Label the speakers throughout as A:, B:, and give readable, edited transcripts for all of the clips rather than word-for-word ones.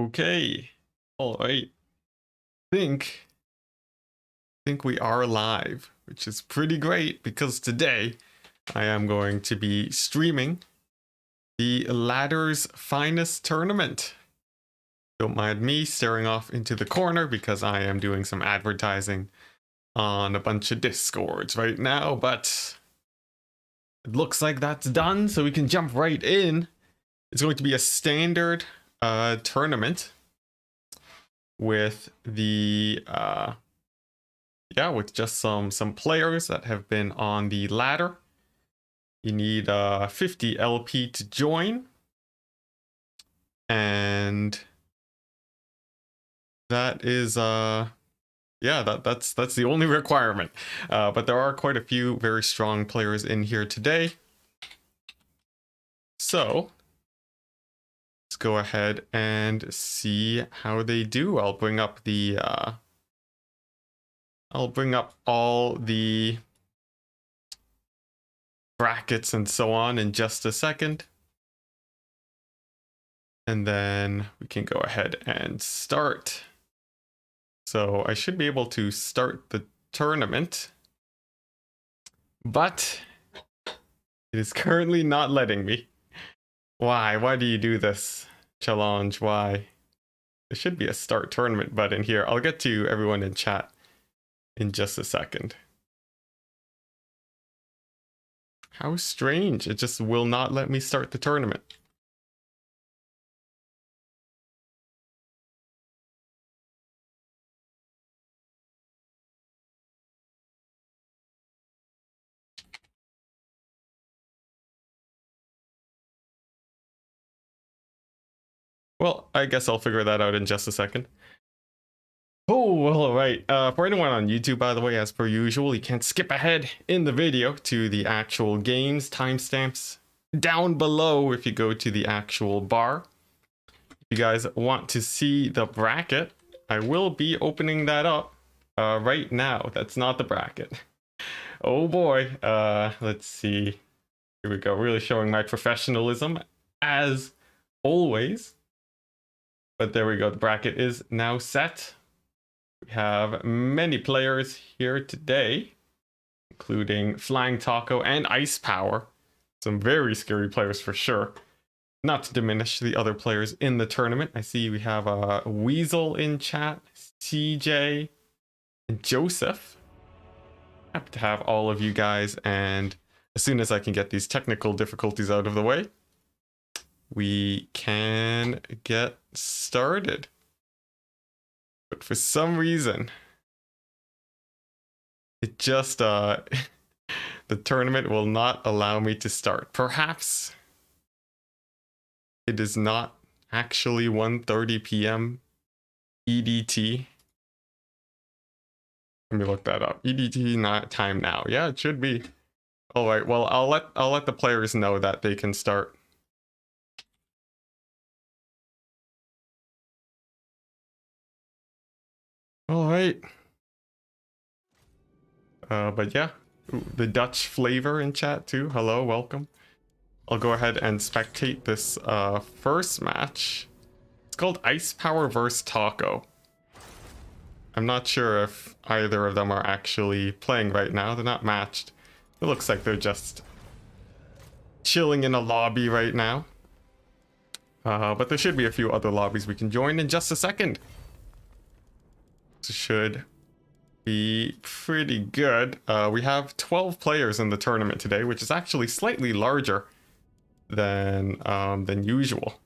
A: Okay. All right. Think we are live, which is pretty great because today I am going to be streaming the Ladder's Finest tournament. Don't mind me staring off into the corner because I am doing some advertising on a bunch of Discords right now, but it looks like that's done, so we can jump right in. It's going to be a standard tournament with the with just some players that have been on the ladder. You need 50 LP to join, and that is that's the only requirement. But there are quite a few very strong players in here today, so let's go ahead and see how they do. I'll bring up the all the brackets and so on in just a second. And then we can go ahead and start. So I should be able to start the tournament, but it is currently not letting me. Why? Why do you do this? Challenge, why? There should be a start tournament button here. I'll get to everyone in chat in just a second. How strange. It just will not let me start the tournament. Well, I guess I'll figure that out in just a second. Oh, well, all right. For anyone on YouTube, by the way, as per usual, you can't skip ahead in the video to the actual games. Timestamps down below if you go to the actual bar. If you guys want to see the bracket, I will be opening that up right now. That's not the bracket. Oh boy. Let's see. Here we go. Really showing my professionalism as always. But there we go. The bracket is now set. We have many players here today, including Flying Taco and Ice Power. Some very scary players for sure. Not to diminish the other players in the tournament. I see we have Weasel in chat, CJ, and Joseph. Happy to have all of you guys, and as soon as I can get these technical difficulties out of the way, we can get started. But for some reason, it just the tournament will not allow me to start. Perhaps it is not actually 1:30 p.m. EDT. Let me look that up. EDT not time now. Yeah, it should be. All right. Well, I'll let the players know that they can start. All right. But yeah, ooh, the Dutch flavor in chat too. Hello, welcome. I'll go ahead and spectate this first match. It's called Ice Power vs. Taco. I'm not sure if either of them are actually playing right now. They're not matched. It looks like they're just chilling in a lobby right now. But there should be a few other lobbies we can join in just a second. This should be pretty good. We have 12 players in the tournament today, which is actually slightly larger than usual.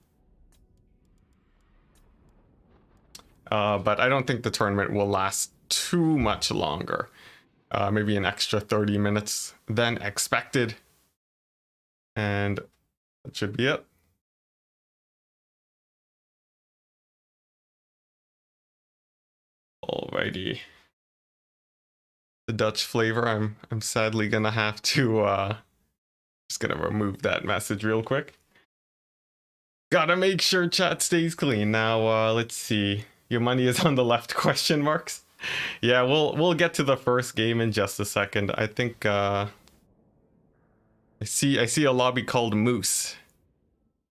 A: But I don't think the tournament will last too much longer. Maybe an extra 30 minutes than expected. And that should be it. Alrighty. The Dutch flavor, I'm sadly gonna have to just gonna remove that message real quick. Gotta make sure chat stays clean. Now let's see. Your money is on the left, question marks. Yeah, we'll get to the first game in just a second. I think I see a lobby called Moose.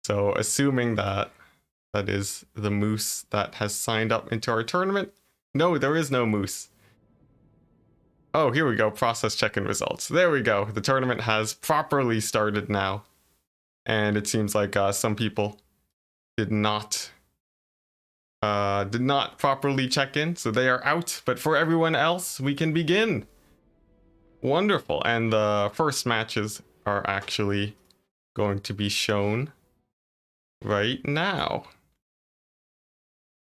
A: So assuming that That is the moose that has signed up into our tournament. No, there is no moose. Oh, here we go. Process check-in results. There we go. The tournament has properly started now. And it seems like some people did not properly check in, so they are out. But for everyone else, we can begin. Wonderful. And the first matches are actually going to be shown right now.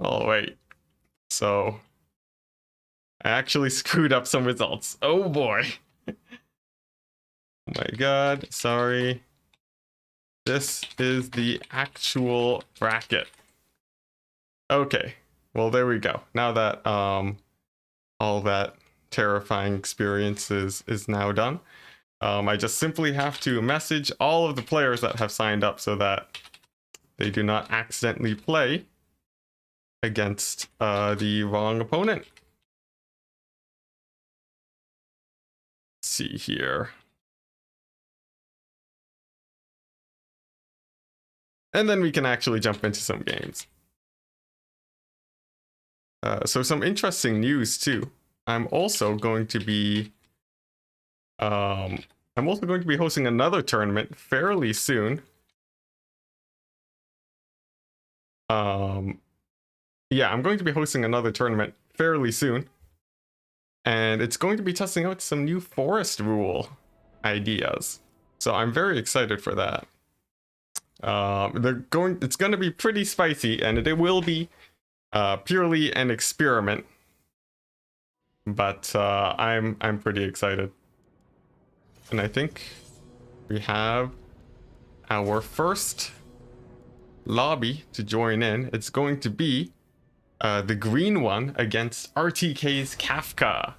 A: Oh, wait. So I actually screwed up some results. Oh boy. Oh my god, sorry. This is the actual bracket. Okay, well there we go. Now that all that terrifying experience is now done, I just simply have to message all of the players that have signed up so that they do not accidentally play against the wrong opponent. Let's see here. And then we can actually jump into some games. So some interesting news too. I'm also going to be hosting another tournament fairly soon. Yeah, I'm going to be hosting another tournament fairly soon. And it's going to be testing out some new forest rule ideas. So I'm very excited for that. It's going to be pretty spicy, and it will be purely an experiment. But I'm pretty excited. And I think we have our first lobby to join in. It's going to be the green one against RTK's Kafka.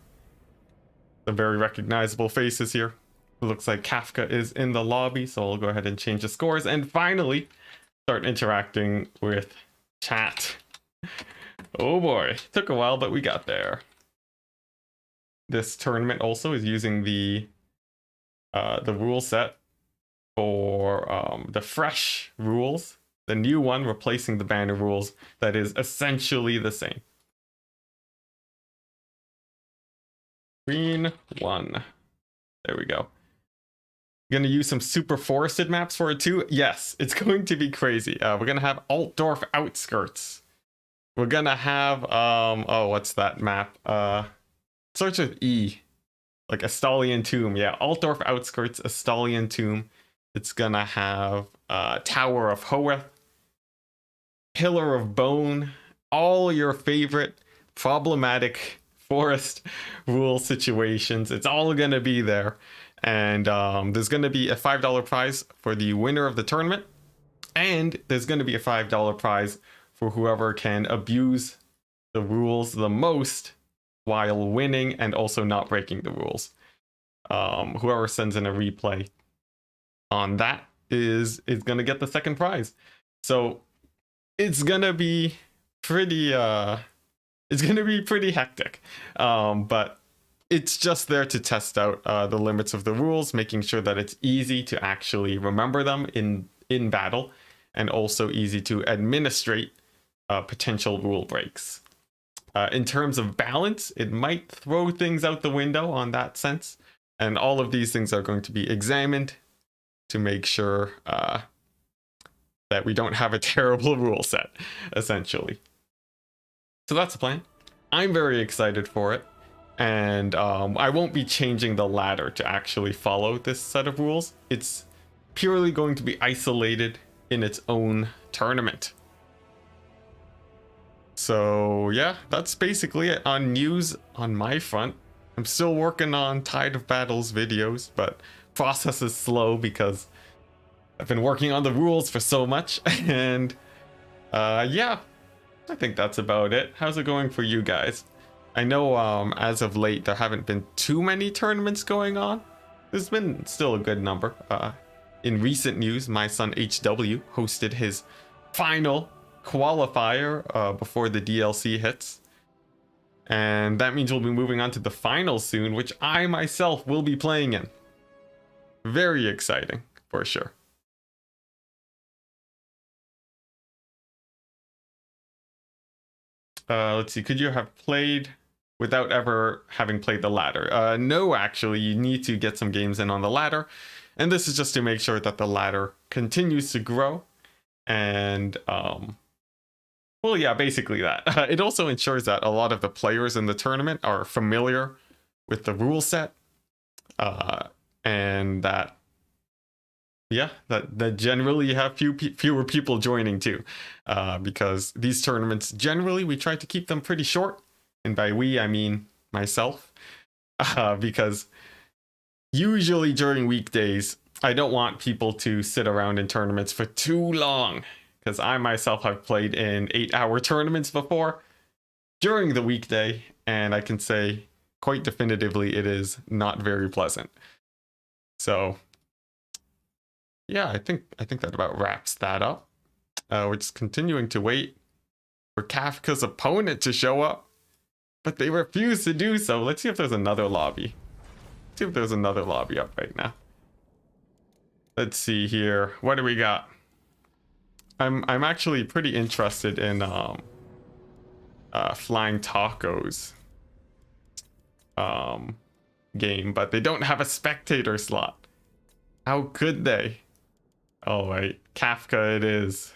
A: The very recognizable faces here. It looks like Kafka is in the lobby, so I'll go ahead and change the scores and finally start interacting with chat. Oh boy, took a while, but we got there. This tournament also is using the rule set for the fresh rules. The new one replacing the banner rules that is essentially the same. Green 1. There we go. Gonna use some super forested maps for it too. Yes, it's going to be crazy. We're gonna have Altdorf Outskirts. We're gonna have oh, what's that map? Starts with E. Like Estalian Tomb. Yeah, Altdorf Outskirts, Estalian Tomb. It's gonna have Tower of Hoeth, Pillar of Bone, all your favorite problematic forest rule situations. It's all gonna be there. And there's gonna be a $5 prize for the winner of the tournament. And there's gonna be a $5 prize for whoever can abuse the rules the most while winning and also not breaking the rules. Whoever sends in a replay on that is gonna get the second prize. So it's gonna be pretty hectic. But it's just there to test out the limits of the rules, making sure that it's easy to actually remember them in battle, and also easy to administrate potential rule breaks. In terms of balance, it might throw things out the window on that sense, and all of these things are going to be examined to make sure that we don't have a terrible rule set, essentially. So that's the plan. I'm very excited for it, and I won't be changing the ladder to actually follow this set of rules. It's purely going to be isolated in its own tournament. So yeah, that's basically it on news on my front. I'm still working on Tide of Battles videos, but process is slow because I've been working on the rules for so much. And yeah, I think that's about it. How's it going for you guys? I know as of late there haven't been too many tournaments going on. There's been still a good number. In recent news, my son HW hosted his final qualifier before the DLC hits, and that means we'll be moving on to the finals soon, which I myself will be playing in. Very exciting for sure. Let's see. Could you have played without ever having played the ladder? No, actually, you need to get some games in on the ladder, and this is just to make sure that the ladder continues to grow. And well, yeah, basically that. It also ensures that a lot of the players in the tournament are familiar with the rule set, and that yeah, that generally you have fewer people joining too, because these tournaments generally we try to keep them pretty short, and by we I mean myself, because usually during weekdays I don't want people to sit around in tournaments for too long, because I myself have played in 8-hour tournaments before during the weekday, and I can say quite definitively it is not very pleasant. So yeah, I think that about wraps that up. We're just continuing to wait for Kafka's opponent to show up, but they refuse to do so. Let's see if there's another lobby. Let's see if there's another lobby up right now. Let's see here. What do we got? I'm actually pretty interested in Flying Tacos game, but they don't have a spectator slot. How could they? Oh wait, Kafka it is.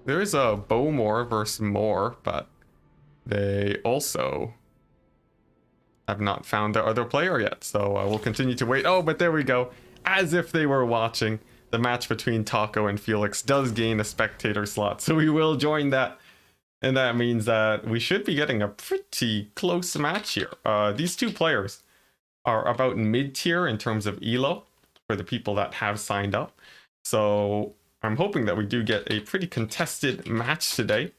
A: There is a Bowmore versus Moore, but they also have not found their other player yet, so I will continue to wait. Oh, but there we go. As if they were watching, the match between Taco and Felix does gain a spectator slot, so we will join that. And that means that we should be getting a pretty close match here. These two players are about mid-tier in terms of elo for the people that have signed up. So I'm hoping that we do get a pretty contested match today.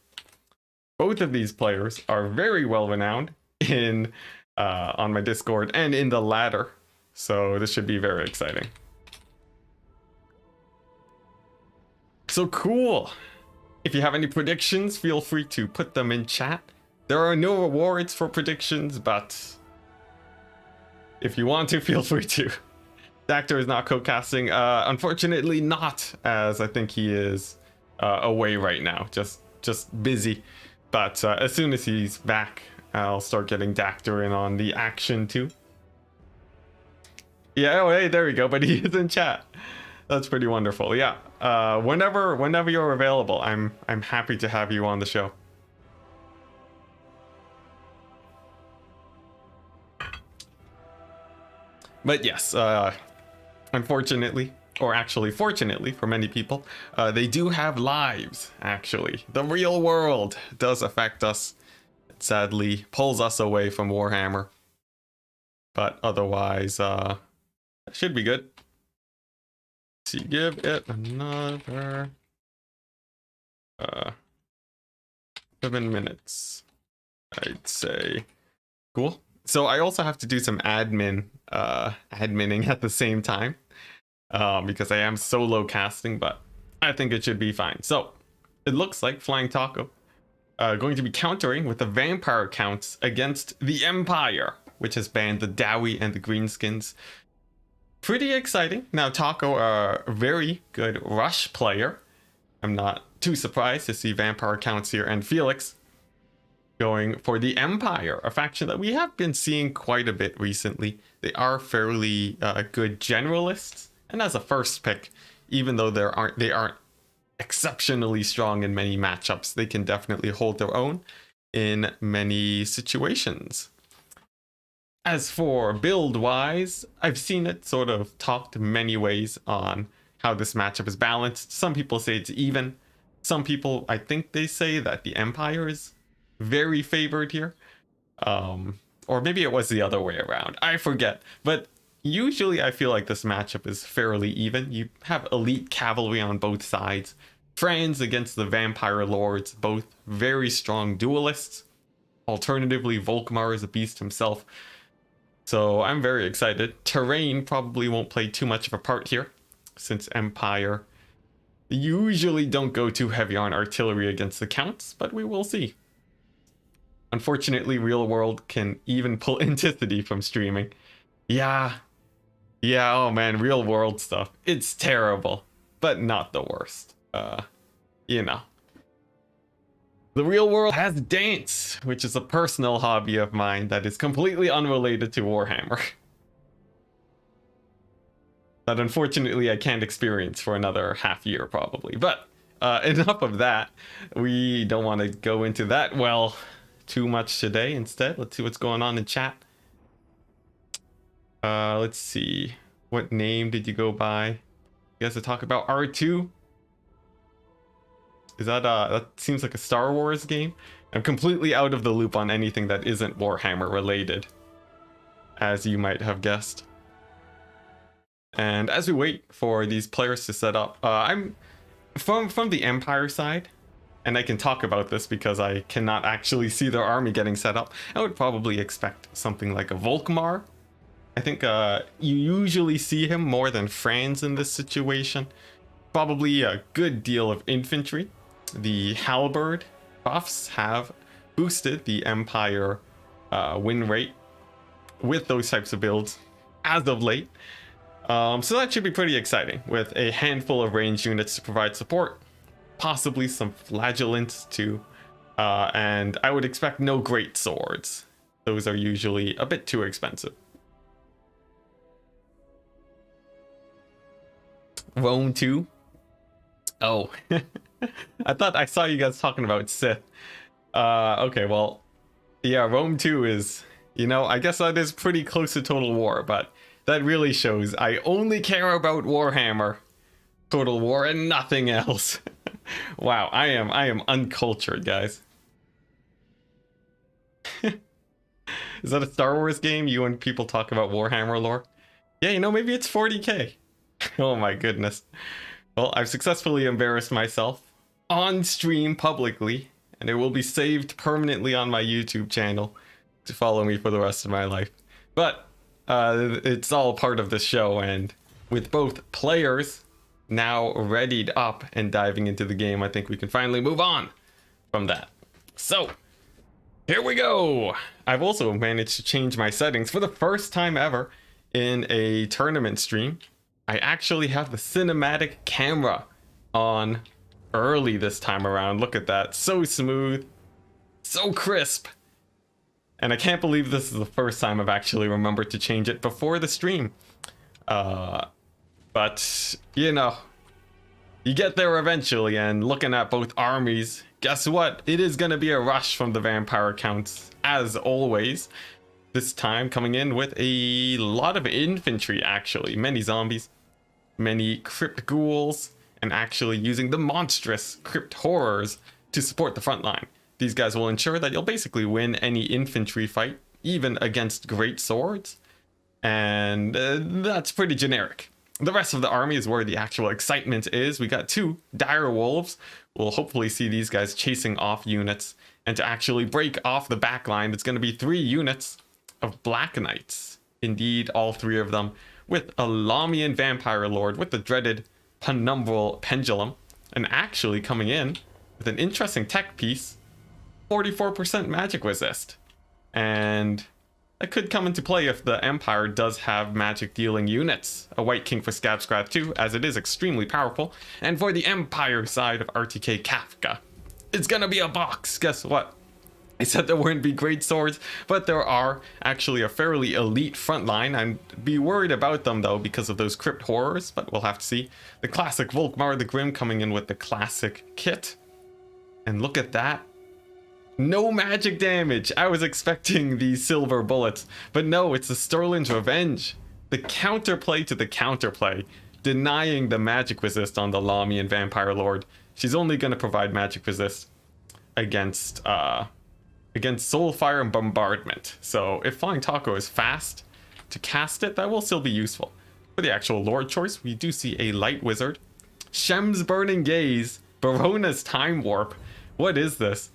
A: Both of these players are very well renowned in on my Discord and in the ladder. So this should be very exciting. So cool. If you have any predictions, feel free to put them in chat. There are no rewards for predictions, but if you want to, feel free to. Dactor is not co-casting. Unfortunately not, as I think he is away right now. Just busy. But as soon as he's back, I'll start getting Dactor in on the action too. Yeah, oh hey, there we go, but he is in chat. That's pretty wonderful. Yeah. Whenever you're available, I'm happy to have you on the show. But yes, unfortunately, or actually fortunately for many people, they do have lives, actually. The real world does affect us. It sadly pulls us away from Warhammer. But otherwise, it should be good. Let's see, give it another 7 minutes, I'd say. Cool. So I also have to do some adminning at the same time, because I am solo casting, but I think it should be fine. So it looks like Flying Taco going to be countering with the vampire counts against the Empire, which has banned the Dowie and the Greenskins. Pretty exciting. Now Taco, a very good rush player. I'm not too surprised to see vampire counts here, and Felix going for the Empire, a faction that we have been seeing quite a bit recently. They are fairly good generalists, and as a first pick, even though they aren't exceptionally strong in many matchups, they can definitely hold their own in many situations. As for build wise, I've seen it sort of talked many ways on how this matchup is balanced. Some people say it's even. Some people, I think they say that the Empire is very favored here, or maybe it was the other way around, I forget, but usually I feel like this matchup is fairly even. You have elite cavalry on both sides, friends against the vampire lords, both very strong duelists. Alternatively, Volkmar is a beast himself, so I'm very excited. Terrain probably won't play too much of a part here, since Empire usually don't go too heavy on artillery against the counts, but we will see. Unfortunately, Real World can even pull Enticity from streaming. Yeah, oh man, Real World stuff. It's terrible, but not the worst. you know. The real world has dance, which is a personal hobby of mine that is completely unrelated to Warhammer. That unfortunately I can't experience for another half year probably. But enough of that. We don't want to go into that well too much today. Instead, let's see what's going on in chat. Let's see. What name did you go by? You guys to talk about R2? Is that that seems like a Star Wars game? I'm completely out of the loop on anything that isn't Warhammer related, as you might have guessed. And as we wait for these players to set up, I'm from the Empire side, and I can talk about this because I cannot actually see their army getting set up. I would probably expect something like a Volkmar. I think you usually see him more than Franz in this situation. Probably a good deal of infantry. The halberd buffs have boosted the Empire win rate with those types of builds as of late. So that should be pretty exciting, with a handful of ranged units to provide support, possibly some flagellants too, and I would expect no great swords. Those are usually a bit too expensive. Rome 2. Oh, I thought I saw you guys talking about Sith. Okay, well, yeah, Rome 2 is, you know, I guess that is pretty close to Total War, but that really shows I only care about Warhammer, Total War, and nothing else. Wow, I am uncultured, guys. Is that a Star Wars game? You and people talk about Warhammer lore? Yeah, you know, maybe it's 40k. Oh my goodness. Well, I've successfully embarrassed myself on stream publicly, and it will be saved permanently on my YouTube channel to follow me for the rest of my life. But it's all part of the show, and with both players now readied up and diving into the game, I think we can finally move on from that. So, here we go! I've also managed to change my settings for the first time ever in a tournament stream. I actually have the cinematic camera on early this time around. Look at that. So smooth. So crisp. And I can't believe this is the first time I've actually remembered to change it before the stream. But, you know, you get there eventually, and looking at both armies, guess what? It is going to be a rush from the vampire accounts, as always. This time coming in with a lot of infantry, actually. Many zombies, many crypt ghouls, and actually using the monstrous crypt horrors to support the front line. These guys will ensure that you'll basically win any infantry fight, even against great swords. And that's pretty generic. The rest of the army is where the actual excitement is. We got 2 dire wolves. We'll hopefully see these guys chasing off units. And to actually break off the back line, it's going to be 3 units of Black Knights. Indeed, all 3 of them, with a Lamian Vampire Lord with the dreaded Penumbral Pendulum, and actually coming in with an interesting tech piece, 44% magic resist. And that could come into play if the Empire does have magic dealing units. A White King for Scab Scrap too, as it is extremely powerful. And for the Empire side of RTK Kafka, it's gonna be a box. Guess what? I said there wouldn't be great swords, but there are actually a fairly elite front line. I'd be worried about them though because of those crypt horrors, but we'll have to see. The classic Volkmar the Grim coming in with the classic kit. And look at that. No magic damage. I was expecting these silver bullets, but no, it's the Sterling's Revenge. The counterplay to the counterplay, denying the magic resist on the Lamian Vampire Lord. She's only going to provide magic resist against Soulfire and Bombardment. So if Flying Taco is fast to cast it, that will still be useful. For the actual Lord choice, we do see a Light Wizard, Shem's Burning Gaze, Barona's Time Warp. What is this?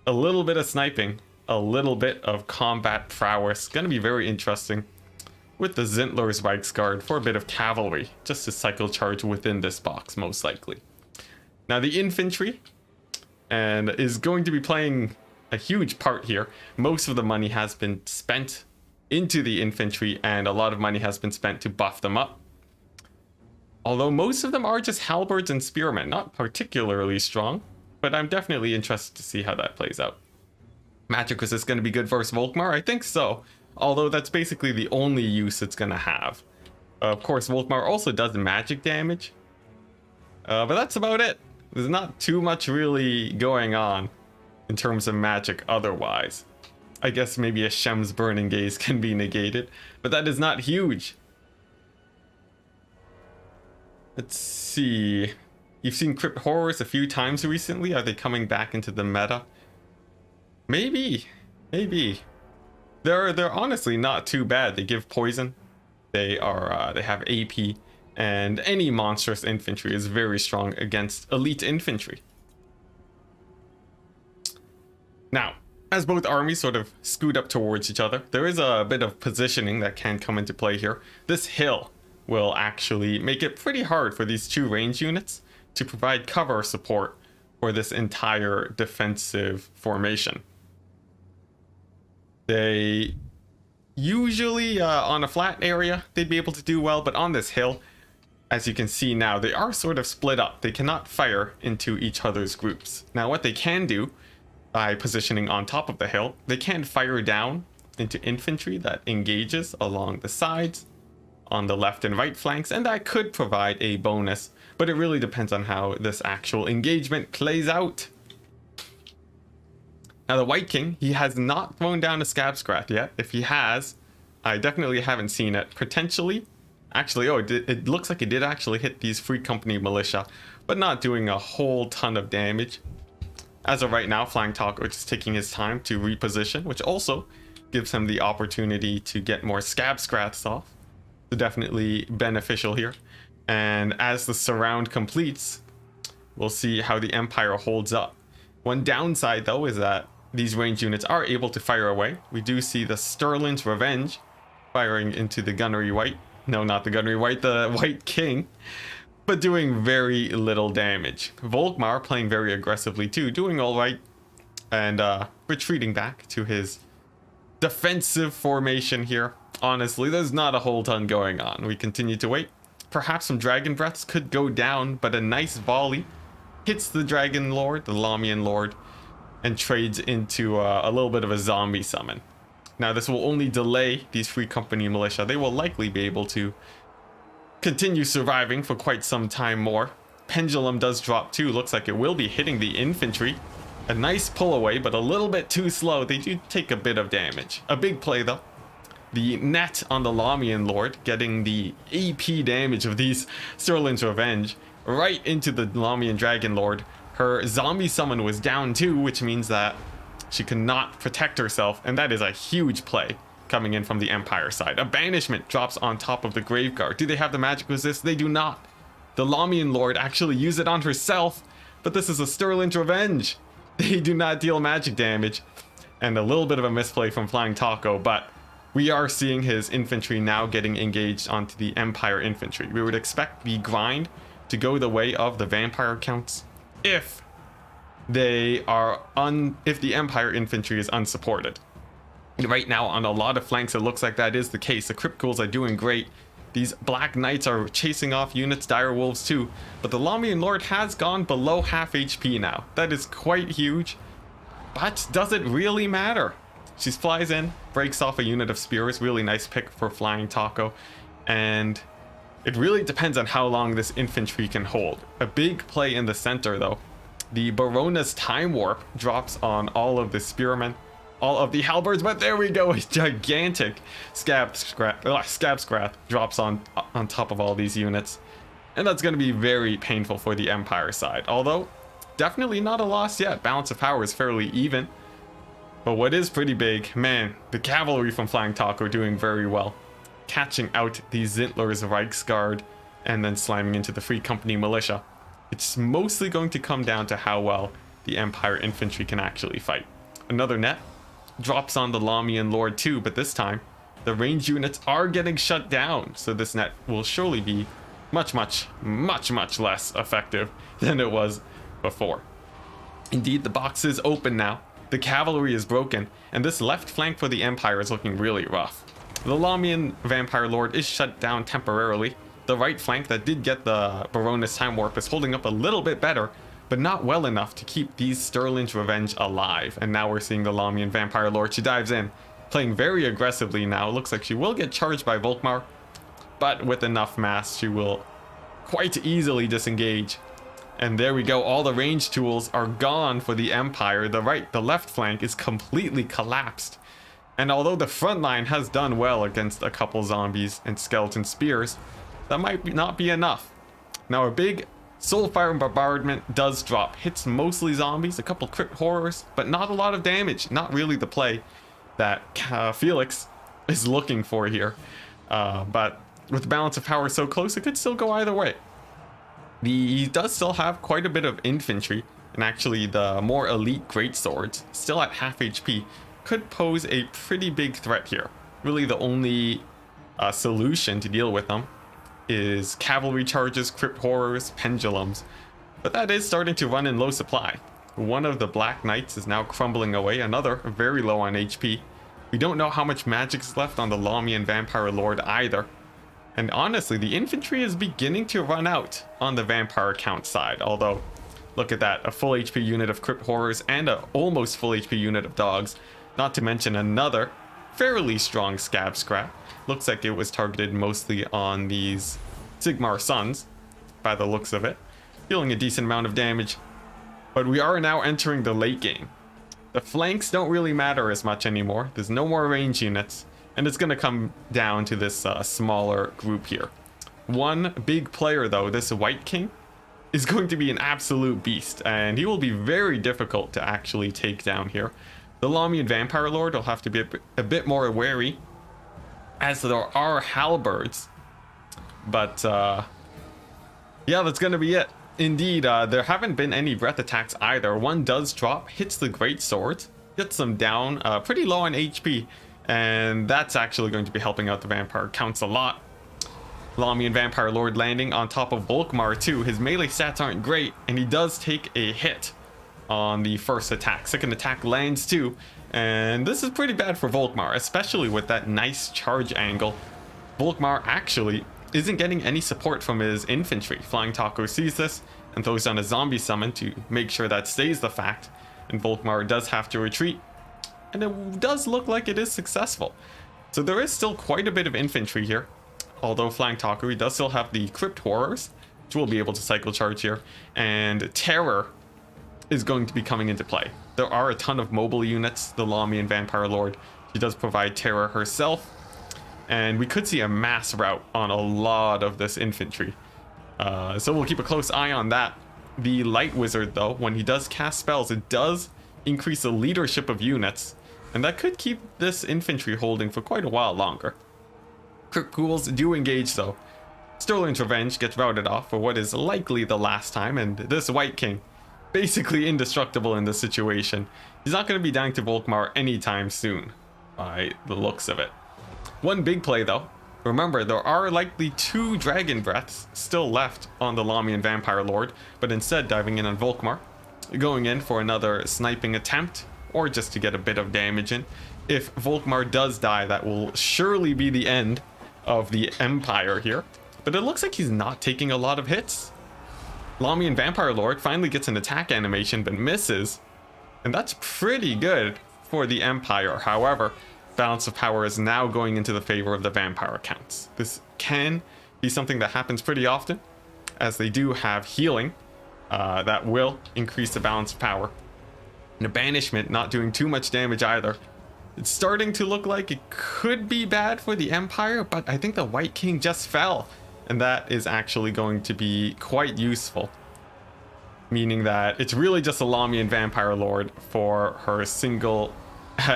A: A little bit of sniping, a little bit of combat prowess. Gonna be very interesting. With the Zintler's Reiksguard for a bit of cavalry, just to cycle charge within this box, most likely. Now the infantry, and is going to be playing a huge part here. Most of the money has been spent into the infantry, and a lot of money has been spent to buff them up. Although most of them are just halberds and spearmen, not particularly strong. but I'm definitely interested to see how that plays out. Magic resist going to be good versus Volkmar? I think so, although that's basically the only use it's going to have. Of course, Volkmar also does magic damage, but that's about it. There's not too much really going on in terms of magic otherwise. I guess maybe a Shem's Burning Gaze can be negated, but that is not huge. Let's see. You've seen Crypt Horrors a few times recently. Are they coming back into the meta? Maybe. They're honestly not too bad. They give poison. They have AP, and any monstrous infantry is very strong against elite infantry. Now, as both armies sort of scoot up towards each other, there is a bit of positioning that can come into play here. This hill will actually make it pretty hard for these two range units to provide cover support for this entire defensive formation. They usually, on a flat area, they'd be able to do well, but on this hill, as you can see now, they are sort of split up. They cannot fire into each other's groups. Now, what they can do, by positioning on top of the hill, they can fire down into infantry that engages along the sides, on the left and right flanks, and that could provide a bonus, but it really depends on how this actual engagement plays out. Now the White King, he has not thrown down a Scabscrath yet. If he has, I definitely haven't seen it. Potentially, actually, it looks like it did actually hit these Free Company militia, but not doing a whole ton of damage. As of right now, Flying Taco is taking his time to reposition, which also gives him the opportunity to get more Scabscraths off. So definitely beneficial here. And as the surround completes, we'll see how the Empire holds up. One downside, though, is that these range units are able to fire away. We do see the Sterling's Revenge firing into the Gunnery White. No, not the Gunnery White, the White King. But doing very little damage. Volkmar playing very aggressively too, doing alright. And retreating back to his defensive formation here. Honestly, there's not a whole ton going on. We continue to wait. Perhaps some Dragon Breaths could go down, but a nice volley hits the Dragon Lord, the Lamian Lord, and trades into a little bit of a zombie summon. Now this will only delay these Free Company militia. They will likely be able to continue surviving for quite some time more. Pendulum does drop too. Looks like it will be hitting the infantry. A nice pull away, but a little bit too slow. They do take a bit of damage. A big play though. The net on the Lamian Lord, getting the AP damage of these Sterling's Revenge right into the Lamian Dragon Lord. Her zombie summon was down too, which means that she cannot protect herself, and that is a huge play coming in from the Empire side. A banishment drops on top of the Graveguard. Do they have the magic resist? They do not. The Lamian Lord actually used it on herself, but this is a Sterling's Revenge. They do not deal magic damage, and a little bit of a misplay from Flying Taco, but we are seeing his infantry now getting engaged onto the Empire infantry. We would expect the grind to go the way of the vampire counts if the Empire infantry is unsupported. Right now on a lot of flanks it looks like that is the case. The Crypt Ghouls are doing great. These Black Knights are chasing off units, Dire Wolves too, but the Lamian Lord has gone below half HP now. That is quite huge, but does it really matter? She flies in, breaks off a unit of spears. Really nice pick for Flying Taco, and it really depends on how long this infantry can hold. A big play in the center though. The Barona's Time Warp drops on all of the spearmen, all of the halberds, but there we go, a gigantic Scabscrath drops on top of all these units, and that's going to be very painful for the Empire side, although definitely not a loss yet. Balance of power is fairly even, but what is pretty big, man, the cavalry from Flying Taco doing very well, catching out the Zintler's Reichsguard and then slamming into the Free Company militia. It's mostly going to come down to how well the Empire infantry can actually fight. Another net drops on the Lamian Lord too, but this time the range units are getting shut down, so this net will surely be much less effective than it was before. Indeed, the box is open now, the cavalry is broken, and this left flank for the Empire is looking really rough. The Lamian Vampire Lord is shut down temporarily. The right flank that did get the Baroness Time Warp is holding up a little bit better, but not well enough to keep these Sterling's Revenge alive. And now we're seeing the Lamian Vampire Lord. She dives in, playing very aggressively now. Looks like she will get charged by Volkmar, but with enough mass, she will quite easily disengage. And there we go. All the range tools are gone for the Empire. The left flank is completely collapsed. And although the front line has done well against a couple zombies and skeleton spears, that might not be enough. Now a big Soulfire bombardment does drop. Hits mostly zombies, a couple crypt horrors, but not a lot of damage. Not really the play that Felix is looking for here. But with the balance of power so close, it could still go either way. He does still have quite a bit of infantry, and actually the more elite greatswords, still at half HP, could pose a pretty big threat here. Really the only solution to deal with them is cavalry charges, crypt horrors, pendulums, but that is starting to run in low supply. One of the Black Knights is now crumbling away, another very low on HP. We don't know how much magic is left on the Lamian Vampire Lord either. And honestly, the infantry is beginning to run out on the Vampire count side, although look at that, a full HP unit of crypt horrors and an almost full HP unit of dogs, not to mention another fairly strong scab scrap. Looks like it was targeted mostly on these Sigmar Sons by the looks of it, dealing a decent amount of damage. But we are now entering the late game. The flanks don't really matter as much anymore. There's no more range units, and it's going to come down to this smaller group here. One big player though, this White King, is going to be an absolute beast, and he will be very difficult to actually take down here. The Lamian Vampire Lord will have to be a bit more wary, as there are halberds. But yeah, that's going to be it. Indeed, there haven't been any breath attacks either. One does drop, hits the great sword, gets them down pretty low on HP, and that's actually going to be helping out the vampire counts a lot. Lamian Vampire Lord landing on top of Volkmar too. His melee stats aren't great, and he does take a hit on the first attack. Second attack lands too, and this is pretty bad for Volkmar, especially with that nice charge angle. Volkmar actually isn't getting any support from his infantry. Flying Taco sees this and throws down a zombie summon to make sure that stays the fact, and Volkmar does have to retreat, and it does look like it is successful. So there is still quite a bit of infantry here, although Flying Taco does still have the crypt horrors, which will be able to cycle charge here, and terror is going to be coming into play. There are a ton of mobile units. The Lamian Vampire Lord, she does provide terror herself, and we could see a mass rout on a lot of this infantry. So we'll keep a close eye on that. The Light Wizard though, when he does cast spells, it does increase the leadership of units, and that could keep this infantry holding for quite a while longer. Crypt ghouls do engage though. Sterling's Revenge gets routed off for what is likely the last time, and this White King, basically indestructible in this situation. He's not going to be dying to Volkmar anytime soon, by the looks of it. One big play though. Remember, there are likely 2 Dragon Breaths still left on the Lamian Vampire Lord, but instead diving in on Volkmar, going in for another sniping attempt, or just to get a bit of damage in. If Volkmar does die, that will surely be the end of the Empire here, but it looks like he's not taking a lot of hits. Lamian Vampire Lord finally gets an attack animation but misses, and that's pretty good for the Empire. However, balance of power is now going into the favor of the vampire counts. This can be something that happens pretty often, as they do have healing that will increase the balance of power. And a banishment not doing too much damage either. It's starting to look like it could be bad for the Empire, but I think the White King just fell, and that is actually going to be quite useful. Meaning that it's really just a Lamian Vampire Lord for her single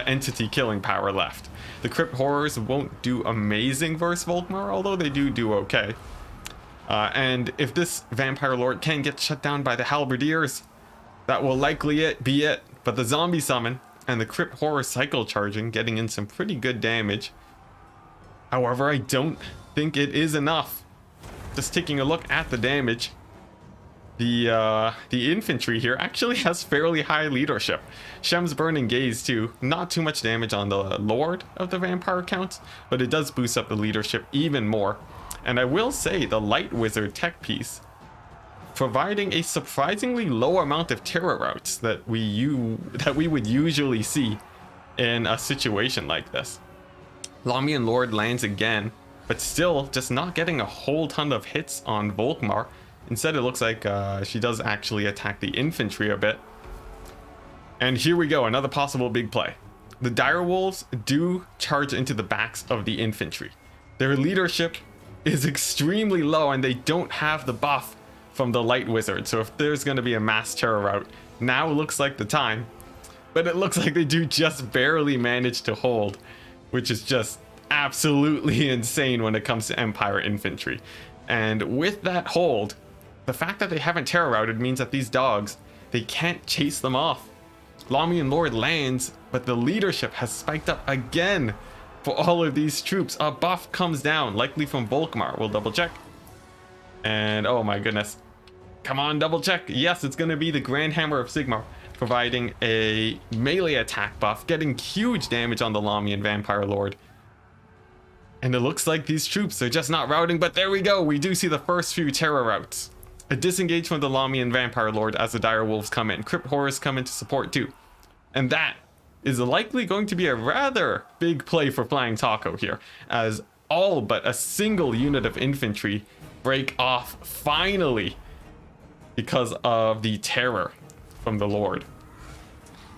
A: entity killing power left. The Crypt Horrors won't do amazing versus Volkmar, although they do okay. And if this Vampire Lord can get shut down by the Halberdiers, that will likely be it. But the zombie summon and the Crypt Horror cycle charging, getting in some pretty good damage. However, I don't think it is enough. Just taking a look at the damage, the infantry here actually has fairly high leadership. Shem's Burning Gaze too, not too much damage on the Lord of the Vampire counts, but it does boost up the leadership even more. And I will say the Light Wizard tech piece providing a surprisingly low amount of terror routes that we would usually see in a situation like this. Lamian Lord lands again, but still just not getting a whole ton of hits on Volkmar. Instead, it looks like she does actually attack the infantry a bit. And here we go, another possible big play. The direwolves do charge into the backs of the infantry. Their leadership is extremely low, and they don't have the buff from the light wizard. So if there's going to be a mass terror route, now looks like the time. But it looks like they do just barely manage to hold, which is just absolutely insane when it comes to Empire infantry. And with that hold, the fact that they haven't terror routed means that these dogs, they can't chase them off. Lamian Lord lands, but the leadership has spiked up again for all of these troops. A buff comes down, likely from Volkmar. We'll double check. And oh my goodness. Come on, double check. Yes, it's going to be the Grand Hammer of Sigmar, providing a melee attack buff, getting huge damage on the Lamian Vampire Lord. And it looks like these troops are just not routing, but there we go. We do see the first few terror routes. A disengage from the Lamian Vampire Lord as the dire wolves come in. Crypt Horrors come in to support too. And that is likely going to be a rather big play for Flying Taco here, as all but a single unit of infantry break off finally because of the terror from the Lord.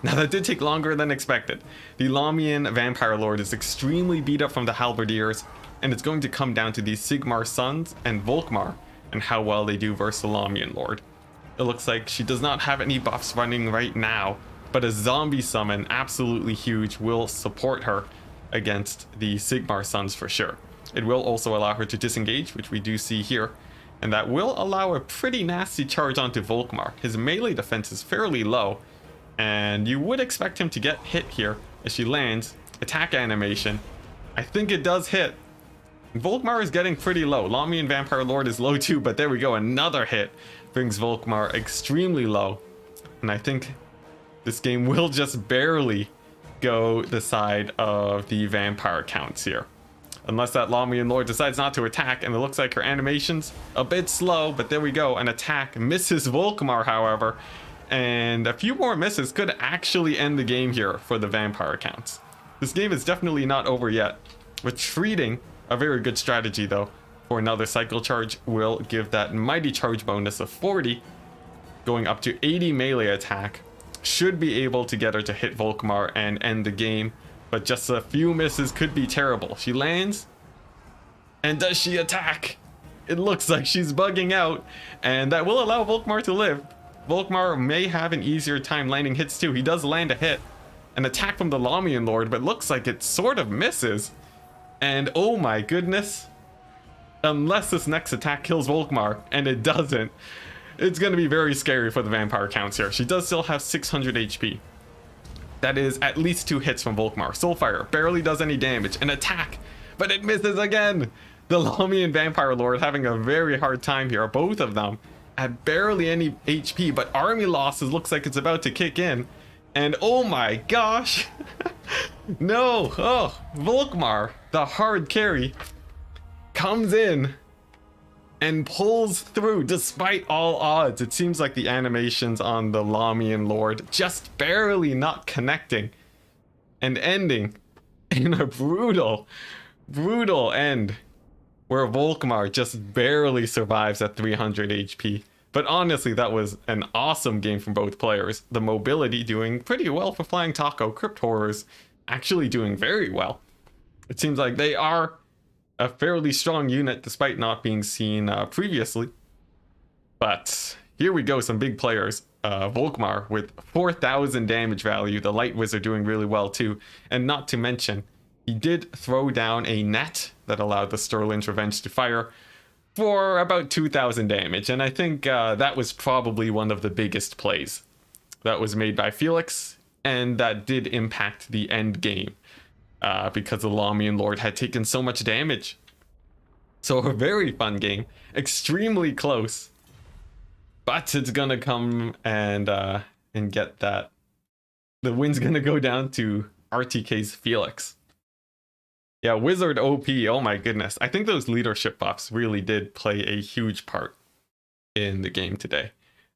A: Now that did take longer than expected. The Lamian Vampire Lord is extremely beat up from the Halberdiers, and it's going to come down to the Sigmar Sons and Volkmar and how well they do versus the Lamian Lord. It looks like she does not have any buffs running right now, but a zombie summon, absolutely huge, will support her against the Sigmar Sons for sure. It will also allow her to disengage, which we do see here, and that will allow a pretty nasty charge onto Volkmar. His melee defense is fairly low, and you would expect him to get hit here as she lands. Attack animation. I think it does hit. Volkmar is getting pretty low. Lamian Vampire Lord is low too, but there we go. Another hit brings Volkmar extremely low. And I think this game will just barely go the side of the vampire counts here. Unless that Lamian Lord decides not to attack, and it looks like her animation's a bit slow, but there we go. An attack misses Volkmar, however, and a few more misses could actually end the game here for the vampire counts. This game is definitely not over yet. Retreating, a very good strategy though, for another cycle charge will give that mighty charge bonus of 40, going up to 80 melee attack. Should be able to get her to hit Volkmar and end the game, but just a few misses could be terrible. She lands, and does she attack? It looks like she's bugging out, and that will allow Volkmar to live. Volkmar may have an easier time landing hits too. He does land a hit. An attack from the Lamian Lord, but looks like it sort of misses. And oh my goodness. Unless this next attack kills Volkmar, and it doesn't, it's going to be very scary for the vampire counts here. She does still have 600 HP. That is at least 2 hits from Volkmar. Soulfire barely does any damage. An attack, but it misses again. The Lamian Vampire Lord having a very hard time here. Both of them at barely any HP, but army losses looks like it's about to kick in. And oh my gosh. No. Oh, Volkmar, the hard carry, comes in and pulls through despite all odds. It seems like the animations on the Lamian Lord just barely not connecting and ending in a brutal end where Volkmar just barely survives at 300 HP. But honestly, that was an awesome game from both players. The mobility doing pretty well for Flying Taco. Crypt Horrors actually doing very well. It seems like they are a fairly strong unit despite not being seen previously. But here we go, some big players. Volkmar with 4,000 damage value. The Light Wizard doing really well too. And not to mention, he did throw down a net that allowed the Sterling's Revenge to fire for about 2,000 damage. And I think that was probably one of the biggest plays that was made by Felix. And that did impact the end game. Because the Lamian Lord had taken so much damage. So a very fun game, extremely close, but it's gonna come and get that. The win's gonna go down to RTK's Felix. Yeah, Wizard OP, oh my goodness. I think those leadership buffs really did play a huge part. in the game today.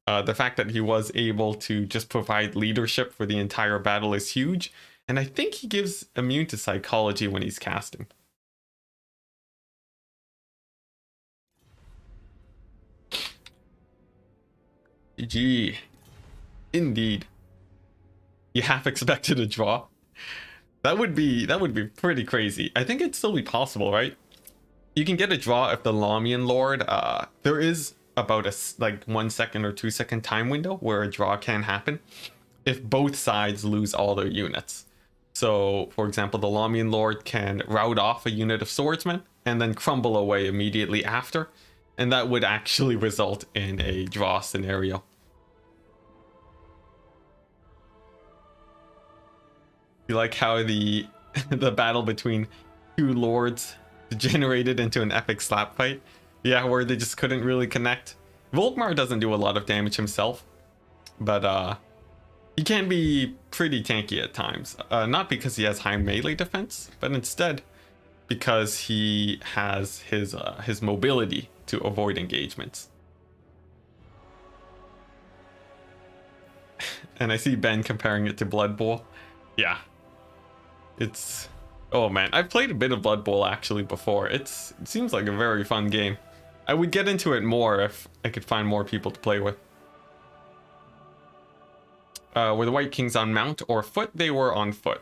A: The fact that he was able to just provide leadership for the entire battle is huge, and I think he gives immune to psychology when he's casting. GG. Indeed. You half expected a draw. That would be pretty crazy. I think it'd still be possible, right? You can get a draw if the Lamian Lord, there is about a like 1 second or 2 second time window where a draw can happen if both sides lose all their units. So, for example, the Lamian Lord can rout off a unit of swordsmen and then crumble away immediately after, and that would actually result in a draw scenario. You like how the the battle between two lords degenerated into an epic slap fight? Yeah, where they just couldn't really connect. Volkmar doesn't do a lot of damage himself, but he can be pretty tanky at times. Not because he has high melee defense, but instead because he has his mobility to avoid engagements. And I see Ben comparing it to Blood Bowl. Yeah. It's... Oh man, I've played a bit of Blood Bowl actually before. It seems like a very fun game. I would get into it more if I could find more people to play with. Were the White Kings on mount or foot? They were on foot.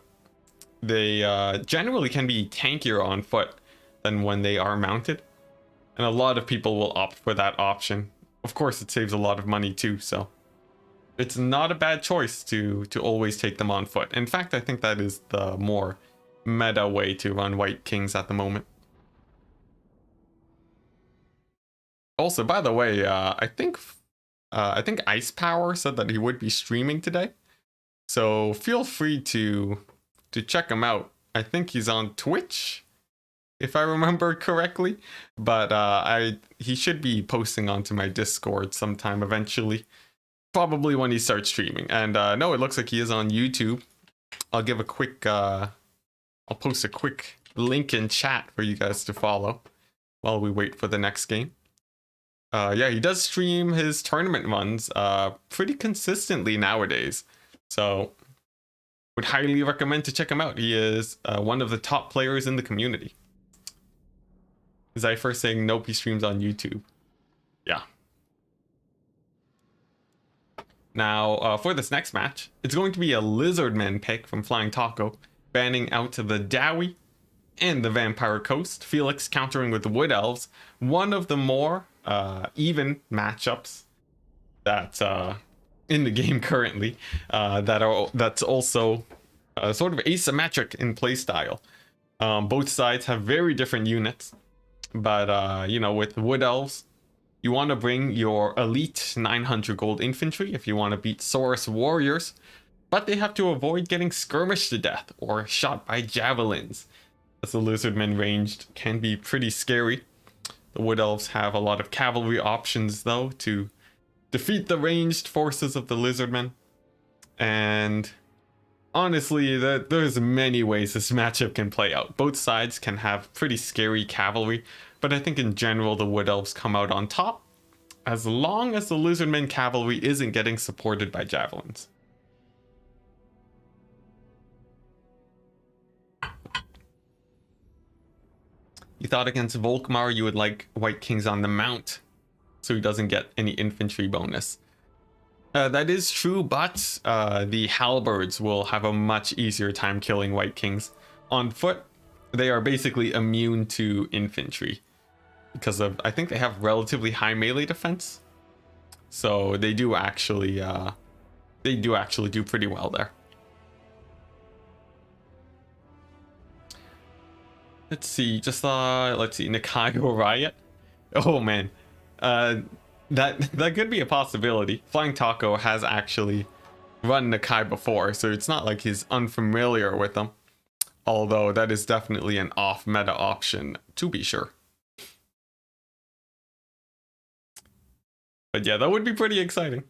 A: They generally can be tankier on foot than when they are mounted. And a lot of people will opt for that option. Of course, it saves a lot of money too, so... It's not a bad choice to always take them on foot. In fact, I think that is the more meta way to run White Kings at the moment. Also, by the way, I think Ice Power said that he would be streaming today, so feel free to check him out. I think he's on Twitch, if I remember correctly, but he should be posting onto my Discord sometime eventually. Probably when he starts streaming. And no, it looks like he is on YouTube. I'll give a quick, I'll post a quick link in chat for you guys to follow while we wait for the next game. Yeah, he does stream his tournament runs pretty consistently nowadays. So would highly recommend to check him out. He is one of the top players in the community. Is I first saying nope, he streams on YouTube. Yeah. Now, for this next match, it's going to be a Lizardman pick from Flying Taco, banning out the Dowie and the Vampire Coast. Felix countering with the Wood Elves, one of the more even matchups that's in the game currently. That's also sort of asymmetric in playstyle. Both sides have very different units, but you know, with Wood Elves, you want to bring your elite 900 gold infantry if you want to beat Saurus warriors, but they have to avoid getting skirmished to death or shot by javelins, as the Lizardmen ranged can be pretty scary. The Wood Elves have a lot of cavalry options though to defeat the ranged forces of the Lizardmen, and honestly, there's many ways this matchup can play out. Both sides can have pretty scary cavalry, but I think in general the Wood Elves come out on top as long as the Lizardmen cavalry isn't getting supported by javelins. You thought against Volkmar you would like White Kings on the mount, so he doesn't get any infantry bonus. That is true, but the halberds will have a much easier time killing White Kings. On foot, they are basically immune to infantry because of, I think they have relatively high melee defense, so they do actually do pretty well there. Let's see, let's see, Nikayo Riot. Oh man, that could be a possibility. Flying Taco has actually run Nakai before, so it's not like he's unfamiliar with them. Although that is definitely an off-meta option, to be sure. But yeah, that would be pretty exciting.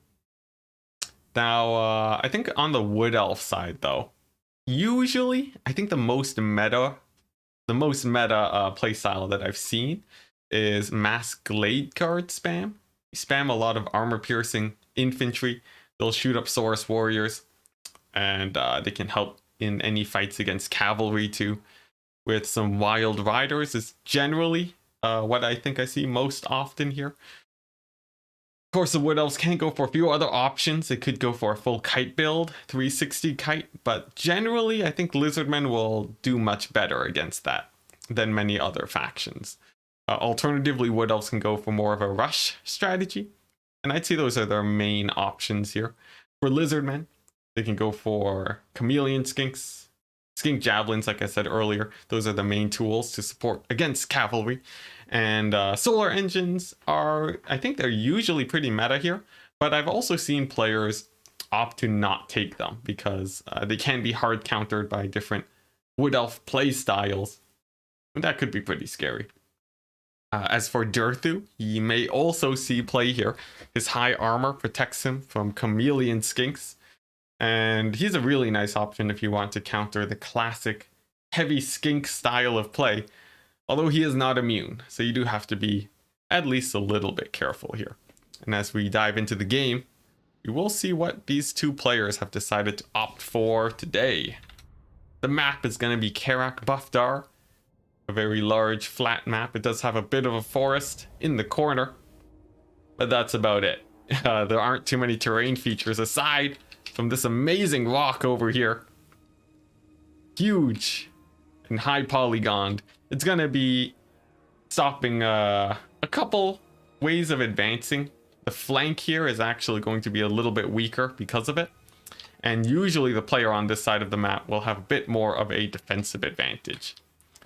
A: Now, I think on the Wood Elf side, though, usually, I think the most meta playstyle that I've seen is Mass Glade Guard spam. spam a lot of armor-piercing infantry. They'll shoot up Saurus warriors, and they can help in any fights against cavalry too. With some wild riders is generally what I think I see most often here. Of course, the Wood Elves can go for a few other options. They could go for a full kite build, 360 kite, but generally I think Lizardmen will do much better against that than many other factions. Alternatively, Wood Elves can go for more of a rush strategy, and I'd say those are their main options here. For Lizardmen, they can go for Chameleon Skinks, Skink Javelins, like I said earlier. Those are the main tools to support against cavalry. And solar engines are, I think they're usually pretty meta here, but I've also seen players opt to not take them because they can be hard countered by different Wood Elf play styles. And that could be pretty scary. As for Durthu, you may also see play here. His high armor protects him from Chameleon Skinks, and he's a really nice option if you want to counter the classic heavy skink style of play, although he is not immune, so you do have to be at least a little bit careful here. And as we dive into the game, we will see what these two players have decided to opt for today. The map is going to be Karak Bufdar, a very large flat map. It does have a bit of a forest in the corner, but that's about it. There aren't too many terrain features aside from this amazing rock over here. Huge and high polygoned. It's gonna be stopping a couple ways of advancing. The flank here is actually going to be a little bit weaker because of it, and usually the player on this side of the map will have a bit more of a defensive advantage.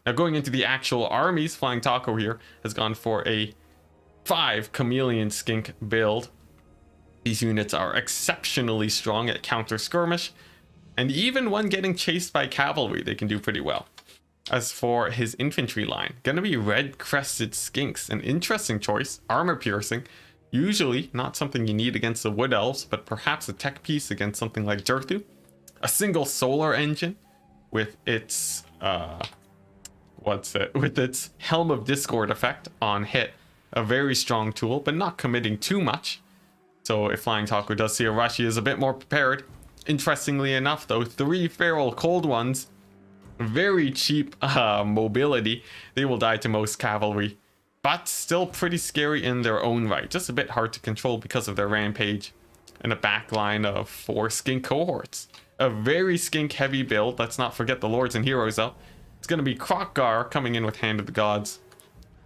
A: Now, going into the actual armies, Flying Taco here has gone for a 5 Chameleon Skink build. These units are exceptionally strong at counter skirmish, and even when getting chased by cavalry, they can do pretty well. As for his infantry line, gonna be Red Crested Skinks, an interesting choice, armor piercing. Usually not something you need against the Wood Elves, but perhaps a tech piece against something like Durthu. A single solar engine with its with its Helm of Discord effect on hit. A very strong tool, but not committing too much. So if Flying Taco does see a rush, he is a bit more prepared. Interestingly enough though, 3 Feral Cold Ones, very cheap mobility. They will die to most cavalry, but still pretty scary in their own right. Just a bit hard to control because of their rampage. And a backline of 4 skink cohorts. A very skink heavy build. Let's not forget the Lords and Heroes though. It's going to be Krokgar coming in with Hand of the Gods.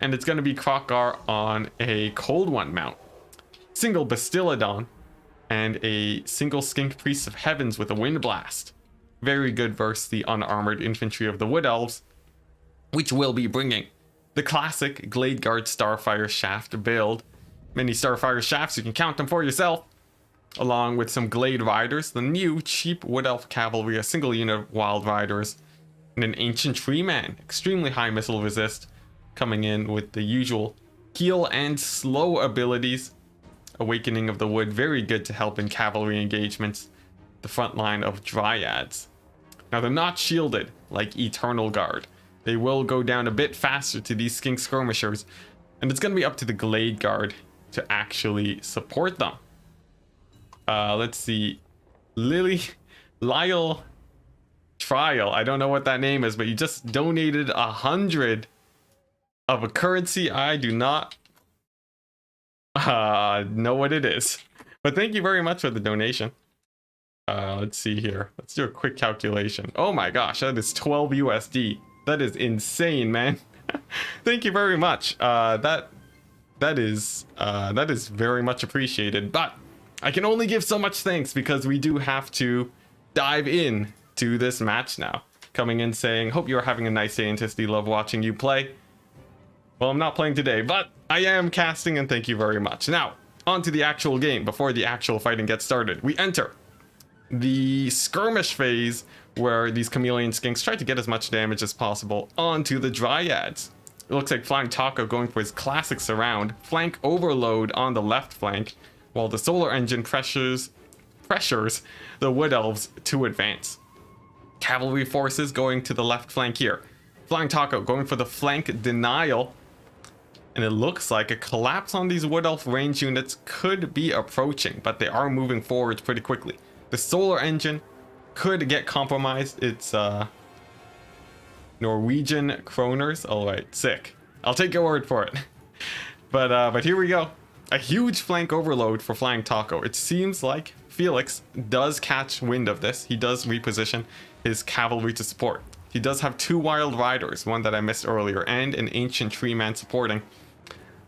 A: And it's going to be Krokgar on a Cold One mount. Single Bastiladon and a single Skink Priest of Heavens with a Wind Blast. Very good versus the unarmored infantry of the Wood Elves, which will be bringing the classic Gladeguard Starfire Shaft build. Many Starfire Shafts, you can count them for yourself. Along with some Glade Riders, the new cheap Wood Elf Cavalry, a single unit of Wild Riders, and an Ancient Treeman, extremely high missile resist, coming in with the usual heal and slow abilities. Awakening of the Wood, very good to help in cavalry engagements. The front line of Dryads. Now they're not shielded like Eternal Guard. They will go down a bit faster to these Skink Skirmishers, and it's going to be up to the Glade Guard to actually support them. Let's see. Lyle Trial. I don't know what that name is, but you just donated 100 of a currency. I do not know what it is, but thank you very much for the donation. Let's see here. Let's do a quick calculation. Oh my gosh, that is 12 USD. That is insane, man. Thank you very much. That is very much appreciated. But I can only give so much thanks because we do have to dive in to this match now. Coming in saying, hope you're having a nice day, Enticity. Love watching you play. Well, I'm not playing today, but I am casting, and thank you very much. Now, on to the actual game. Before the actual fighting gets started, we enter the skirmish phase where these Chameleon Skinks try to get as much damage as possible onto the Dryads. It looks like Flying Taco going for his classic surround, flank overload on the left flank, while the solar engine pressures the Wood Elves to advance. Cavalry forces going to the left flank here. Flying Taco going for the flank denial. And it looks like a collapse on these Wood Elf range units could be approaching, but they are moving forward pretty quickly. The solar engine could get compromised. It's Norwegian kroners. All right, sick. I'll take your word for it. But here we go. A huge flank overload for Flying Taco. It seems like Felix does catch wind of this. He does reposition his cavalry to support. He does have 2 wild riders, one that I missed earlier, and an ancient tree man supporting.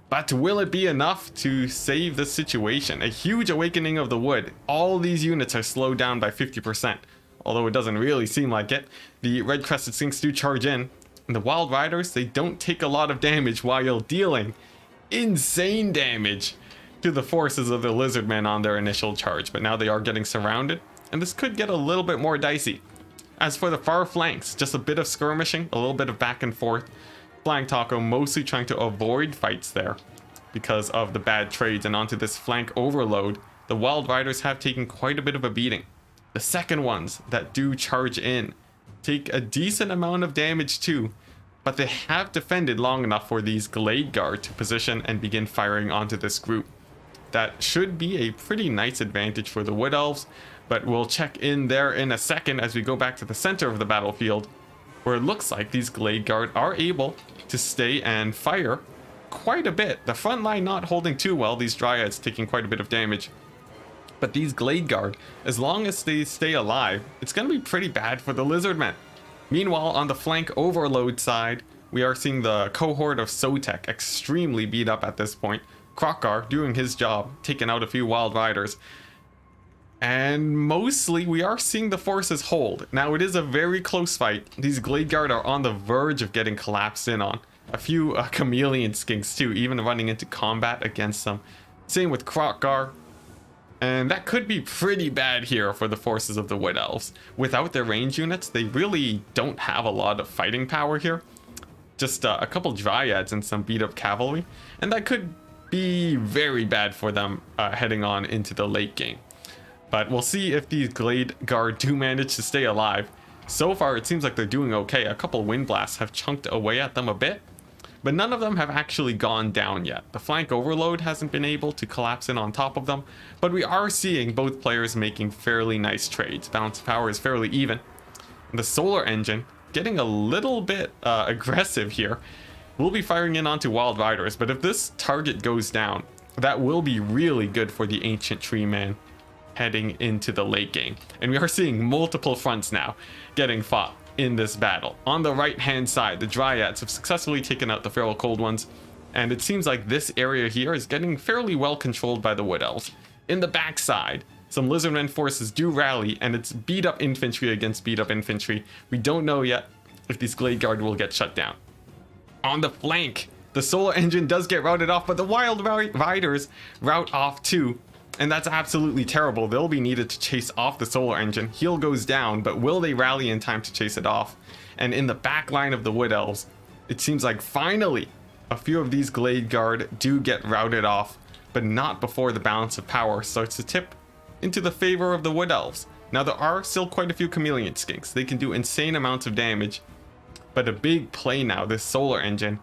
A: But will it be enough to save the situation? A huge awakening of the wood. All these units are slowed down by 50%. Although it doesn't really seem like it. The red crested skinks do charge in. And the wild riders, they don't take a lot of damage while dealing insane damage to the forces of the lizard men on their initial charge. But now they are getting surrounded. And this could get a little bit more dicey. As for the far flanks, just a bit of skirmishing, a little bit of back and forth. Flying Taco mostly trying to avoid fights there because of the bad trades, and onto this flank overload, the Wild Riders have taken quite a bit of a beating. The second ones that do charge in take a decent amount of damage too, but they have defended long enough for these Glade Guard to position and begin firing onto this group. That should be a pretty nice advantage for the Wood Elves, but we'll check in there in a second as we go back to the center of the battlefield, where it looks like these Glade Guard are able to stay and fire quite a bit. The front line not holding too well, these Dryads taking quite a bit of damage. But these Glade Guard, as long as they stay alive, it's going to be pretty bad for the Lizardmen. Meanwhile, on the flank overload side, we are seeing the cohort of Sotek extremely beat up at this point. Krokgar doing his job, taking out a few Wild Riders. And mostly we are seeing the forces hold. Now it is a very close fight. These Glade Guard are on the verge of getting collapsed in on. A few chameleon skinks too, even running into combat against them. Same with Krokgar. And that could be pretty bad here for the forces of the Wood Elves. Without their range units, they really don't have a lot of fighting power here. Just a couple Dryads and some beat up cavalry. And that could be very bad for them heading on into the late game. But we'll see if these Glade Guard do manage to stay alive. So far, it seems like they're doing okay. A couple wind blasts have chunked away at them a bit, but none of them have actually gone down yet. The flank overload hasn't been able to collapse in on top of them, but we are seeing both players making fairly nice trades. Balance of power is fairly even. The solar engine getting a little bit aggressive here. We'll be firing in onto Wild Riders, but if this target goes down, that will be really good for the Ancient Tree Man heading into the late game. And we are seeing multiple fronts now getting fought in this battle. On the right hand side, the Dryads have successfully taken out the Feral Cold Ones, and it seems like this area here is getting fairly well controlled by the Wood Elves. In the backside, some Lizardmen forces do rally, and it's beat up infantry against beat up infantry. We don't know yet if these Glade Guard will get shut down. On the flank, the solar engine does get routed off, but the Wild Riders rout off too. And that's absolutely terrible. They'll be needed to chase off the solar engine. Heal goes down, but will they rally in time to chase it off? And in the back line of the Wood Elves, it seems like finally a few of these Glade Guard do get routed off, but not before the balance of power starts to tip into the favor of the Wood Elves. Now there are still quite a few chameleon skinks. They can do insane amounts of damage, but a big play now, this solar engine,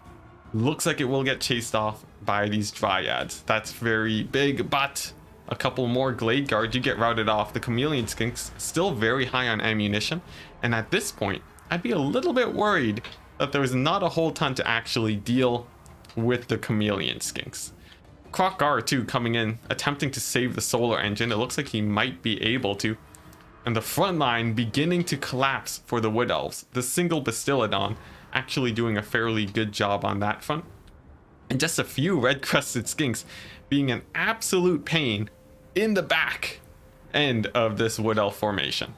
A: looks like it will get chased off by these Dryads. That's very big, but a couple more Glade Guard, you get routed off. The chameleon skinks still very high on ammunition, and at this point I'd be a little bit worried that there's not a whole ton to actually deal with the chameleon skinks. Krokgar too coming in, attempting to save the solar engine. It looks like he might be able to, and the front line beginning to collapse for the Wood Elves. The single Bastiladon actually doing a fairly good job on that front, and just a few red crested skinks being an absolute pain in the back end of this Wood Elf formation.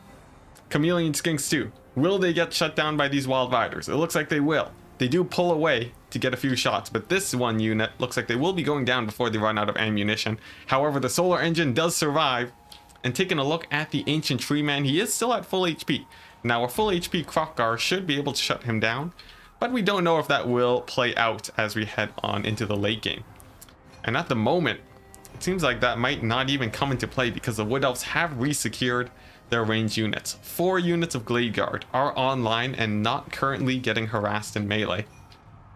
A: Chameleon skinks too. Will they get shut down by these Wild Riders? It looks like they will. They do pull away to get a few shots, but this one unit looks like they will be going down before they run out of ammunition. However, the solar engine does survive. And taking a look at the Ancient Tree Man, he is still at full HP. Now a full HP Krokgar should be able to shut him down, but we don't know if that will play out as we head on into the late game. And at the moment, it seems like that might not even come into play because the Wood Elves have resecured their range units. 4 units of Glade Guard are online and not currently getting harassed in melee.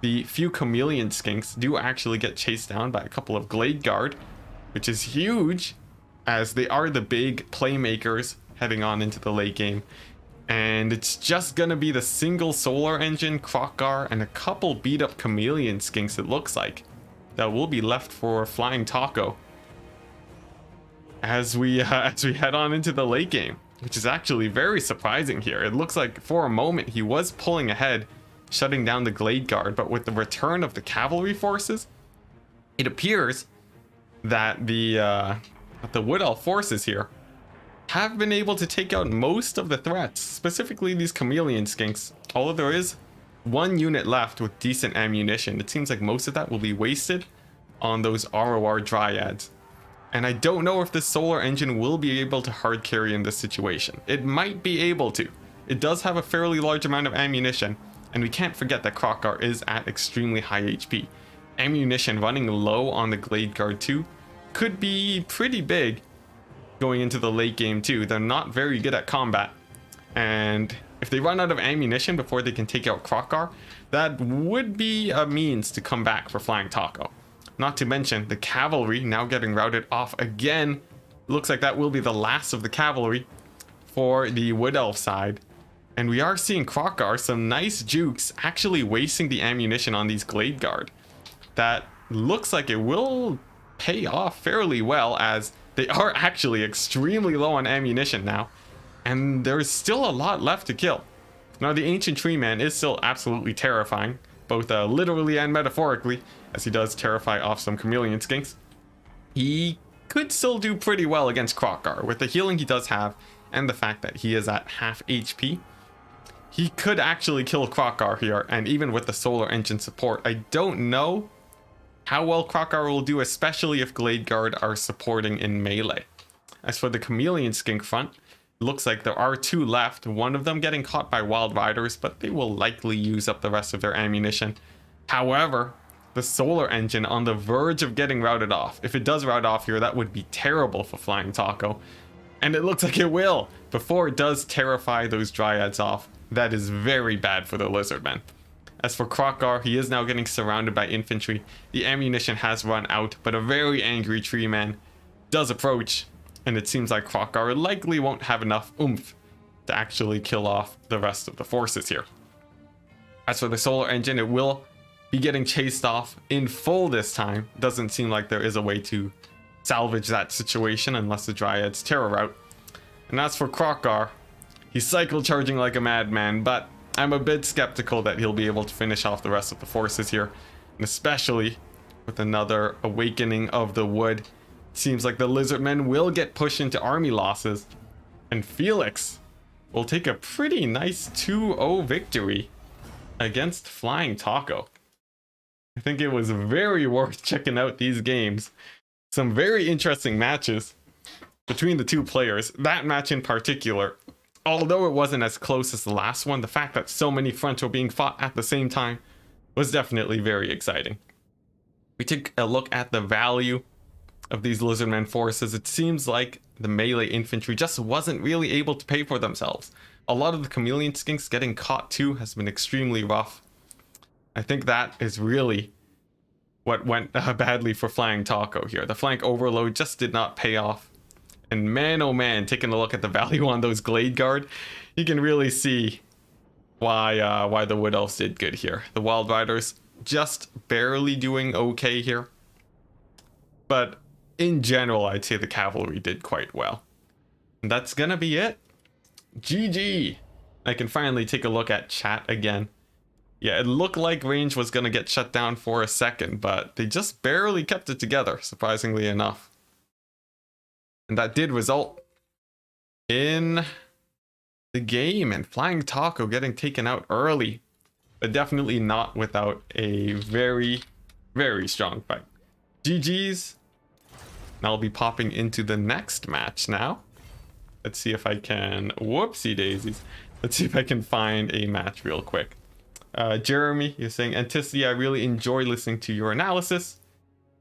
A: the few chameleon skinks do actually get chased down by a couple of Glade Guard, which is huge, as they are the big playmakers heading on into the late game. And it's just gonna be the single solar engine, Krokgar, and a couple beat up chameleon skinks, it looks like, that will be left for Flying Taco as we head on into the late game, which is actually very surprising here. It looks like for a moment he was pulling ahead, shutting down the Glade Guard, but with the return of the cavalry forces, it appears that the Wood Elf forces here have been able to take out most of the threats, specifically these chameleon skinks. Although there is one unit left with decent ammunition, it seems like most of that will be wasted on those ROR Dryads. And I don't know if the solar engine will be able to hard carry in this situation. It might be able to. It does have a fairly large amount of ammunition, and we can't forget that Krokgar is at extremely high HP. Ammunition running low on the Glade Guard too could be pretty big going into the late game too. They're not very good at combat, and if they run out of ammunition before they can take out Krokgar, that would be a means to come back for Flying Taco. Not to mention the cavalry now getting routed off again. Looks like that will be the last of the cavalry for the Wood Elf side. And we are seeing Krokgar, some nice jukes, actually wasting the ammunition on these Glade Guard. That looks like it will pay off fairly well, as they are actually extremely low on ammunition now, and there's still a lot left to kill. Now the Ancient Tree Man is still absolutely terrifying, both literally and metaphorically, as he does terrify off some chameleon skinks. He could still do pretty well against Krokgar with the healing he does have, and the fact that he is at half HP. He could actually kill Krokgar here, and even with the solar engine support, I don't know how well Krokgar will do, especially if Glade Guard are supporting in melee. As for the chameleon skink front, it looks like there are two left, one of them getting caught by Wild Riders, but they will likely use up the rest of their ammunition. However, the solar engine on the verge of getting routed off. If it does rout off here, that would be terrible for Flying Taco. And it looks like it will, before it does terrify those Dryads off. That is very bad for the Lizardmen. As for Krokgar, he is now getting surrounded by infantry. The ammunition has run out, but a very angry tree man does approach, and it seems like Krokgar likely won't have enough oomph to actually kill off the rest of the forces here. As for the solar engine, it will be getting chased off in full this time. Doesn't seem like there is a way to salvage that situation unless the Dryads terror route. And as for Krokgar, he's cycle charging like a madman, but I'm a bit skeptical that he'll be able to finish off the rest of the forces here, and especially with another awakening of the wood. It seems like the Lizardmen will get pushed into army losses, and Felix will take a pretty nice 2-0 victory against Flying Taco. I think it was very worth checking out these games. Some very interesting matches between the two players. That match in particular, although it wasn't as close as the last one, the fact that so many fronts were being fought at the same time was definitely very exciting. We take a look at the value of these Lizardmen forces. It seems like the melee infantry just wasn't really able to pay for themselves. A lot of the chameleon skinks getting caught too has been extremely rough. I think that is really what went badly for Flying Taco here. The flank overload just did not pay off. And man, oh man, taking a look at the value on those Glade Guard, you can really see why the Wood Elves did good here. The Wild Riders just barely doing okay here. But in general, I'd say the cavalry did quite well. And that's gonna be it. GG. I can finally take a look at chat again. Yeah, it looked like range was gonna get shut down for a second, but they just barely kept it together, surprisingly enough. And that did result in the game and Flying Taco getting taken out early, but definitely not without a very, very strong fight. GG's. And I'll be popping into the next match now. Let's see if I can, whoopsie daisies. Let's see if I can find a match real quick. Jeremy, you're saying, Enticity, I really enjoy listening to your analysis.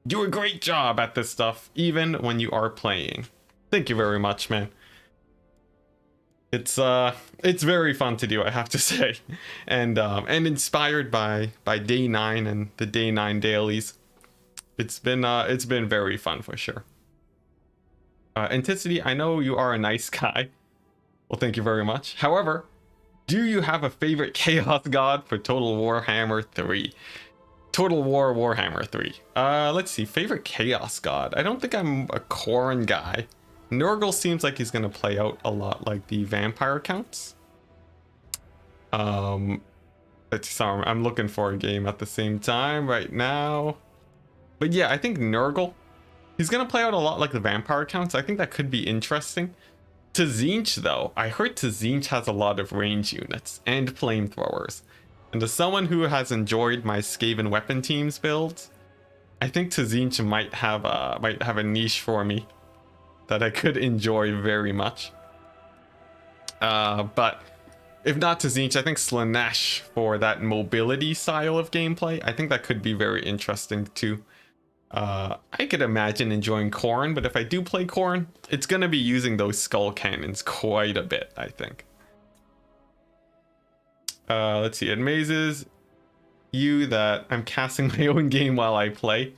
A: Do a great job at this stuff, even when you are playing. Thank you very much, man. It's very fun to do, I have to say, and inspired by Day 9 and the Day 9 dailies. It's been very fun for sure. Enticity, I know you are a nice guy. Well, thank you very much. However, do you have a favorite Chaos God for Total Warhammer 3? Total War Warhammer 3. Let's see. Favorite Chaos God. I don't think I'm a Khorne guy. Nurgle seems like he's gonna play out a lot like the vampire counts. Sorry, I'm looking for a game at the same time right now. But yeah, I think Nurgle, he's gonna play out a lot like the vampire counts. I think that could be interesting. Tzeentch though, I heard Tzeentch has a lot of range units and flamethrowers. And as someone who has enjoyed my Skaven weapon teams builds, I think Tzeentch might have a niche for me that I could enjoy very much. But if not Tzeentch, I think Slaanesh for that mobility style of gameplay. I think that could be very interesting too. I could imagine enjoying Khorne, but if I do play Khorne, it's gonna be using those skull cannons quite a bit, I think. Let's see, it amazes you that I'm casting my own game while I play.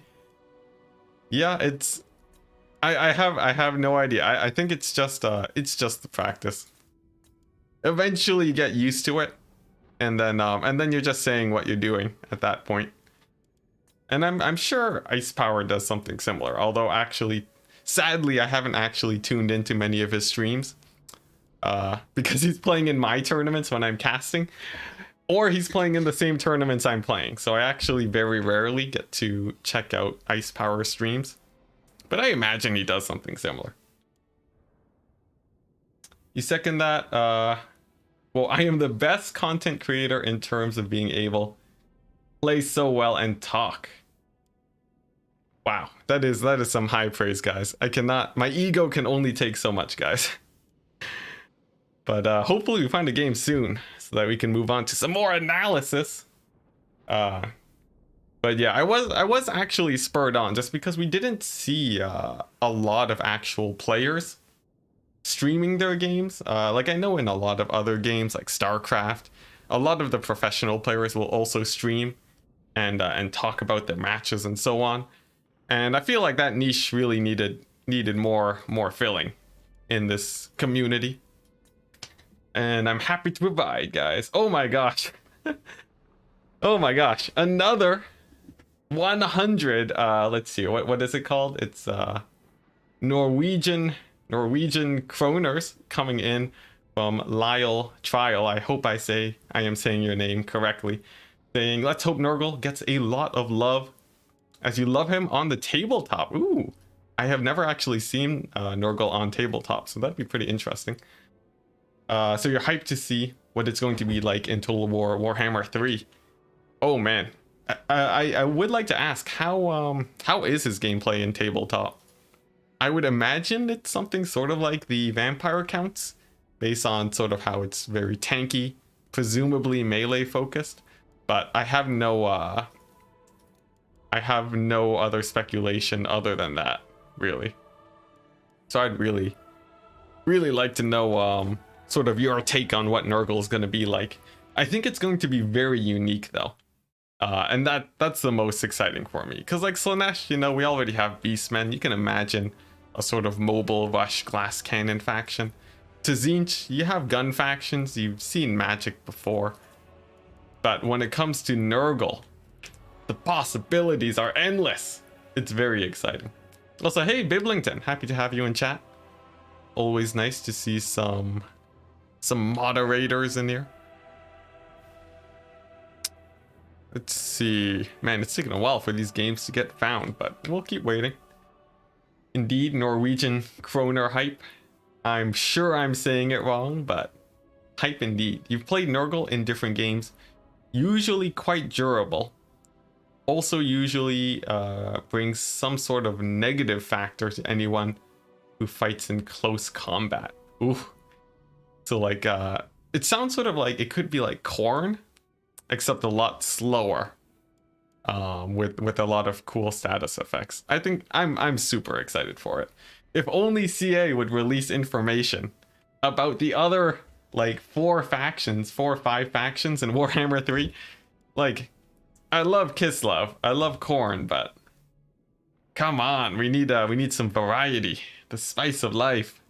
A: Yeah, it's I have no idea. I think it's just the practice. Eventually you get used to it, and then you're just saying what you're doing at that point. And I'm sure Ice Power does something similar, although actually, sadly, I haven't actually tuned into many of his streams. Because he's playing in my tournaments when I'm casting, or he's playing in the same tournaments I'm playing. So I actually very rarely get to check out Ice Power streams. But I imagine he does something similar. You second that? Well, I am the best content creator in terms of being able to play so well and talk. Wow, that is some high praise, guys. I cannot, my ego can only take so much, guys. But hopefully we find a game soon so that we can move on to some more analysis. But yeah, I was actually spurred on just because we didn't see a lot of actual players streaming their games. Like I know in a lot of other games like StarCraft, a lot of the professional players will also stream and talk about their matches and so on. And I feel like that niche really needed more filling in this community. And I'm happy to provide, guys. Oh my gosh. Oh my gosh. Another 100 let's see, what is it called? It's Norwegian kroners coming in from Lyle Trial. I hope I am saying your name correctly. Saying, let's hope Nurgle gets a lot of love as you love him on the tabletop. Ooh, I have never actually seen Nurgle on tabletop, so that'd be pretty interesting. So you're hyped to see what it's going to be like in Total War Warhammer 3. Oh man, I would like to ask how is his gameplay in tabletop? I would imagine it's something sort of like the vampire counts, based on sort of how it's very tanky, presumably melee focused. But I have no other speculation other than that, really. So I'd really like to know sort of your take on what Nurgle is going to be like. I think it's going to be very unique though. And that's the most exciting for me. Because like Slaanesh, you know, we already have Beastmen. You can imagine a sort of mobile rush glass cannon faction. Tzeentch, you have gun factions. You've seen Magic before. But when it comes to Nurgle, the possibilities are endless. It's very exciting. Also, hey Biblington, happy to have you in chat. Always nice to see some moderators in here. Let's see. Man, it's taking a while for these games to get found, but we'll keep waiting. Indeed, Norwegian Kroner hype. I'm sure I'm saying it wrong, but hype indeed. You've played Nurgle in different games. Usually quite durable. Also usually brings some sort of negative factor to anyone who fights in close combat. Ooh. So like, it sounds sort of like it could be like Khorne, except a lot slower, with a lot of cool status effects. I think I'm super excited for it. If only CA would release information about the other like 4 or 5 factions in Warhammer 3. Like, I love Kislev, I love Khorne, but come on, we need some variety, the spice of life.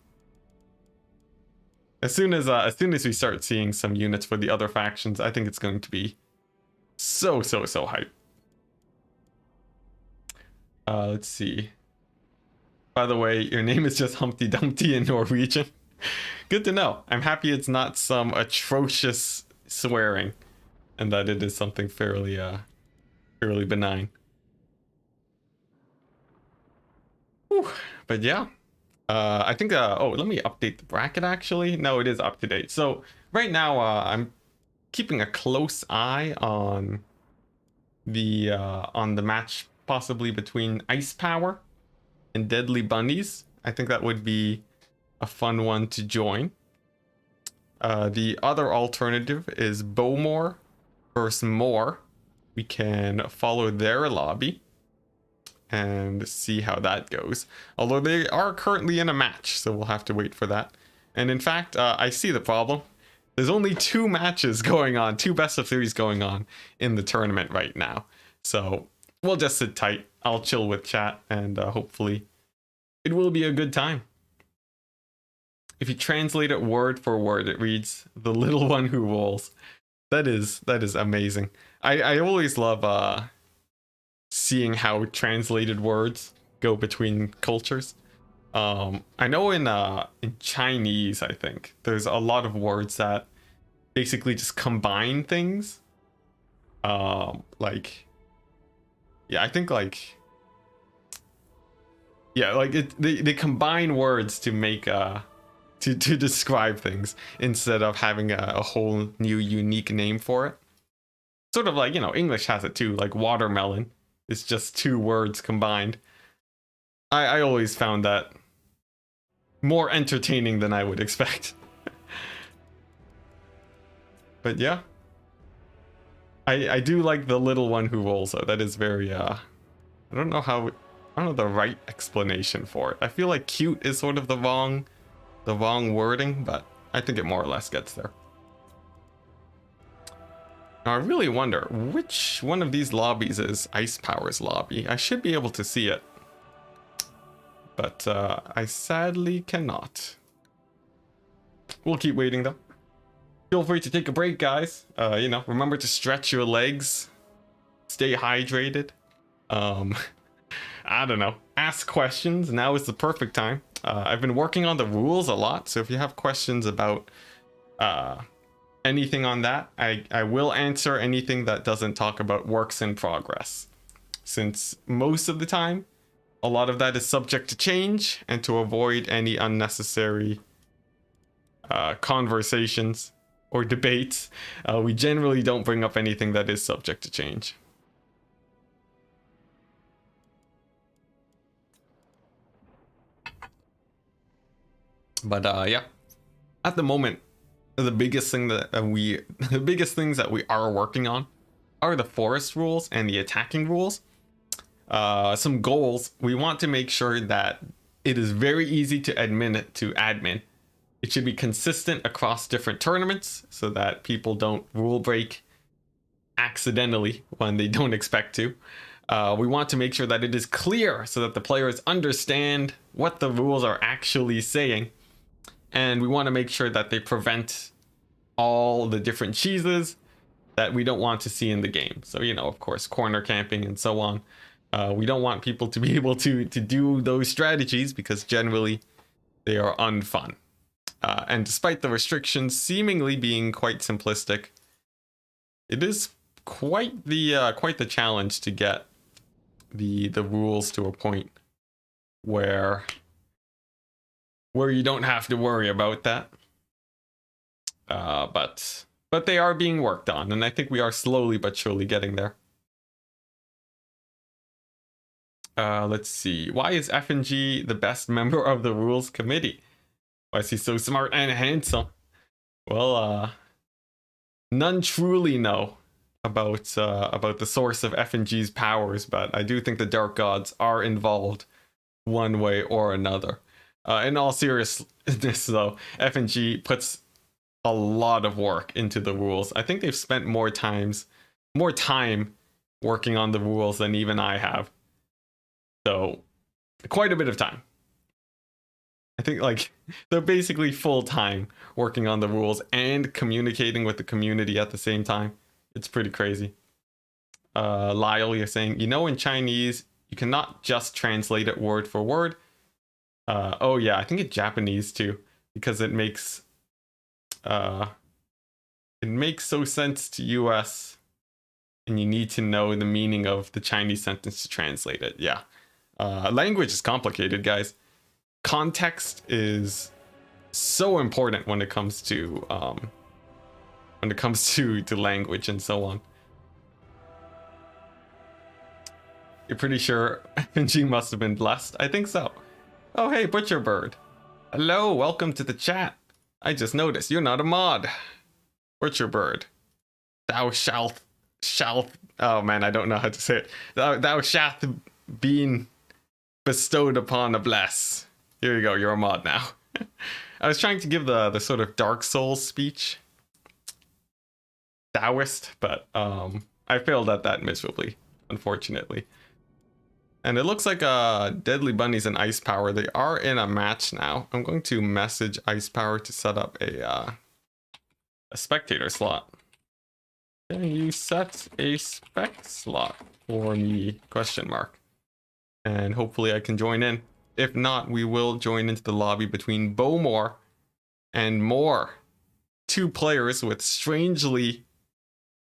A: As soon as we start seeing some units for the other factions, I think it's going to be so hype. Let's see. By the way, your name is just Humpty Dumpty in Norwegian. Good to know. I'm happy it's not some atrocious swearing, and that it is something fairly benign. Whew. But yeah, I think. Oh, let me update the bracket. Actually, no, it is up to date. So right now, I'm keeping a close eye on the match possibly between Ice Power and Deadly Bunnies. I think that would be a fun one to join. The other alternative is Bowmore versus Moore. We can follow their lobby and see how that goes. Although they are currently in a match, so we'll have to wait for that. And in fact, I see the problem. There's only 2 matches going on, 2 best of 3s going on in the tournament right now. So we'll just sit tight. I'll chill with chat, and hopefully it will be a good time. If you translate it word for word, it reads "the little one who rolls." That is amazing. I always love seeing how translated words go between cultures. I know in Chinese, I think there's a lot of words that basically just combine things. Like, yeah, I think like, yeah, like they combine words to make to describe things instead of having a whole new unique name for it. Sort of like, you know, English has it too, like watermelon. It's just 2 words combined. I always found that more entertaining than I would expect. But yeah, I do like the little one who rolls though. That is very I don't know the right explanation for it. I feel like cute is sort of the wrong wording, but I think it more or less gets there. Now I really wonder which one of these lobbies is Ice Power's lobby. I should be able to see it, but I sadly cannot. We'll keep waiting though. Feel free to take a break, guys. You know, remember to stretch your legs, stay hydrated. I don't know, ask questions. Now is the perfect time. I've been working on the rules a lot, so if you have questions about anything on that, I will answer anything that doesn't talk about works in progress, since most of the time a lot of that is subject to change, and to avoid any unnecessary conversations or debates, we generally don't bring up anything that is subject to change. But yeah, at the moment, the biggest things that we are working on are the forest rules and the attacking rules. Some goals: we want to make sure that it is very easy to admin. It should be consistent across different tournaments so that people don't rule break accidentally when they don't expect to. We want to make sure that it is clear so that the players understand what the rules are actually saying. And we want to make sure that they prevent all the different cheeses that we don't want to see in the game. So, you know, of course, corner camping and so on. We don't want people to be able to do those strategies, because generally they are unfun. And despite the restrictions seemingly being quite simplistic, it is quite the challenge to get the rules to a point where you don't have to worry about that. But they are being worked on, and I think we are slowly but surely getting there. Let's see. Why is FNG the best member of the rules committee? Why is he so smart and handsome? Well, none truly know about the source of FNG's powers, but I do think the Dark Gods are involved one way or another. In all seriousness, though, FNG puts a lot of work into the rules. I think they've spent more time working on the rules than even I have. So quite a bit of time. I think like they're basically full time working on the rules and communicating with the community at the same time. It's pretty crazy. Lyle, you're saying, in Chinese, you cannot just translate it word for word. Oh yeah, I think in Japanese too, because it makes so sense to US, and you need to know the meaning of the Chinese sentence to translate it. Yeah. Language is complicated, guys. Context is so important when it comes to language and so on. You're pretty sure FNG must have been blessed? I think so. Oh hey, Butcher Bird. Hello, welcome to the chat. I just noticed you're not a mod. Butcher Bird. Thou shalt oh man, I don't know how to say it. Thou shalt been bestowed upon a bless. Here you go, you're a mod now. I was trying to give the sort of Dark Souls speech. Taoist, but I failed at that miserably, unfortunately. And it looks like Deadly Bunnies and Ice Power, they are in a match now. I'm going to message Ice Power to set up a spectator slot. Can you set a spec slot for me? Question mark. And hopefully I can join in. If not, we will join into the lobby between Bowmore and Moore. Two players with strangely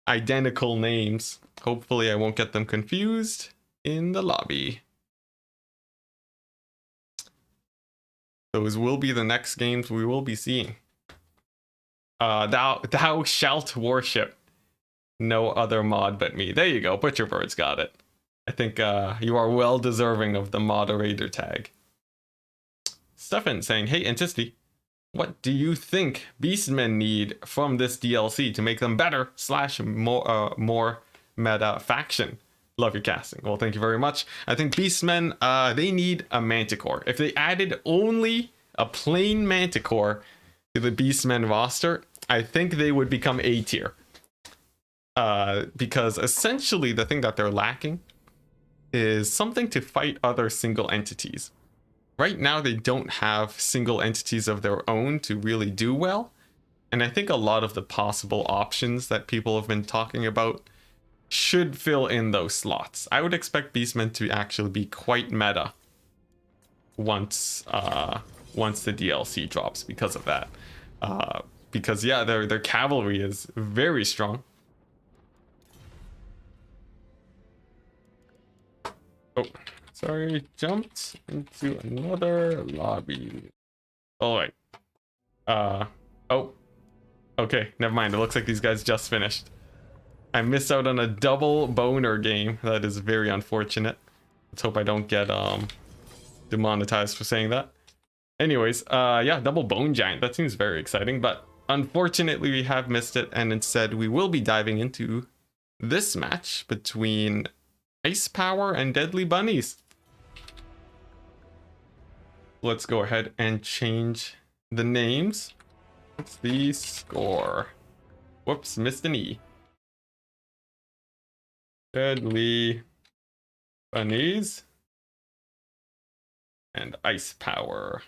A: identical names. Hopefully I won't get them confused in the lobby. Those will be the next games we will be seeing. Thou shalt worship no other mod but me. There you go, Butcherbird's got it. I think you are well deserving of the moderator tag. Stefan saying, hey Enticity, what do you think Beastmen need from this DLC to make them better / more meta faction? Love your casting. Well, thank you very much. I think Beastmen, they need a Manticore. If they added only a plain Manticore to the Beastmen roster, I think they would become A tier. Because essentially the thing that they're lacking is something to fight other single entities. Right now, they don't have single entities of their own to really do well. And I think a lot of the possible options that people have been talking about should fill in those slots. I would expect Beastmen to actually be quite meta once the DLC drops because of that. Because yeah, their cavalry is very strong. Oh, sorry, jumped into another lobby. All right. Oh, okay, never mind. It looks like these guys just finished. I missed out on a double boner game. That is very unfortunate. Let's hope I don't get demonetized for saying that. Anyways, yeah, double bone giant. That seems very exciting, but unfortunately we have missed it, and instead we will be diving into this match between Ice Power and Deadly Bunnies. Let's go ahead and change the names. What's the score? Whoops, missed an E. Deadly Bunnies and Ice Power.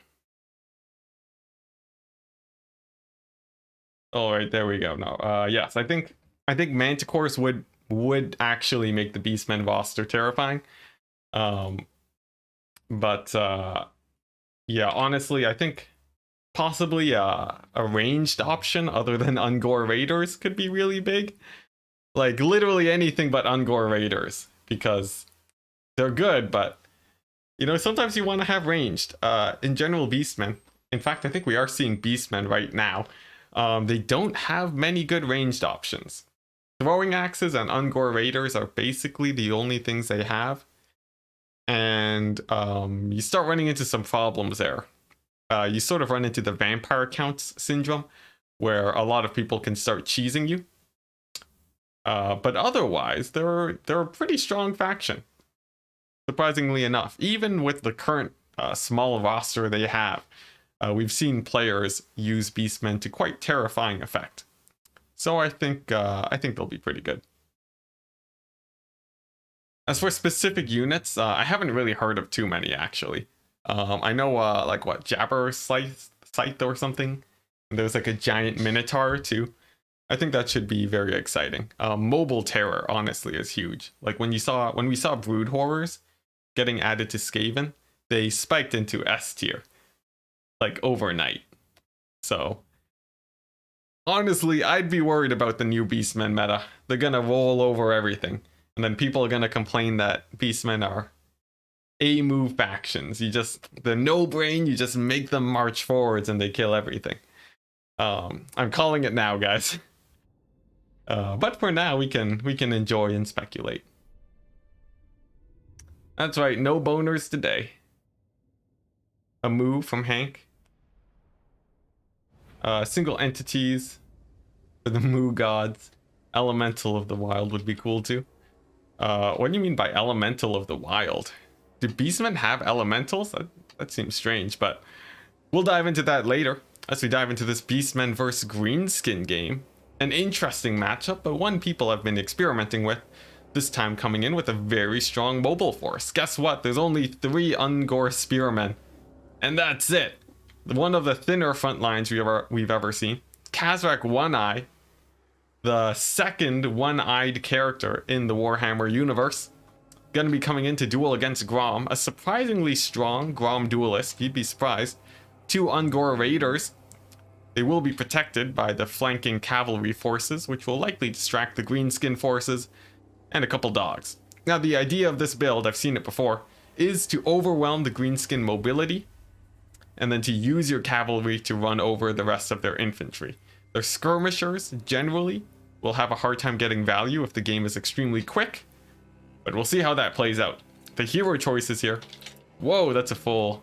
A: All right, there we go. No, yes, I think Manticores would actually make the Beastmen roster terrifying. But yeah, honestly, I think possibly a ranged option other than Ungor Raiders could be really big. Like literally anything but Ungor Raiders, because they're good, but sometimes you want to have ranged. In general, Beastmen. In fact, I think we are seeing Beastmen right now. They don't have many good ranged options. Throwing axes and Ungor Raiders are basically the only things they have. And you start running into some problems there. You sort of run into the vampire counts syndrome, where a lot of people can start cheesing you. But otherwise, they're a pretty strong faction. Surprisingly enough, even with the current small roster they have. we've seen players use beastmen to quite terrifying effect. So I think they'll be pretty good. As for specific units, I haven't really heard of too many actually. I know like what, Jabber Scythe or something. There's like a giant Minotaur too. I think that should be very exciting. Mobile Terror honestly is huge. Like when we saw Brood Horrors getting added to Skaven, they spiked into S tier like overnight. So honestly, I'd be worried about the new Beastmen meta. They're gonna roll over everything. And then people are gonna complain that Beastmen are A-move factions. They're no brain, you just make them march forwards and they kill everything. I'm calling it now, guys. But for now, we can enjoy and speculate. That's right, no boners today. A move from Hank. Single entities for the Moo gods. Elemental of the Wild would be cool too. What do you mean by Elemental of the Wild? Do Beastmen have elementals? That seems strange, but we'll dive into that later as we dive into this Beastmen vs. Greenskin game. An interesting matchup, but one people have been experimenting with, this time coming in with a very strong mobile force. Guess what? There's only 3 Ungor Spearmen, and that's it. One of the thinner front lines we've ever seen. Kazrak One Eye, the second one-eyed character in the Warhammer universe, gonna be coming in to duel against Grom, a surprisingly strong Grom duelist, you'd be surprised. 2 Ungor Raiders. They will be protected by the flanking cavalry forces, which will likely distract the greenskin forces, and a couple dogs. Now the idea of this build, I've seen it before, is to overwhelm the greenskin mobility, and then to use your cavalry to run over the rest of their infantry. Their skirmishers, generally, will have a hard time getting value if the game is extremely quick, but we'll see how that plays out. The hero choices here. Whoa, that's a full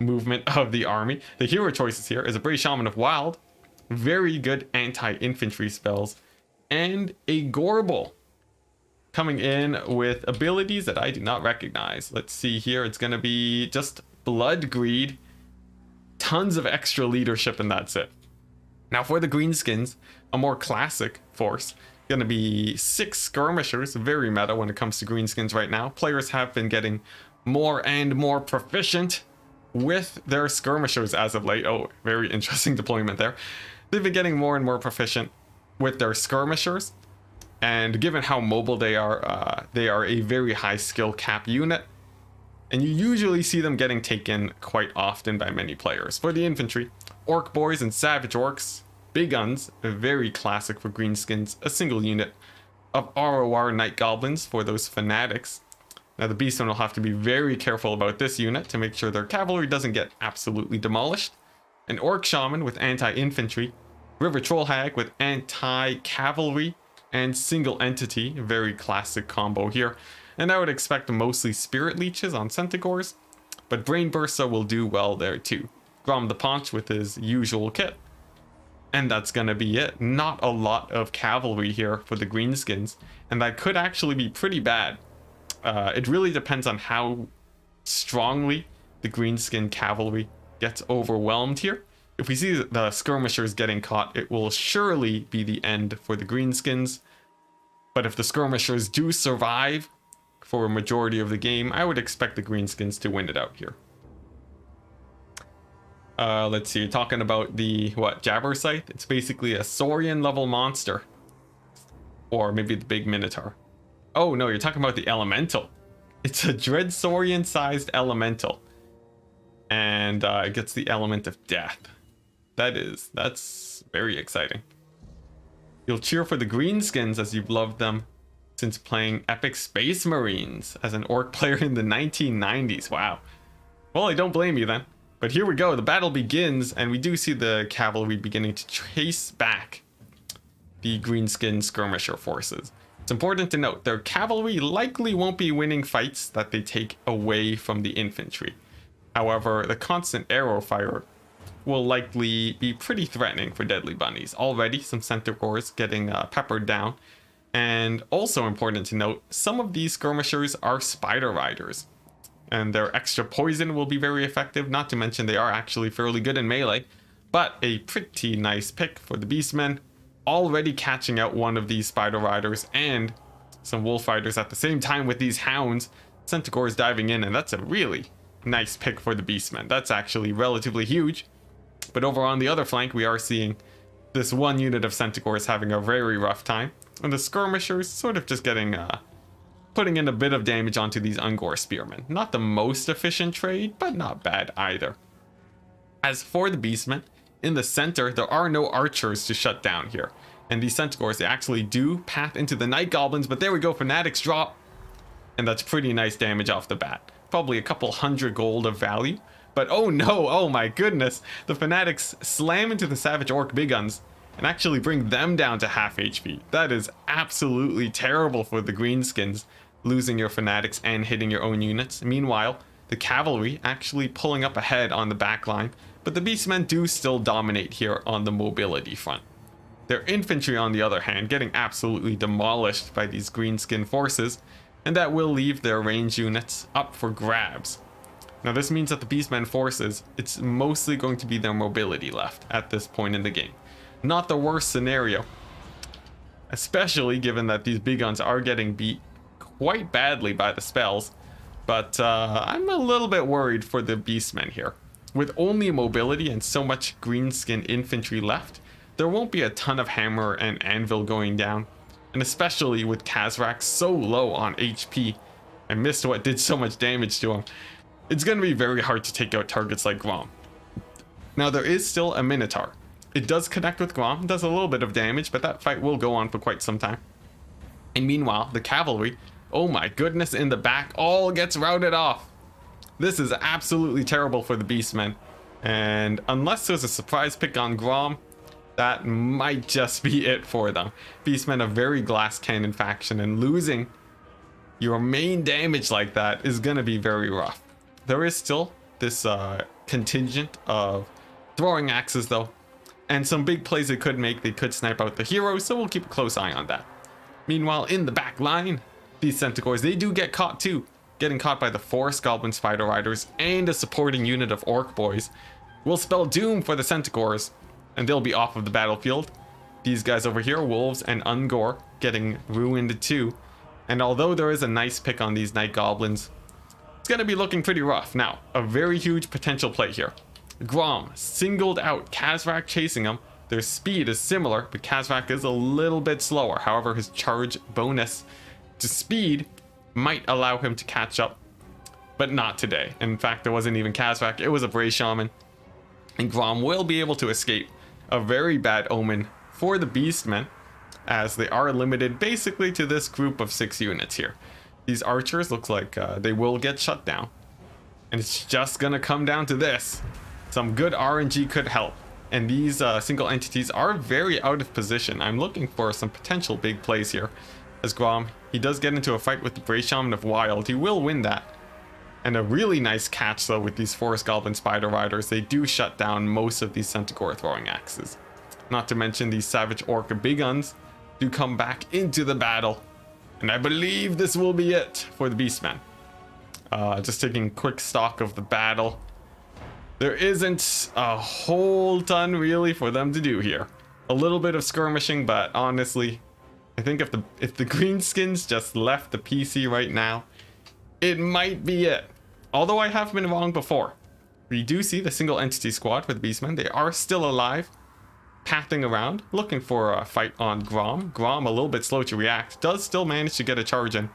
A: movement of the army. The hero choices here is a Brave Shaman of Wild, very good anti-infantry spells, and a Gorbel coming in with abilities that I do not recognize. Let's see here. It's going to be just Blood Greed, tons of extra leadership, and that's it. Now for the Greenskins, a more classic force, going to be 6 skirmishers, very meta when it comes to Greenskins right now. Players have been getting more and more proficient with their skirmishers as of late. Oh, very interesting deployment there. They've been getting more and more proficient with their skirmishers, and given how mobile they are a very high skill cap unit, and you usually see them getting taken quite often by many players. For the infantry, Orc Boys and Savage Orcs, big guns, very classic for Greenskins, a single unit of ROR Night Goblins for those fanatics. Now the Beastmen will have to be very careful about this unit to make sure their cavalry doesn't get absolutely demolished. An Orc Shaman with anti-infantry, River Troll Hag with anti-cavalry, and single entity, very classic combo here. And I would expect mostly Spirit Leeches on Centaurs, but Brain Bursa will do well there too. Grom the Paunch with his usual kit. And that's gonna be it. Not a lot of cavalry here for the Greenskins, and that could actually be pretty bad. It really depends on how strongly the Greenskin cavalry gets overwhelmed here. If we see the skirmishers getting caught, it will surely be the end for the Greenskins. But if the skirmishers do survive for a majority of the game, I would expect the Greenskins to win it out here. Let's see, talking about the, Jabber Scythe? It's basically a Saurian level monster. Or maybe the big Minotaur. Oh no, you're talking about the Elemental. It's a Dread Saurian sized Elemental. And it gets the element of death. That's very exciting. You'll cheer for the Greenskins as you've loved them since playing Epic Space Marines as an orc player in the 1990s. Wow. Well, I don't blame you then. But here we go, the battle begins, and we do see the cavalry beginning to chase back the Greenskin skirmisher forces. It's important to note, their cavalry likely won't be winning fights that they take away from the infantry. However, the constant arrow fire will likely be pretty threatening for Deadly Bunnies. Already, some Centaurs getting peppered down. And also important to note, some of these skirmishers are Spider Riders. and their extra poison will be very effective, not to mention they are actually fairly good in melee. But a pretty nice pick for the Beastmen, already catching out one of these Spider Riders and some Wolf Riders at the same time with these Hounds. Centaurs diving in, and that's a really nice pick for the Beastmen. That's actually relatively huge. But over on the other flank, we are seeing this one unit of Centaurs having a very rough time, and the Skirmishers sort of just getting putting in a bit of damage onto these Ungor Spearmen. Not the most efficient trade, but not bad either. As for the Beastmen, in the center, there are no archers to shut down here. And these Centaurs, they actually do path into the Night Goblins, but there we go, Fanatics drop. And that's pretty nice damage off the bat. Probably a couple 100 gold of value. But oh no, oh my goodness, the Fanatics slam into the Savage Orc Big Guns and actually bring them down to half HP. That is absolutely terrible for the Greenskins, losing your Fanatics and hitting your own units. Meanwhile, the Cavalry actually pulling up ahead on the back line, but the Beastmen do still dominate here on the mobility front. Their infantry, on the other hand, getting absolutely demolished by these Greenskin forces, and that will leave their range units up for grabs. Now this means that the Beastmen forces, it's mostly going to be their mobility left at this point in the game. Not the worst scenario, especially given that these big guns are getting beat quite badly by the spells, but I'm a little bit worried for the Beastmen here. With only mobility and so much greenskin infantry left, there won't be a ton of hammer and anvil going down, and especially with Khazrak so low on HP, I missed what did so much damage to him. It's going to be very hard to take out targets like Grom. Now there is still a Minotaur. It does connect with Grom, does a little bit of damage, but that fight will go on for quite some time. And meanwhile, the cavalry, oh my goodness, in the back, all gets routed off. This is absolutely terrible for the Beastmen. And unless there's a surprise pick on Grom, that might just be it for them. Beastmen, a very glass cannon faction, and losing your main damage like that is going to be very rough. There is still this contingent of throwing axes though, and some big plays they could make. They could snipe out the heroes, so we'll keep a close eye on that. Meanwhile, in the back line, these Centaurs, they do get caught too, getting caught by the Forest Goblin Spider Riders and a supporting unit of Orc Boys. Will spell doom for the Centaurs, and they'll be off of the battlefield. These guys over here, Wolves and Ungor, getting ruined too. And although there is a nice pick on these Night Goblins, it's going to be looking pretty rough. Now, a very huge potential play here. Grom singled out, Khazrak chasing him. Their speed is similar, but Khazrak is a little bit slower. However, his charge bonus to speed might allow him to catch up, but not today. In fact, it wasn't even Khazrak, it was a Bray Shaman. And Grom will be able to escape. A very bad omen for the Beastmen, as they are limited basically to this group of 6 units here. These archers look like they will get shut down. And it's just gonna come down to this. Some good RNG could help. And these single entities are very out of position. I'm looking for some potential big plays here. As Grom, he does get into a fight with the Bray Shaman of Wild. He will win that. And a really nice catch though with these Forest Goblin Spider Riders. They do shut down most of these Centaur throwing axes. Not to mention these Savage Orc Big Guns do come back into the battle. And I believe this will be it for the Beastmen. Just taking quick stock of the battle. There isn't a whole ton really for them to do here. A little bit of skirmishing, but honestly, I think if the Greenskins just left the PC right now, it might be it. Although I have been wrong before. We do see the single entity squad for the Beastmen. They are still alive, pathing around, looking for a fight on Grom. Grom, a little bit slow to react, does still manage to get a charge in.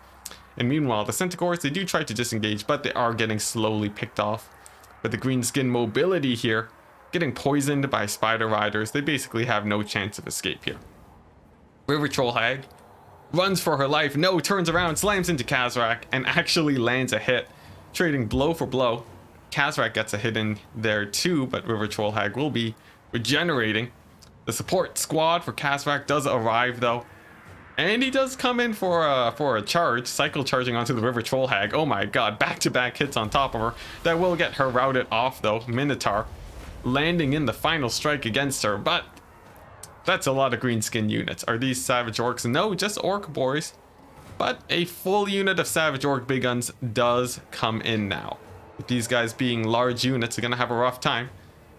A: And meanwhile, the Centaurs, they do try to disengage, but they are getting slowly picked off. But the Greenskin mobility here, getting poisoned by Spider Riders, they basically have no chance of escape here. River Troll Hag runs for her life, no, turns around, slams into Khazrak, and actually lands a hit, trading blow for blow. Khazrak gets a hit in there too, but River Troll Hag will be regenerating. The support squad for Khazrak does arrive though, and he does come in for a charge, cycle charging onto the River Troll Hag. Oh my god, back-to-back hits on top of her. That will get her routed off though. Minotaur landing in the final strike against her, but that's a lot of greenskin units. Are these Savage Orcs? No, just Orc Boys. But a full unit of Savage Orc Big Guns does come in now. With these guys being large units, they're going to have a rough time.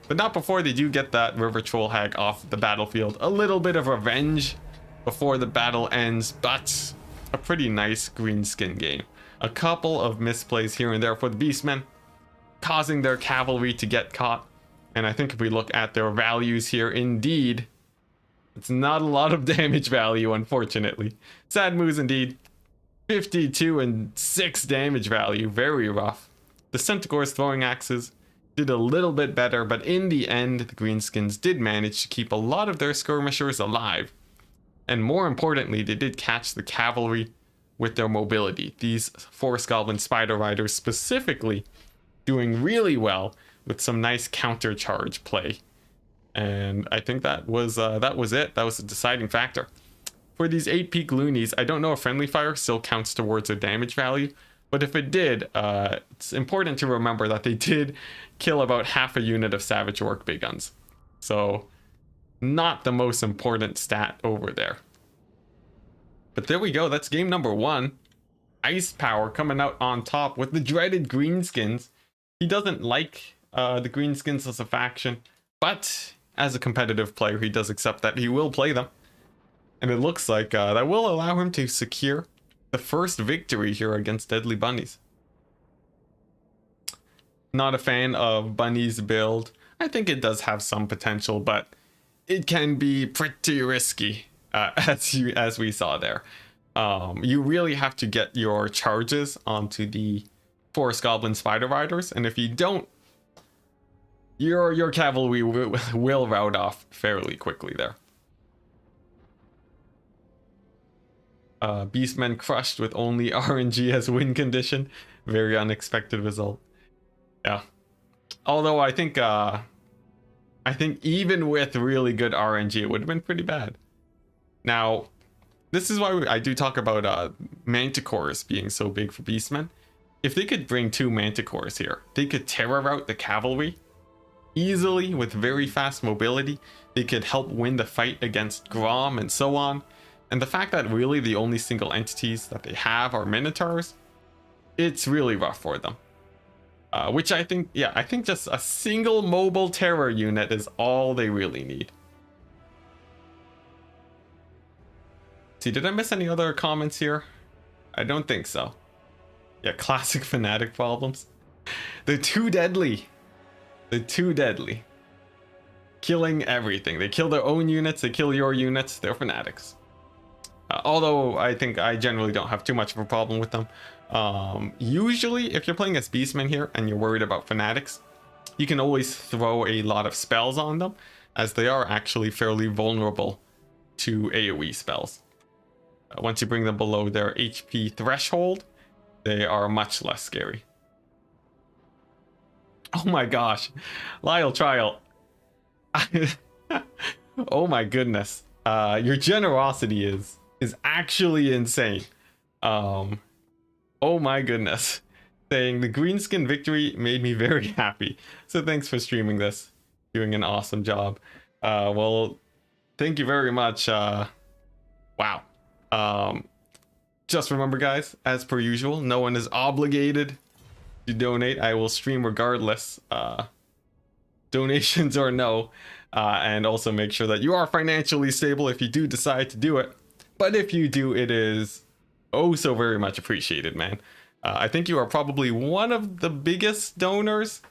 A: But not before they do get that River Troll Hag off the battlefield. A little bit of revenge before the battle ends, but a pretty nice greenskin game. A couple of misplays here and there for the Beastmen, causing their cavalry to get caught. And I think if we look at their values here, indeed, it's not a lot of damage value, unfortunately. Sad moves indeed. 52 and 6 damage value, very rough. The Centaur's throwing axes did a little bit better, but in the end, the Greenskins did manage to keep a lot of their skirmishers alive. And more importantly, they did catch the cavalry with their mobility. These Forest Goblin Spider Riders specifically doing really well with some nice counter charge play. And I think that was it. That was a deciding factor. For these 8 peak loonies, I don't know if friendly fire still counts towards their damage value, but if it did, it's important to remember that they did kill about half a unit of Savage Orc Big Guns. So, not the most important stat over there. But there we go, that's game number 1. Ice Power coming out on top with the dreaded Greenskins. He doesn't like the Greenskins as a faction, but as a competitive player, he does accept that he will play them. And it looks like that will allow him to secure the first victory here against Deadly Bunnies. Not a fan of Bunny's build. I think it does have some potential, but it can be pretty risky, as we saw there. You really have to get your charges onto the Forest Goblin Spider Riders, and if you don't, your cavalry will rout off fairly quickly there. Beastmen crushed with only RNG as win condition. Very unexpected result. Yeah. Although I think even with really good RNG, it would have been pretty bad. Now, this is why I do talk about Manticores being so big for Beastmen. If they could bring 2 Manticores here, they could terror out the cavalry easily with very fast mobility. They could help win the fight against Grom and so on. And the fact that really the only single entities that they have are Minotaurs, it's really rough for them. Which I think just a single mobile terror unit is all they really need. See, did I miss any other comments here? I don't think so. Yeah, classic Fnatic problems. They're too deadly. They're too deadly. Killing everything. They kill their own units, they kill your units, they're Fanatics. Although I think I generally don't have too much of a problem with them. Usually, if you're playing as Beastmen here and you're worried about Fanatics, you can always throw a lot of spells on them, as they are actually fairly vulnerable to AoE spells. Once you bring them below their HP threshold, they are much less scary. Oh my gosh, Lyle Trial. Oh my goodness. Your generosity is actually insane. Oh my goodness. Saying the greenskin victory made me very happy. So thanks for streaming this. Doing an awesome job. Well, thank you very much. Wow. Just remember, guys, as per usual, no one is obligated to donate. I will stream regardless. Donations or no. And also make sure that you are financially stable if you do decide to do it. But if you do, it is oh so very much appreciated, man. I think you are probably one of the biggest donors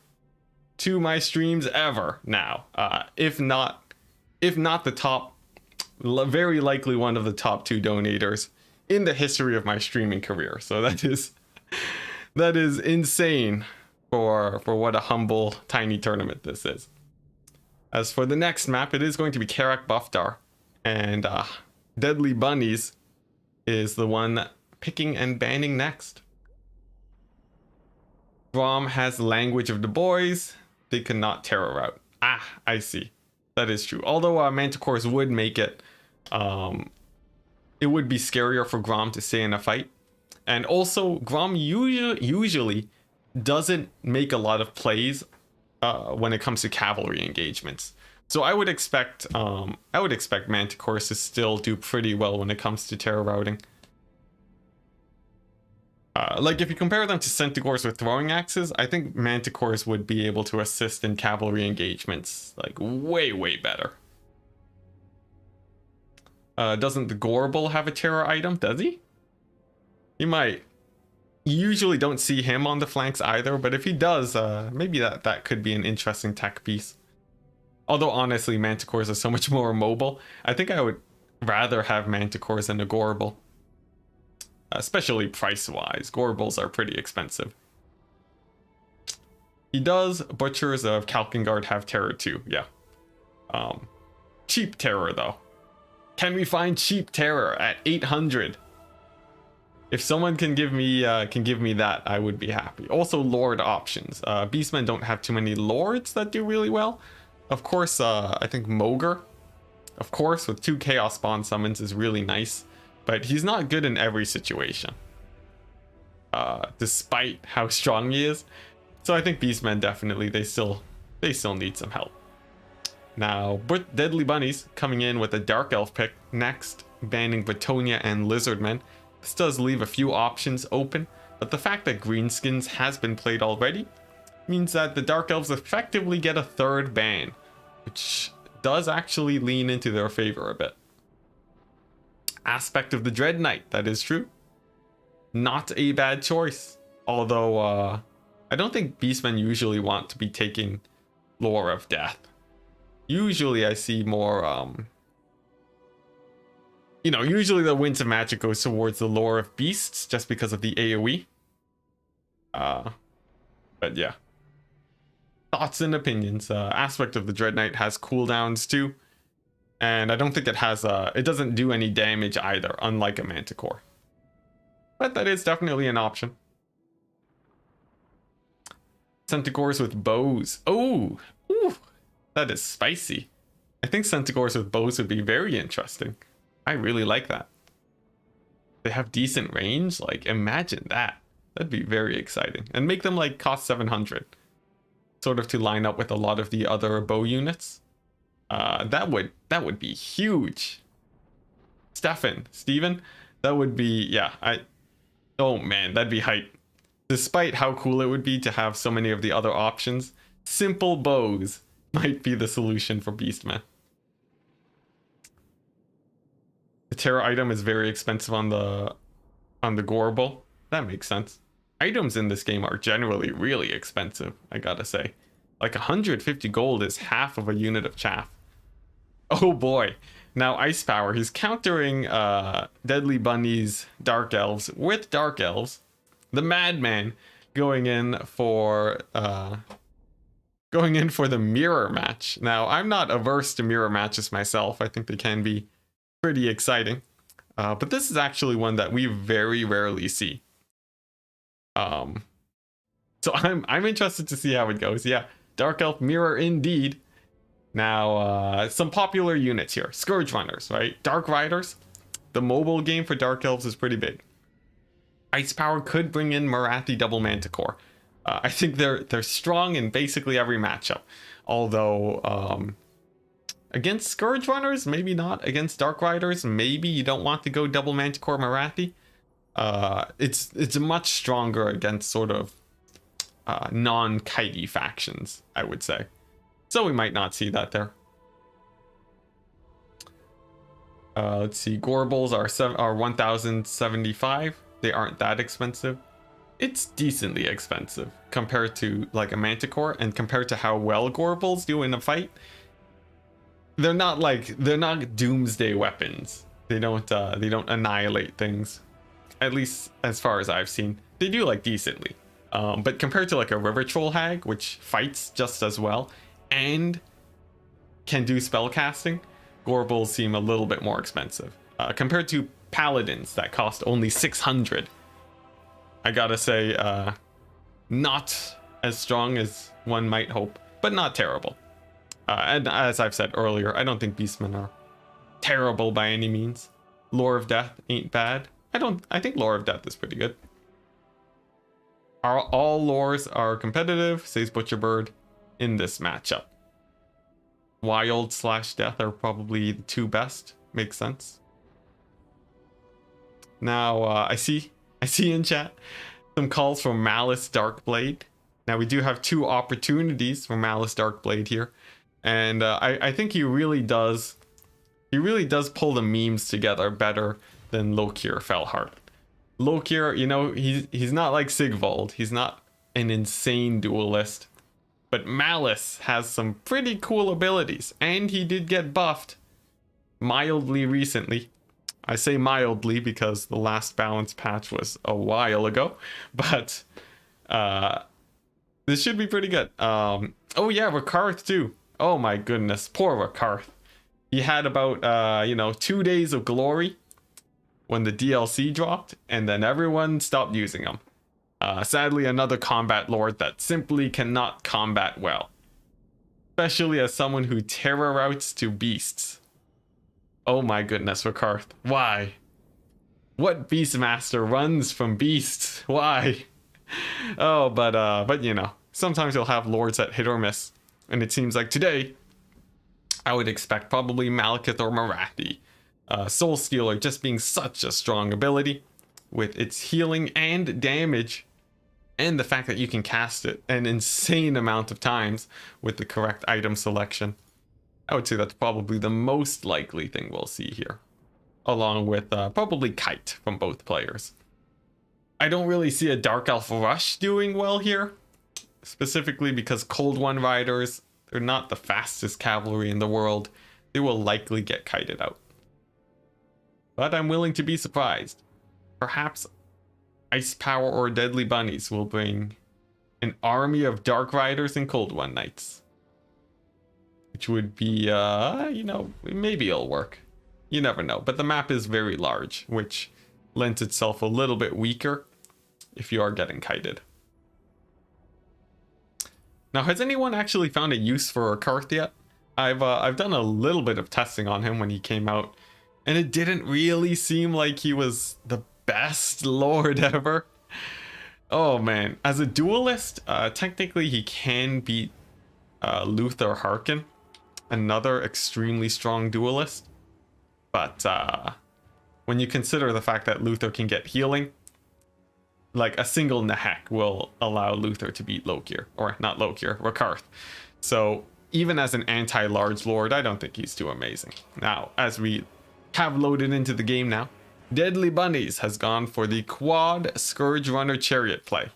A: to my streams ever now. If not the top, very likely one of the top 2 donators in the history of my streaming career. So that is insane for what a humble tiny tournament this is. As for the next map, it is going to be Karak Buftar, and Deadly Bunnies is the one picking and banning next. Grom has Language of the Boys. They cannot terror out. Ah, I see. That is true. Although Manticores would make it, it would be scarier for Grom to stay in a fight. And also, Grom usually doesn't make a lot of plays when it comes to cavalry engagements. So I would expect Manticores to still do pretty well when it comes to terror routing. Like if you compare them to Centaurs with throwing axes, I think Manticores would be able to assist in cavalry engagements like way better. Doesn't the Gorbel have a terror item? Does he? He might. You usually don't see him on the flanks either, but if he does, maybe that could be an interesting tech piece. Although honestly, Manticores are so much more mobile. I think I would rather have Manticores than a Gorbel. Especially price-wise. Gorbels are pretty expensive. He does. Butchers of Kalkengard have terror too, yeah. Cheap terror though. Can we find cheap terror at 800? If someone can give me that, I would be happy. Also Lord options. Beastmen don't have too many Lords that do really well. Of course, I think Mogre, of course, with 2 Chaos Spawn summons is really nice. But he's not good in every situation. Despite how strong he is. So I think Beastmen definitely, they still need some help. Now, Deadly Bunnies coming in with a Dark Elf pick next, banning Bretonia and Lizardmen. This does leave a few options open, but the fact that Greenskins has been played already means that the Dark Elves effectively get a 3rd ban, which does actually lean into their favor a bit. Aspect of the Dread Knight, that is true. Not a bad choice. Although, I don't think Beastmen usually want to be taking Lore of Death. Usually I see more, you know, usually the Winds of Magic goes towards the Lore of Beasts just because of the AoE. But yeah. Thoughts and opinions. Aspect of the Dread Knight has cooldowns too. And I don't think it has it doesn't do any damage either, unlike a Manticore. But that is definitely an option. Centaurs with bows. Oh, ooh, that is spicy. I think Centaurs with bows would be very interesting. I really like that. They have decent range. Like, imagine that. That'd be very exciting. And make them like cost 700. Sort of to line up with a lot of the other bow units. That would be huge. Steven, that would be, yeah, oh man, that'd be hype. Despite how cool it would be to have so many of the other options, simple bows might be the solution for Beastmen. The terror item is very expensive on the Gorbel. That makes sense. Items in this game are generally really expensive, I gotta say. Like 150 gold is half of a unit of chaff. Oh boy. Now Ice Power, he's countering Deadly Bunny's Dark Elves with Dark Elves. The Madman going in for the mirror match. Now I'm not averse to mirror matches myself. I think they can be pretty exciting. But this is actually one that we very rarely see. So I'm interested to see how it goes. Yeah, Dark Elf mirror indeed. Now, some popular units here. Scourge Runners, right? Dark Riders. The mobile game for Dark Elves is pretty big. Ice Power could bring in Marathi Double Manticore. I think they're strong in basically every matchup. Although, against Scourge Runners, maybe not. Against Dark Riders, maybe you don't want to go Double Manticore Marathi. It's much stronger against sort of non-kitey factions, I would say. So we might not see that there. Let's see. Gorbels are 1,075. They aren't that expensive. It's decently expensive compared to like a Manticore, and compared to how well Gorbels do in a fight. They're not doomsday weapons. They don't annihilate things. At least as far as I've seen. They do like decently. But compared to like a River Troll Hag, which fights just as well and can do spell casting, Gorbels seem a little bit more expensive. Compared to Paladins that cost only 600. I gotta say, not as strong as one might hope, but not terrible. And as I've said earlier, I don't think Beastmen are terrible by any means. Lore of Death ain't bad. I think Lore of Death is pretty good. All lores are competitive, says Butcherbird, in this matchup. Wild/Death are probably the two best. Makes sense. Now, I see I see in chat some calls for Malice Darkblade. Now we do have 2 opportunities for Malice Darkblade here, and I think he really does pull the memes together better than Lokir Felheart. Lokir, you know, he's not like Sigvald. He's not an insane duelist, but Malice has some pretty cool abilities, and he did get buffed mildly recently. I say mildly because the last balance patch was a while ago, but this should be pretty good. Oh yeah, Rakarth too. Oh my goodness, poor Rakarth. He had about 2 days of glory when the DLC dropped, and then everyone stopped using him. Sadly, another combat lord that simply cannot combat well, especially as someone who terror routes to beasts. Oh my goodness, Rakarth, why? What Beastmaster runs from beasts? Why? Oh, but you know, sometimes you'll have lords that hit or miss, and it seems like today I would expect probably Malekith or Marathi. Soul Stealer just being such a strong ability with its healing and damage, and the fact that you can cast it an insane amount of times with the correct item selection. I would say that's probably the most likely thing we'll see here, along with probably Kite from both players. I don't really see a Dark Elf Rush doing well here, specifically because Cold One Riders, they're not the fastest cavalry in the world. They will likely get kited out. But I'm willing to be surprised. Perhaps Ice Power or Deadly Bunnies will bring an army of Dark Riders and Cold One Knights, which would be, maybe it'll work. You never know. But the map is very large, which lends itself a little bit weaker if you are getting kited. Now, has anyone actually found a use for Rakarth yet? I've done a little bit of testing on him when he came out, and it didn't really seem like he was the best lord ever. Oh man, as a duelist, technically he can beat Luther Harkin, another extremely strong duelist. But when you consider the fact that Luther can get healing, like a single Nahek will allow Luther to beat Lokir, or not Lokir, Rakarth. So even as an anti-large lord, I don't think he's too amazing. Now, as we have loaded into the game now, Deadly Bunnies has gone for the quad Scourge Runner Chariot play.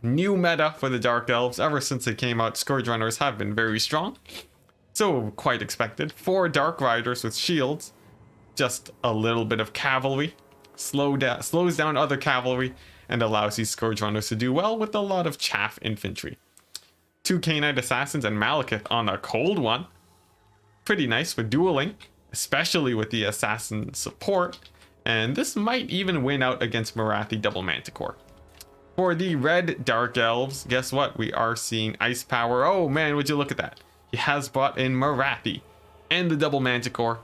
A: New meta for the Dark Elves. Ever since they came out, Scourge Runners have been very strong, so quite expected. 4 Dark Riders with shields, just a little bit of cavalry, slows down other cavalry, and allows these Scourge Runners to do well with a lot of chaff infantry. 2 Knight Assassins and Malekith on a Cold One. Pretty nice for dueling, especially with the assassin support, and this might even win out against Marathi Double Manticore. For the red Dark Elves, guess what? We are seeing Ice Power. Oh man, would you look at that? He has brought in Marathi and the Double Manticore.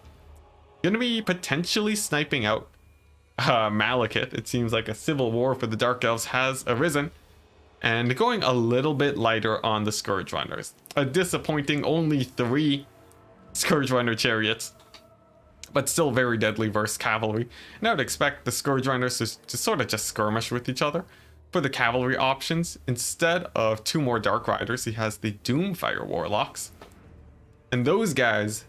A: Gonna be potentially sniping out Malekith. It seems like a civil war for the Dark Elves has arisen, and going a little bit lighter on the Scourge Runners. A disappointing only 3 Scourge Runner Chariots, but still very deadly versus cavalry. And I would expect the Scourge Runners to sort of just skirmish with each other. For the cavalry options, instead of 2 more Dark Riders, he has the Doomfire Warlocks. And those guys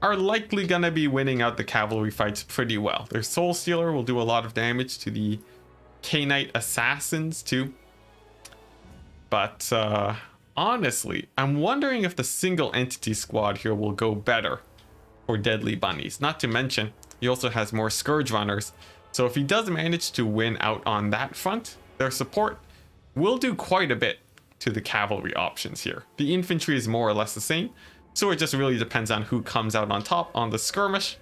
A: are likely gonna be winning out the cavalry fights pretty well. Their Soul Stealer will do a lot of damage to the Knight Assassins too. But honestly, I'm wondering if the single entity squad here will go better for Deadly Bunnies. Not to mention, he also has more Scourge Runners. So if he does manage to win out on that front, their support will do quite a bit to the cavalry options here. The infantry is more or less the same, so it just really depends on who comes out on top on the skirmish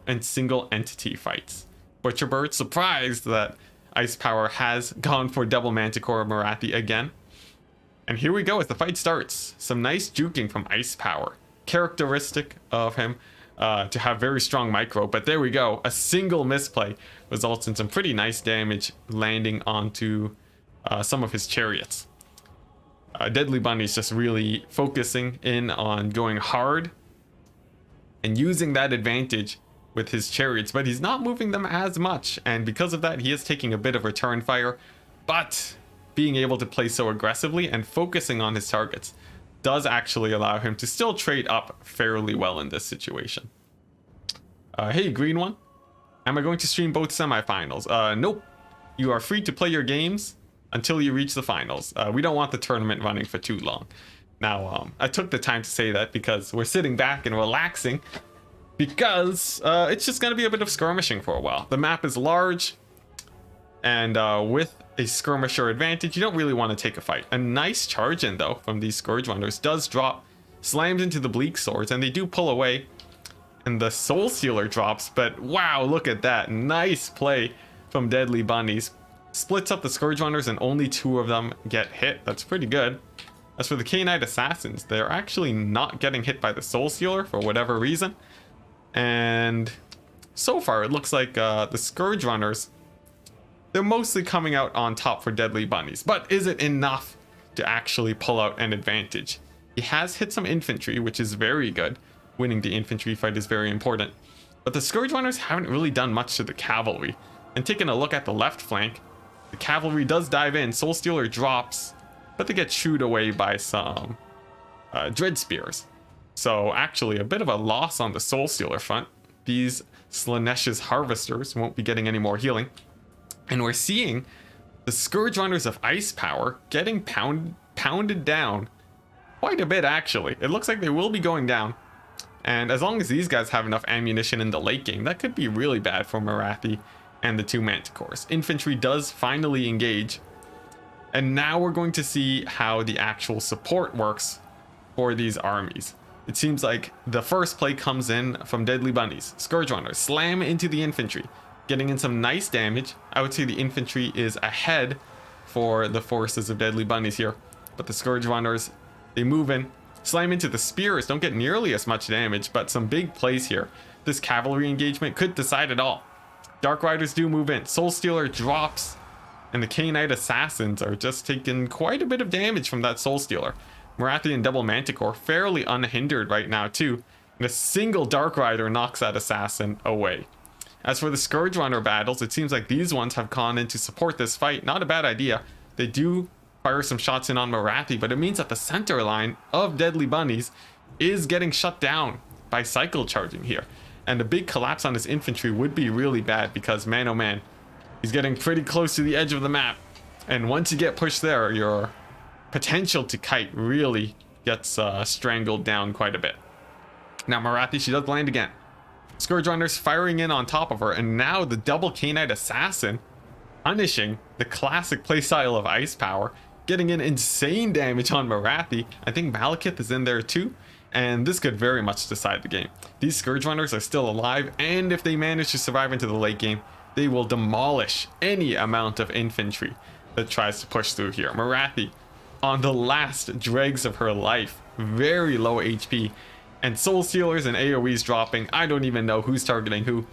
A: and single entity fights. Butcherbird surprised that Ice Power has gone for Double Manticore Marathi again. And here we go as the fight starts. Some nice juking from Ice Power. Characteristic of him to have very strong micro, but there we go. A single misplay results in some pretty nice damage landing onto some of his chariots. Deadly Bunny's just really focusing in on going hard and using that advantage with his chariots, but he's not moving them as much, and because of that he is taking a bit of return fire. But being able to play so aggressively and focusing on his targets does actually allow him to still trade up fairly well in this situation. Hey, green one, am I going to stream both semifinals? Nope. You are free to play your games until you reach the finals. We don't want the tournament running for too long. Now, I took the time to say that because we're sitting back and relaxing, because it's just going to be a bit of skirmishing for a while. The map is large, and with a skirmisher advantage, you don't really want to take a fight. A nice charge in, though, from these Scourge Runners does drop, slams into the Bleak Swords, and they do pull away, and the Soul Stealer drops, but wow, look at that. Nice play from Deadly Bunnies. Splits up the Scourge Runners, and only 2 of them get hit. That's pretty good. As for the K-Knight Assassins, they're actually not getting hit by the Soul Stealer for whatever reason. And so far, it looks like the Scourge Runners, they're mostly coming out on top for Deadly Bunnies. But is it enough to actually pull out an advantage? He has hit some infantry, which is very good. Winning the infantry fight is very important. But the Scourge Runners haven't really done much to the cavalry. And taking a look at the left flank, the cavalry does dive in. Soul Stealer drops, but they get shooed away by some Dread Spears. So actually a bit of a loss on the Soul Stealer front. These Slaaneish's Harvesters won't be getting any more healing. And we're seeing the Scourge Runners of Ice Power getting pounded down quite a bit, actually. It looks like they will be going down. And as long as these guys have enough ammunition in the late game, that could be really bad for Morathi and the 2 Manticores. Infantry does finally engage. And now we're going to see how the actual support works for these armies. It seems like the first play comes in from Deadly Bunnies. Scourge Runners slam into the infantry, getting in some nice damage. I would say the infantry is ahead for the forces of Deadly Bunnies here. But the Scourge Runners, they move in, slam into the spears, don't get nearly as much damage, but some big plays here. This cavalry engagement could decide it all. Dark Riders do move in. Soul Stealer drops, and the K-Knight Assassins are just taking quite a bit of damage from that Soul Stealer. Morathi and Double Manticore fairly unhindered right now too, and a single Dark Rider knocks that assassin away. As for the Scourge Runner battles, it seems like these ones have gone in to support this fight. Not a bad idea. They do fire some shots in on Morathi, but it means that the center line of Deadly Bunnies is getting shut down by cycle charging here. And a big collapse on his infantry would be really bad because, man oh man, he's getting pretty close to the edge of the map. And once you get pushed there, your potential to kite really gets strangled down quite a bit. Now Morathi, she does land again. Scourge Runners firing in on top of her, and now the double K-Knight Assassin punishing the classic playstyle of Ice Power, getting in insane damage on Morathi. I think Malekith is in there too, and this could very much decide the game. These Scourge Runners are still alive, and if they manage to survive into the late game, they will demolish any amount of infantry that tries to push through here. Morathi, on the last dregs of her life, very low HP, and Soul Stealers and AoEs dropping. I don't even know who's targeting who,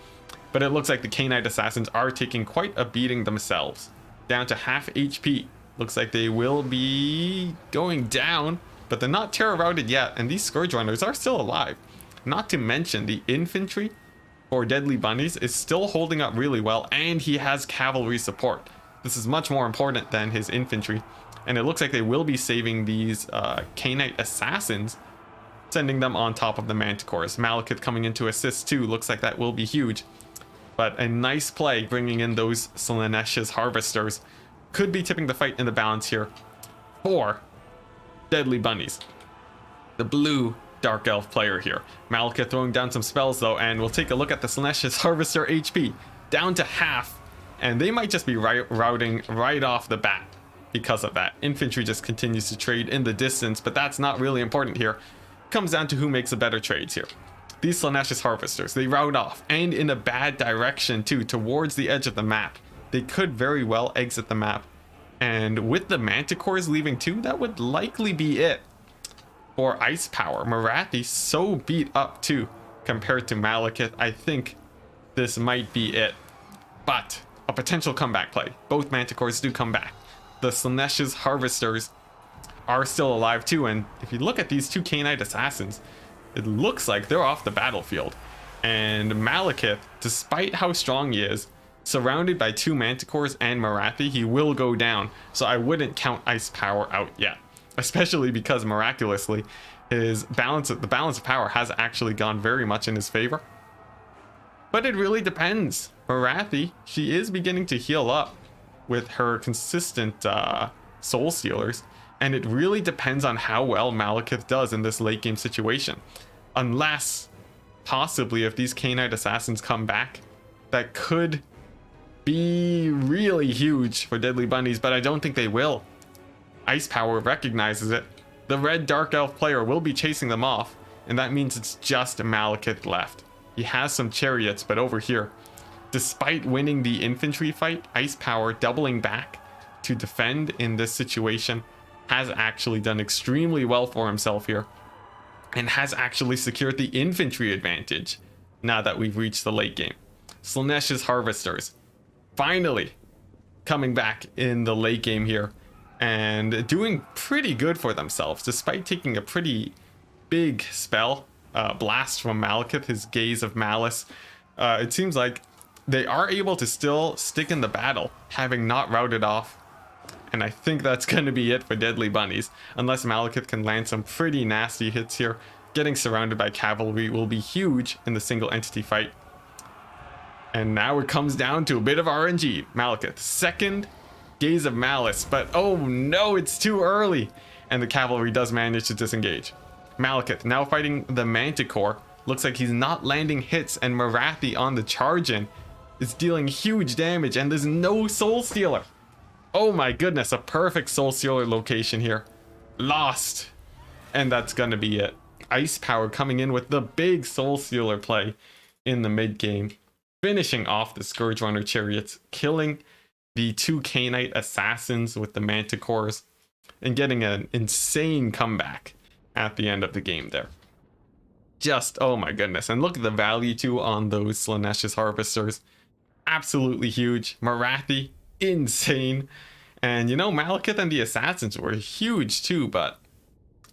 A: but it looks like the K-Knight Assassins are taking quite a beating themselves. Down to half HP. Looks like they will be going down, but they're not terror routed yet, and these Scourge Runners are still alive. Not to mention the infantry for Deadly Bunnies is still holding up really well, and he has cavalry support. This is much more important than his infantry, and it looks like they will be saving these K-Knight Assassins, sending them on top of the Manticores. Malekith coming in to assist too. Looks like that will be huge. But a nice play bringing in those Slaaneish's Harvesters could be tipping the fight in the balance here for Deadly Bunnies. The blue Dark Elf player here. Malekith throwing down some spells though, and we'll take a look at the Slaaneish's Harvester HP. Down to half, and they might just be routing right off the bat because of that. Infantry just continues to trade in the distance, but that's not really important here. Comes down to who makes the better trades here. These Slaaneish's Harvesters, they route off, and in a bad direction too, towards the edge of the map. They could very well exit the map, and with the Manticores leaving too, that would likely be it for Ice Power. Morathi so beat up too compared to Malekith. I think this might be it, but a potential comeback play. Both Manticores do come back. The Slaaneish's Harvesters are still alive too, and if you look at these 2 K-Knight Assassins, it looks like they're off the battlefield. And Malekith, despite how strong he is, surrounded by 2 Manticores and Marathi, he will go down. So I wouldn't count Ice Power out yet, especially because miraculously the balance of power has actually gone very much in his favor. But it really depends. Marathi, she is beginning to heal up with her consistent soul stealers, and it really depends on how well Malekith does in this late game situation. Unless, possibly, if these Knight assassins come back, that could be really huge for Deadly Bunnies, but I don't think they will. Ice Power recognizes it. The red Dark Elf player will be chasing them off, and that means it's just Malekith left. He has some chariots, but over here, despite winning the infantry fight, Ice Power doubling back to defend in this situation has actually done extremely well for himself here, and has actually secured the infantry advantage now that we've reached the late game. Slaaneash's Harvesters finally coming back in the late game here and doing pretty good for themselves despite taking a pretty big spell blast from Malekith, his Gaze of Malice. It seems like they are able to still stick in the battle, having not routed off. And I think that's going to be it for Deadly Bunnies, unless Malekith can land some pretty nasty hits here. Getting surrounded by cavalry will be huge in the single entity fight. And now it comes down to a bit of RNG. Malekith, second Gaze of Malice, but oh no, it's too early. And the cavalry does manage to disengage. Malekith now fighting the Manticore. Looks like he's not landing hits, and Marathi on the charge in is dealing huge damage, and there's no Soul Stealer. Oh my goodness, a perfect Soul Stealer location here. Lost. And that's gonna be it. Ice Power coming in with the big Soul Stealer play in the mid game, finishing off the Scourge Runner chariots, killing the 2 Knight assassins with the Manticores, and getting an insane comeback at the end of the game there. Just, oh my goodness. And look at the value too on those Slaaneash's Harvesters. Absolutely huge. Marathi, insane. And you know, Malekith and the assassins were huge too, but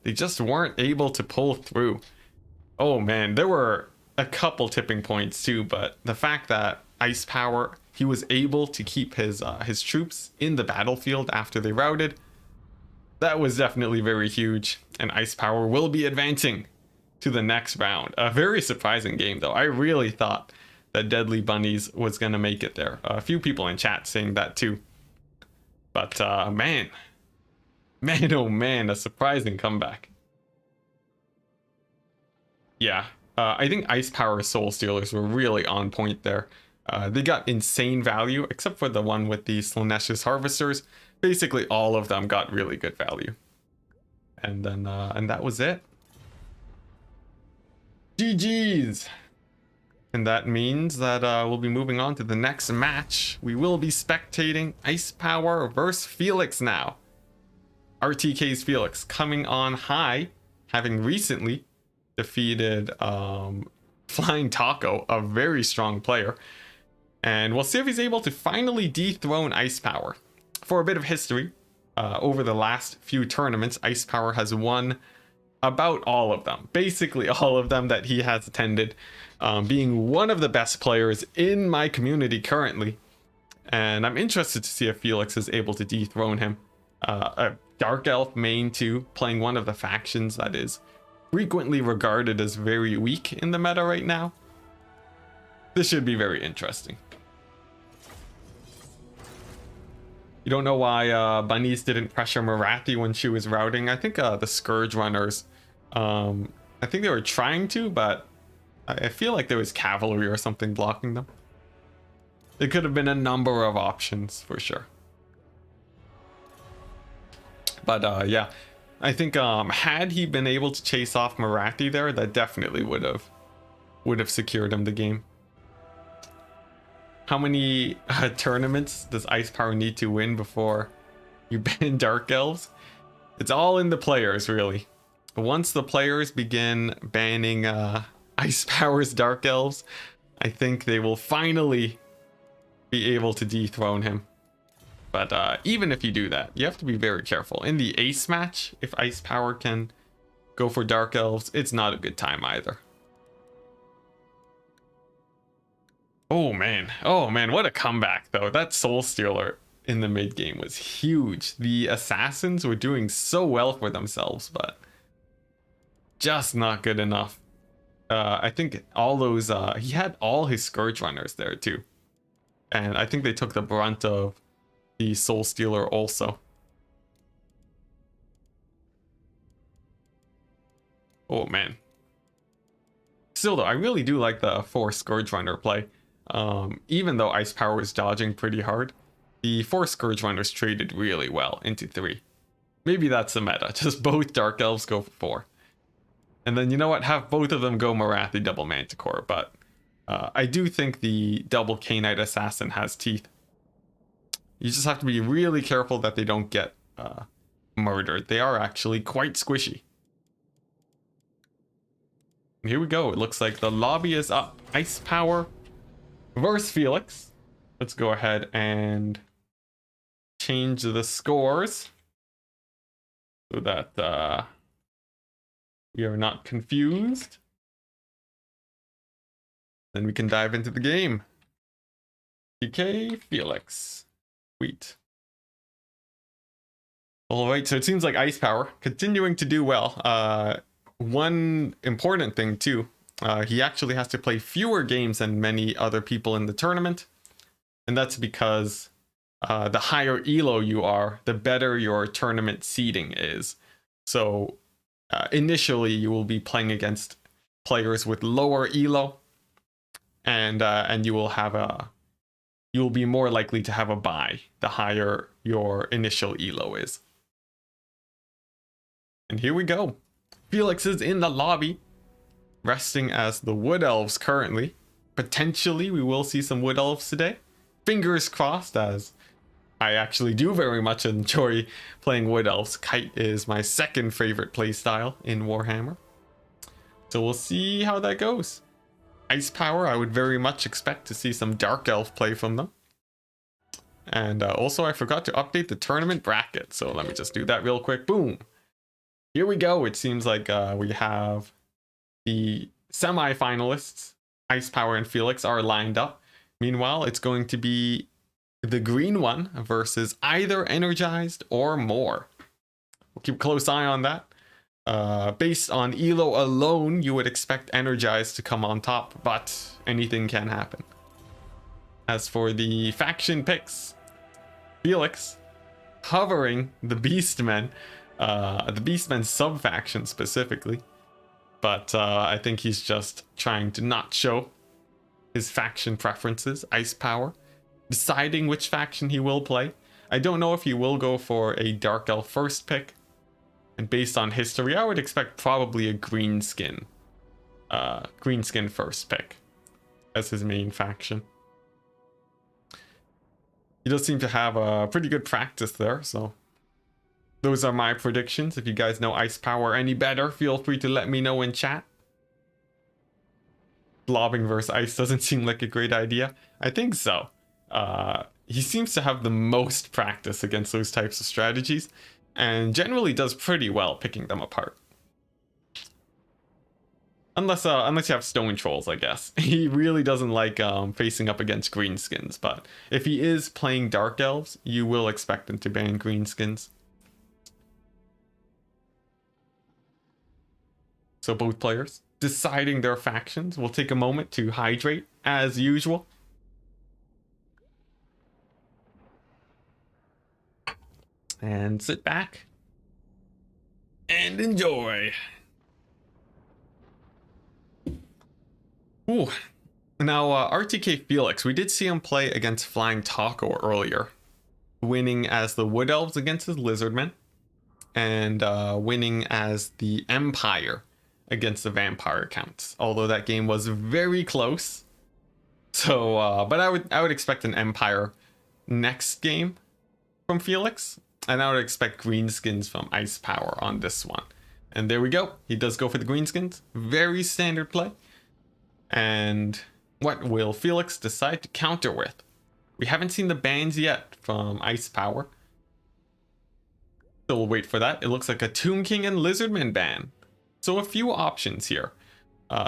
A: they just weren't able to pull through. Oh man, there were a couple tipping points too, but the fact that Ice Power, he was able to keep his troops in the battlefield after they routed, that was definitely very huge. And Ice Power will be advancing to the next round. A very surprising game though. I really thought that Deadly Bunnies was gonna make it there. A few people in chat saying that too. But man, oh man, a surprising comeback. Yeah, I think Ice Power Soul Stealers were really on point there. They got insane value, except for the one with the Slaaneash's Harvesters. Basically all of them got really good value. And then, and that was it. GG's! And that means that we'll be moving on to the next match. We will be spectating Ice Power versus Felix now. RTK's Felix coming on high, having recently defeated Flying Taco, a very strong player. And we'll see if he's able to finally dethrone Ice Power. For a bit of history, over the last few tournaments, Ice Power has won about all of them. Basically all of them that he has attended, being one of the best players in my community currently. And I'm interested to see if Felix is able to dethrone him. A Dark Elf main too, playing one of the factions that is frequently regarded as very weak in the meta right now. This should be very interesting. You don't know why Bunnies didn't pressure Marathi when she was routing. I think the Scourge Runners, I think they were trying to, but I feel like there was cavalry or something blocking them. It could have been a number of options for sure. But yeah, I think had he been able to chase off Marathi there, that definitely would have secured him the game. How many tournaments does Ice Power need to win before you ban Dark Elves? It's all in the players, really. Once the players begin banning Ice Power's Dark Elves, I think they will finally be able to dethrone him. But even if you do that, you have to be very careful. In the Ace match, if Ice Power can go for Dark Elves, it's not a good time either. Oh man, what a comeback though. That Soul Stealer in the mid game was huge. The assassins were doing so well for themselves, but just not good enough. I think all those he had all his Scourge Runners there too. And I think they took the brunt of the Soul Stealer also. Oh man. Still though, I really do like the 4 Scourge Runner play. Even though Ice Power is dodging pretty hard, the 4 Scourge Runners traded really well into 3. Maybe that's the meta, just both Dark Elves go for 4. And then you know what, have both of them go Marathi double Manticore, but I do think the double K-Knight Assassin has teeth. You just have to be really careful that they don't get murdered. They are actually quite squishy. And here we go, it looks like the lobby is up. Ice Power versus Felix. Let's go ahead and change the scores so that we are not confused. Then we can dive into the game. PK Felix. Sweet. Alright, so it seems like Ice Power continuing to do well. One important thing too, he actually has to play fewer games than many other people in the tournament. And that's because the higher elo you are, the better your tournament seeding is. So initially you will be playing against players with lower elo, and you will be more likely to have a bye the higher your initial elo is. And here we go. Felix is in the lobby, resting as the Wood Elves currently. Potentially we will see some Wood Elves today. Fingers crossed, as I actually do very much enjoy playing Wood Elves. Kite is my second favorite playstyle in Warhammer. So we'll see how that goes. Ice Power, I would very much expect to see some Dark Elf play from them. And also I forgot to update the tournament bracket, so let me just do that real quick. Boom! Here we go. It seems like we have the semi-finalists. Ice Power and Felix are lined up. Meanwhile, it's going to be the green one versus either Energized or more. We'll keep a close eye on that. Based on elo alone, you would expect Energized to come on top, but anything can happen. As for the faction picks, Felix hovering the Beastmen, the Beastmen sub-faction specifically, but I think he's just trying to not show his faction preferences. Ice Power deciding which faction he will play. I don't know if he will go for a Dark Elf first pick, and based on history I would expect probably a Greenskin first pick as his main faction. He does seem to have a pretty good practice there, so those are my predictions. If you guys know Ice Power any better, feel free to let me know in chat. Blobbing versus Ice doesn't seem like a great idea. I think so. He seems to have the most practice against those types of strategies, and generally does pretty well picking them apart. Unless you have Stone Trolls, I guess. He really doesn't like facing up against Greenskins, but if he is playing Dark Elves, you will expect him to ban Greenskins. So both players deciding their factions. We'll take a moment to hydrate as usual. And sit back and enjoy. Ooh. Now, RTK Felix, we did see him play against Flying Taco earlier, winning as the Wood Elves against his Lizardmen, and winning as the Empire against the Vampire counts. Although that game was very close. So, but I would expect an Empire next game from Felix, and I would expect Greenskins from Ice Power on this one. And there we go. He does go for the Greenskins. Very standard play. And what will Felix decide to counter with? We haven't seen the bans yet from Ice Power, so we'll wait for that. It looks like a Tomb King and Lizardman ban. So a few options here.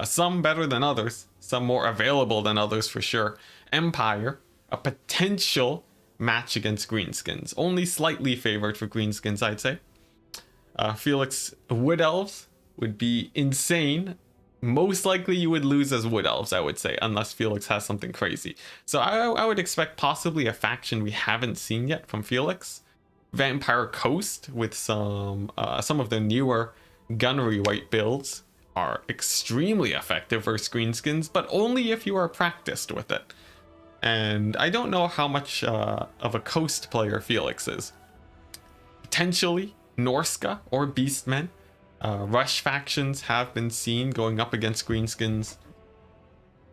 A: Some better than others, some more available than others for sure. Empire, a potential match against greenskins, only slightly favored for greenskins, I'd say. Felix, Wood Elves would be insane. Most likely you would lose as Wood Elves, I would say, unless Felix has something crazy. So I would expect possibly a faction we haven't seen yet from Felix. Vampire Coast with some of the newer gunnery white builds are extremely effective versus greenskins, but only if you are practiced with it. And I don't know how much of a coast player Felix is. Potentially Norska or Beastmen. Rush factions have been seen going up against greenskins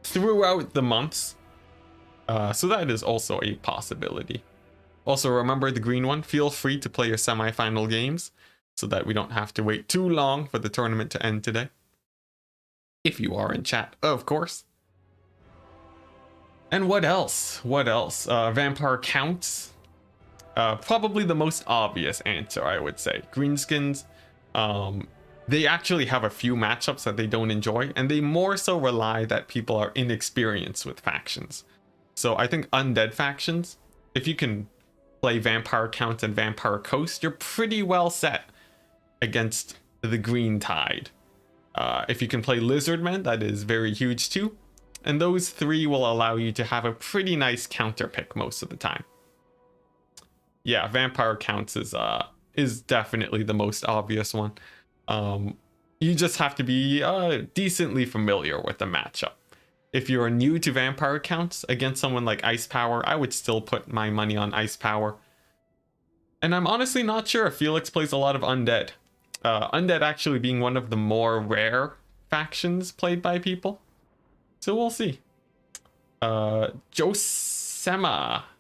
A: throughout the months. So that is also a possibility. Also remember the green one, feel free to play your semi-final games so that we don't have to wait too long for the tournament to end today. If you are in chat, of course. And what else? What else? Vampire counts. Probably the most obvious answer, I would say. Greenskins, they actually have a few matchups that they don't enjoy, and they more so rely that people are inexperienced with factions. So I think undead factions, if you can play Vampire Count and Vampire Coast, you're pretty well set against the Green Tide. If you can play Lizardmen, that is very huge too. And those three will allow you to have a pretty nice counter pick most of the time. Yeah, Vampire Counts is definitely the most obvious one. You just have to be decently familiar with the matchup. If you're new to Vampire Counts against someone like Ice Power, I would still put my money on Ice Power. And I'm honestly not sure if Felix plays a lot of Undead. Undead actually being one of the more rare factions played by people. So we'll see. Josema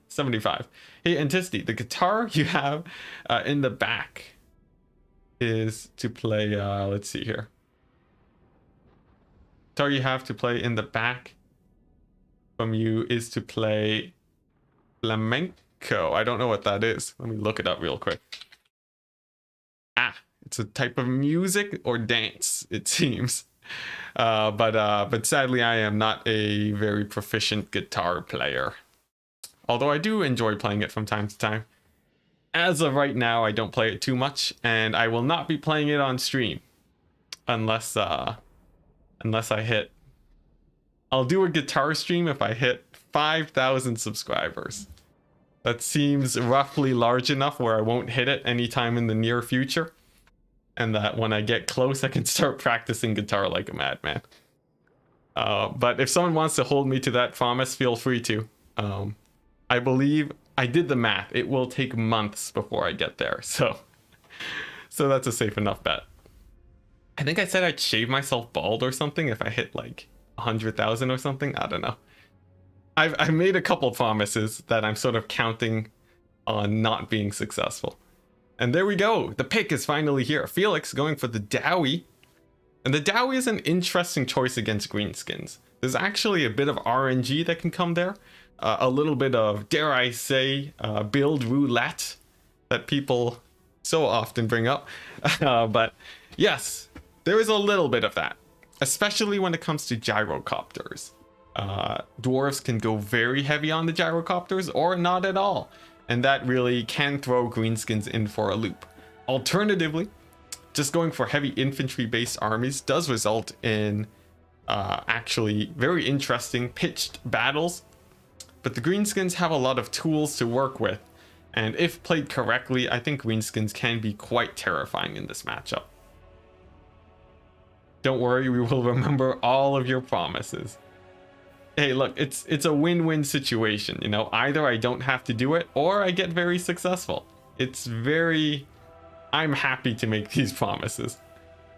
A: 75. Hey, Enticity, the guitar you have in the back is to play, let's see here. Guitar you have to play in the back from you is to play flamenco. I don't know what that is. Let me look it up real quick. Ah, it's a type of music or dance, it seems. But sadly, I am not a very proficient guitar player. Although I do enjoy playing it from time to time. As of right now, I don't play it too much, and I will not be playing it on stream unless I hit. I'll do a guitar stream if I hit 5,000 subscribers. That seems roughly large enough where I won't hit it anytime in the near future. And that when I get close, I can start practicing guitar like a madman. But if someone wants to hold me to that promise, feel free to. I believe I did the math. It will take months before I get there. So that's a safe enough bet. I think I said I'd shave myself bald or something if I hit like 100,000 or something. I don't know. I've made a couple promises that I'm sort of counting on not being successful. And there we go. The pick is finally here. Felix going for the Dowie. And the Dowie is an interesting choice against greenskins. There's actually a bit of RNG that can come there. A little bit of, dare I say, build roulette that people so often bring up. But yes, there is a little bit of that. Especially when it comes to gyrocopters. Dwarves can go very heavy on the gyrocopters or not at all. And that really can throw greenskins in for a loop. Alternatively, just going for heavy infantry-based armies does result in actually very interesting pitched battles. But the greenskins have a lot of tools to work with. And if played correctly, I think greenskins can be quite terrifying in this matchup. Don't worry, we will remember all of your promises. Hey, look, it's a win-win situation, you know. Either I don't have to do it, or I get very successful. I'm happy to make these promises.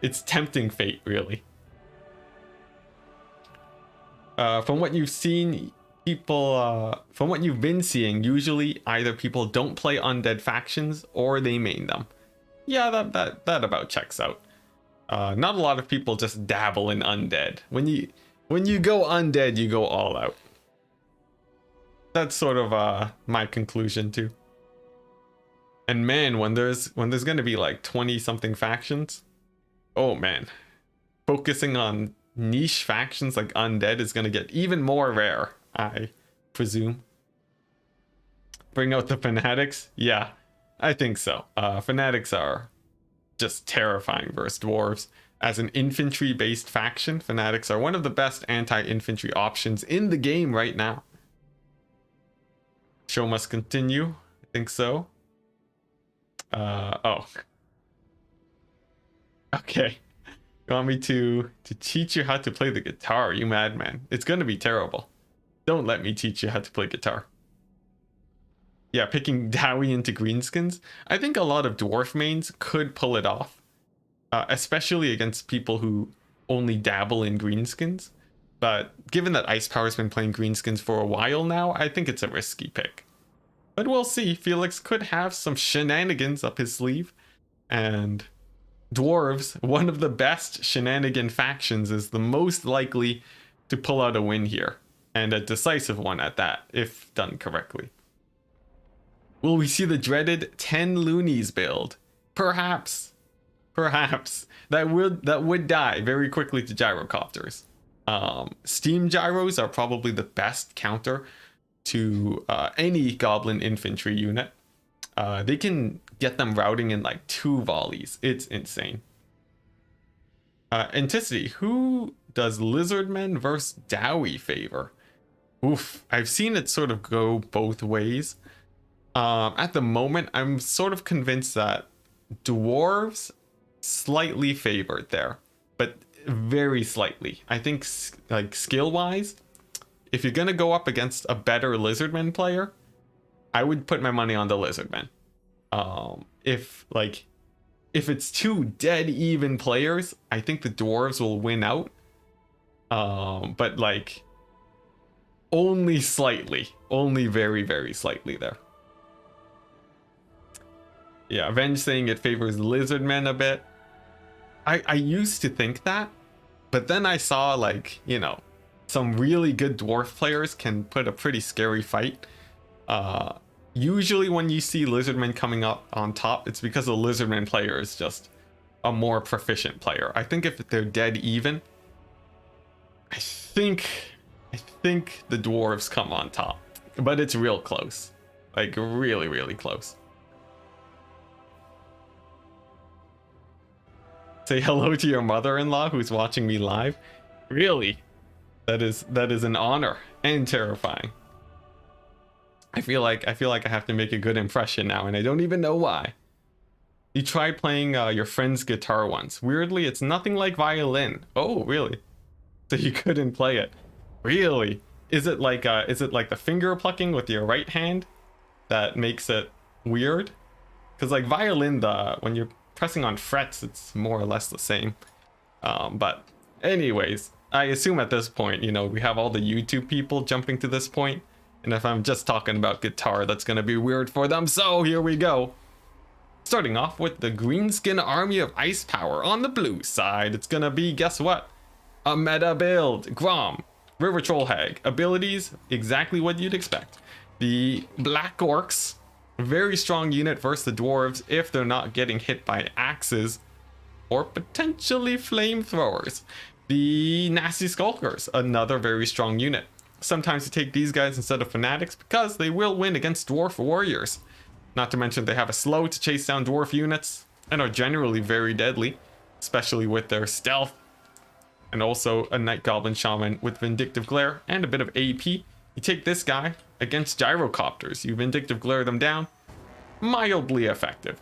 A: It's tempting fate, really. From what you've seen, from what you've been seeing, usually either people don't play undead factions or they main them. Yeah, that about checks out. Not a lot of people just dabble in undead. When you go undead, you go all out. That's sort of my conclusion too. And man, when there's gonna be like 20 something factions, oh man, focusing on niche factions like undead is going to get even more rare, I presume. Bring out the fanatics? Yeah, I think so. Fanatics are just terrifying versus dwarves. As an infantry-based faction, fanatics are one of the best anti-infantry options in the game right now. Show must continue. I think so. Oh. Okay. You want me to teach you how to play the guitar, you madman? It's gonna be terrible. Don't let me teach you how to play guitar. Yeah, picking Dowie into greenskins. I think a lot of dwarf mains could pull it off. Especially against people who only dabble in greenskins. But given that Ice Power's been playing greenskins for a while now, I think it's a risky pick. But we'll see. Felix could have some shenanigans up his sleeve. And dwarves, one of the best shenanigan factions, is the most likely to pull out a win here. And a decisive one at that, if done correctly. Will we see the dreaded 10 loonies build? Perhaps. Perhaps. That would die very quickly to gyrocopters. Steam gyros are probably the best counter to any goblin infantry unit. They can get them routing in like 2 volleys. It's insane. Enticity, who does Lizardmen versus Dowie favor? Oof, I've seen it sort of go both ways. At the moment, I'm sort of convinced that dwarves slightly favored there, but very slightly. I think like skill wise, if you're gonna go up against a better Lizardman player, I would put my money on the Lizardmen. If it's 2 dead even players, I think the dwarves will win out. But like only slightly, only very, very slightly there. Yeah, Avenge saying it favors Lizardmen a bit. I used to think that, but then I saw, like, you know, some really good dwarf players can put a pretty scary fight. Usually when you see Lizardmen coming up on top, it's because the Lizardman player is just a more proficient player. I think if they're dead even, I think the dwarves come on top, but it's real close, like really, really close. Say hello to your mother-in-law who's watching me live. Really? That is an honor and terrifying. I feel like I have to make a good impression now, and I don't even know why. You tried playing your friend's guitar once. Weirdly, it's nothing like violin. Oh, really? So you couldn't play it? Really? Is it like the finger plucking with your right hand that makes it weird? Because like violin, when you're pressing on frets, it's more or less the same. But anyways, I assume at this point, you know, we have all the YouTube people jumping to this point, and if I'm just talking about guitar, that's gonna be weird for them. So here we go. Starting off with the Greenskin Army of Ice Power on the blue side. It's gonna be, guess what? A meta build. Grom, River Troll Hag. Abilities, exactly what you'd expect. The Black Orcs, very strong unit versus the dwarves if they're not getting hit by axes or potentially flamethrowers. The Nasty Skulkers, another very strong unit. Sometimes you take these guys instead of fanatics because they will win against dwarf warriors. Not to mention they have a slow to chase down dwarf units and are generally very deadly, especially with their stealth. And also a Night Goblin Shaman with Vindictive Glare and a bit of AP. You take this guy against gyrocopters, you Vindictive Glare them down, mildly effective.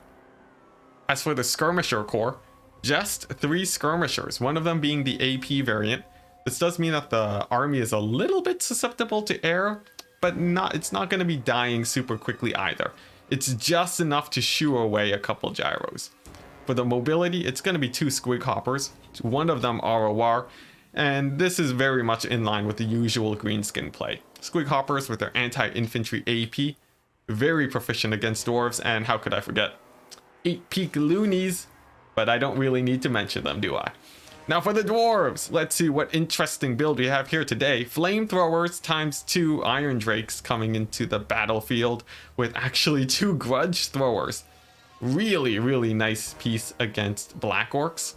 A: As for the Skirmisher Corps, just 3 Skirmishers, one of them being the AP variant. This does mean that the army is a little bit susceptible to air, but it's not going to be dying super quickly either. It's just enough to shoo away a couple gyros. For the mobility, it's going to be 2 Squig Hoppers, one of them ROR, and this is very much in line with the usual greenskin play. Squig Hoppers with their anti-infantry AP, very proficient against dwarves, and how could I forget? 8 peak loonies, but I don't really need to mention them, do I? Now for the dwarves, let's see what interesting build we have here today. Flamethrowers times 2 Iron Drakes coming into the battlefield with actually 2 Grudge Throwers. Really, really nice piece against Black Orcs.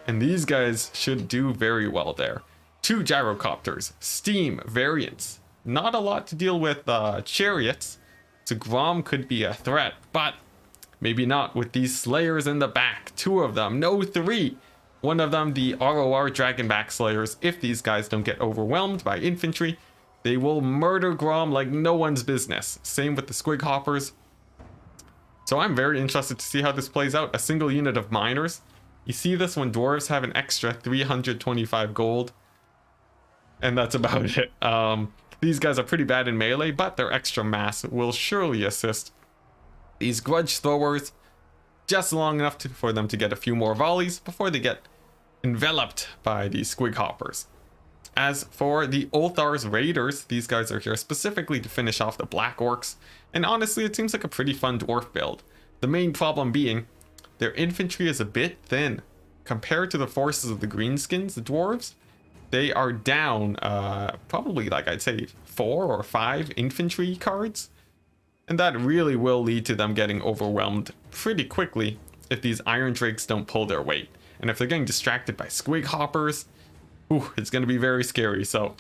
A: and these guys should do very well there. 2 gyrocopters, steam variants. Not a lot to deal with chariots, so Grom could be a threat, but maybe not with these slayers in the back. 2 of them, no 3. One of them, the ROR Dragonback Slayers. If these guys don't get overwhelmed by infantry, they will murder Grom like no one's business. Same with the Squig Hoppers. So I'm very interested to see how this plays out. A single unit of miners. You see this when dwarves have an extra 325 gold. And that's about it. These guys are pretty bad in melee, but their extra mass will surely assist. These grudge throwers, just long enough for them to get a few more volleys before they get enveloped by these Squig Hoppers. As for the Ulthar's Raiders, these guys are here specifically to finish off the Black Orcs, and honestly it seems like a pretty fun dwarf build. The main problem being, their infantry is a bit thin. Compared to the forces of the Greenskins, the dwarves, they are down probably like I'd say 4 or 5 infantry cards. And that really will lead to them getting overwhelmed pretty quickly if these Iron Drakes don't pull their weight. And if they're getting distracted by Squig Hoppers, it's going to be very scary. So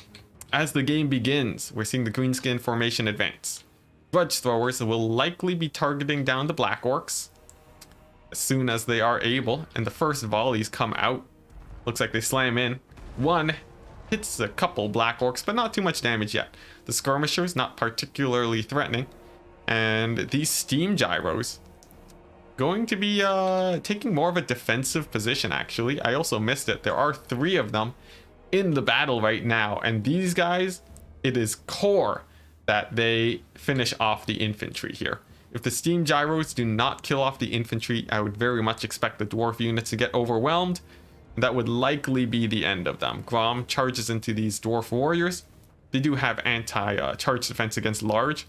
A: as the game begins, we're seeing the Greenskin formation advance. Grudge Throwers will likely be targeting down the Black Orcs as soon as they are able, and the first volleys come out. Looks like they slam in. One hits a couple Black Orcs, but not too much damage yet. The Skirmishers, not particularly threatening. And these steam gyros going to be taking more of a defensive position, actually. I also missed it. There are 3 of them in the battle right now. And these guys, it is core that they finish off the infantry here. If the steam gyros do not kill off the infantry, I would very much expect the dwarf units to get overwhelmed. That would likely be the end of them. Grom charges into these dwarf warriors. They do have anti-charge defense against large,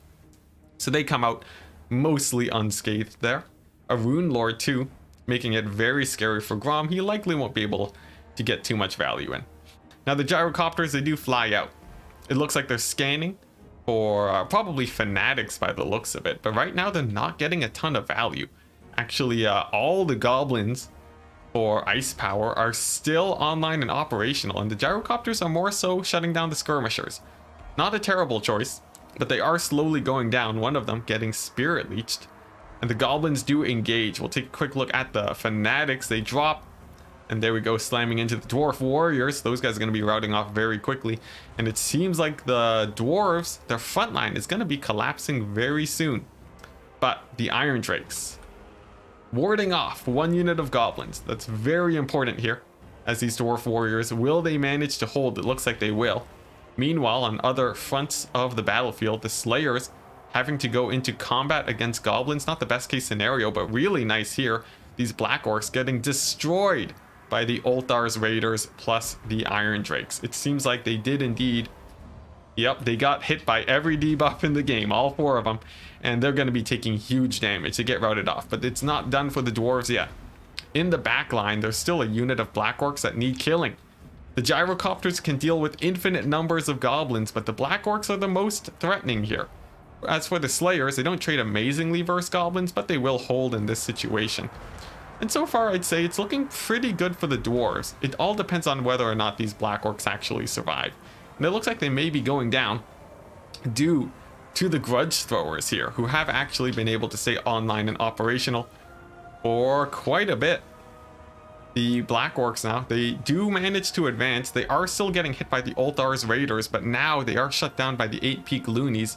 A: so they come out mostly unscathed there. A Rune Lord too, making it very scary for Grom. He likely won't be able to get too much value in. Now the gyrocopters, they do fly out. It looks like they're scanning for probably fanatics by the looks of it, but right now they're not getting a ton of value. Actually, all the goblins for ice power are still online and operational, and the gyrocopters are more so shutting down the skirmishers. Not a terrible choice, but they are slowly going down, one of them getting spirit leeched. And the goblins do engage. We'll take a quick look at the fanatics. They drop, and there we go, slamming into the dwarf warriors. Those guys are going to be routing off very quickly, and it seems like the dwarves, their front line is going to be collapsing very soon. But the Iron Drakes warding off 1 unit of goblins. That's very important here, as these dwarf warriors, will they manage to hold? It looks like they will. Meanwhile, on other fronts of the battlefield, the Slayers having to go into combat against goblins. Not the best case scenario, but really nice here. These Black Orcs getting destroyed by the Ulthar's Raiders plus the Iron Drakes. It seems like they did indeed. Yep, they got hit by every debuff in the game, all 4 of them, and they're going to be taking huge damage to get routed off. But it's not done for the dwarves yet. In the back line, there's still a unit of Black Orcs that need killing. The gyrocopters can deal with infinite numbers of goblins, but the Black Orcs are the most threatening here. As for the Slayers, they don't trade amazingly versus goblins, but they will hold in this situation. And so far, I'd say it's looking pretty good for the dwarves. It all depends on whether or not these Black Orcs actually survive. And it looks like they may be going down due to the grudge throwers here, who have actually been able to stay online and operational for quite a bit. The Black Orcs now, they do manage to advance. They are still getting hit by the Ulthar's Raiders, but now they are shut down by the 8-peak loonies.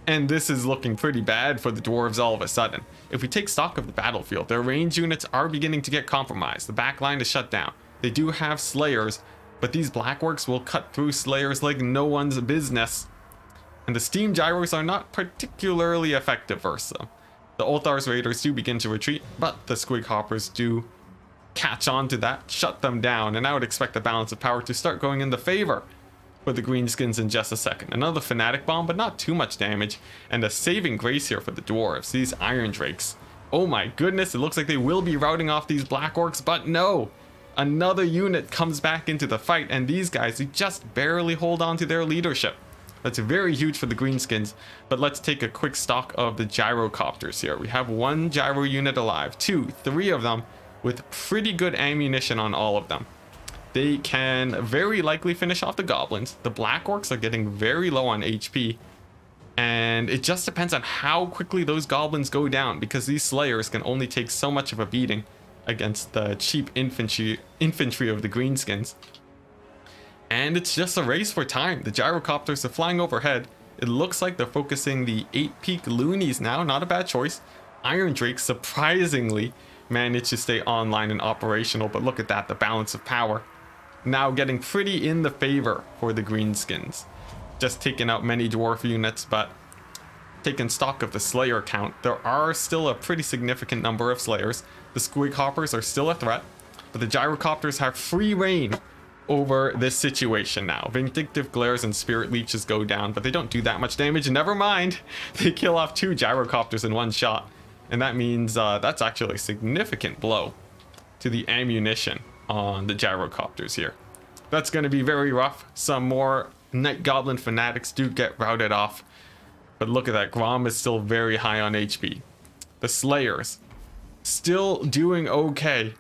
A: And this is looking pretty bad for the dwarves all of a sudden. If we take stock of the battlefield, their range units are beginning to get compromised. The back line is shut down. They do have Slayers, but these Black Orcs will cut through Slayers like no one's business. And the Steam Gyros are not particularly effective versus them. The Ulthar's Raiders do begin to retreat, but the Squig Hoppers do catch on to that, shut them down, and I would expect the balance of power to start going in the favor for the Greenskins in just a second. Another Fanatic Bomb, but not too much damage, and a saving grace here for the dwarves, these Iron Drakes. Oh my goodness, it looks like they will be routing off these Black Orcs, but no! Another unit comes back into the fight, and these guys, they just barely hold on to their leadership. That's very huge for the Greenskins, but let's take a quick stock of the gyrocopters here. We have 1 gyro unit alive, 2, 3 of them with pretty good ammunition on all of them. They can very likely finish off the goblins. The black orcs are getting very low on HP. And it just depends on how quickly those goblins go down, because these slayers can only take so much of a beating against the cheap infantry of the greenskins. And it's just a race for time. The gyrocopters are flying overhead. It looks like they're focusing the 8-peak loonies now. Not a bad choice. Iron Drake surprisingly managed to stay online and operational, but look at that, the balance of power now getting pretty in the favor for the greenskins. Just taking out many dwarf units, but taking stock of the slayer count, there are still a pretty significant number of slayers. The squig hoppers are still a threat, but the gyrocopters have free reign over this situation now. Vindictive glares and spirit leeches go down, but they don't do that much damage. Never mind, they kill off 2 gyrocopters in one shot, and that means that's actually a significant blow to the ammunition on the gyrocopters here. That's going to be very rough. Some more Night Goblin fanatics do get routed off, but look at that, Grom is still very high on HP. The Slayers still doing okay,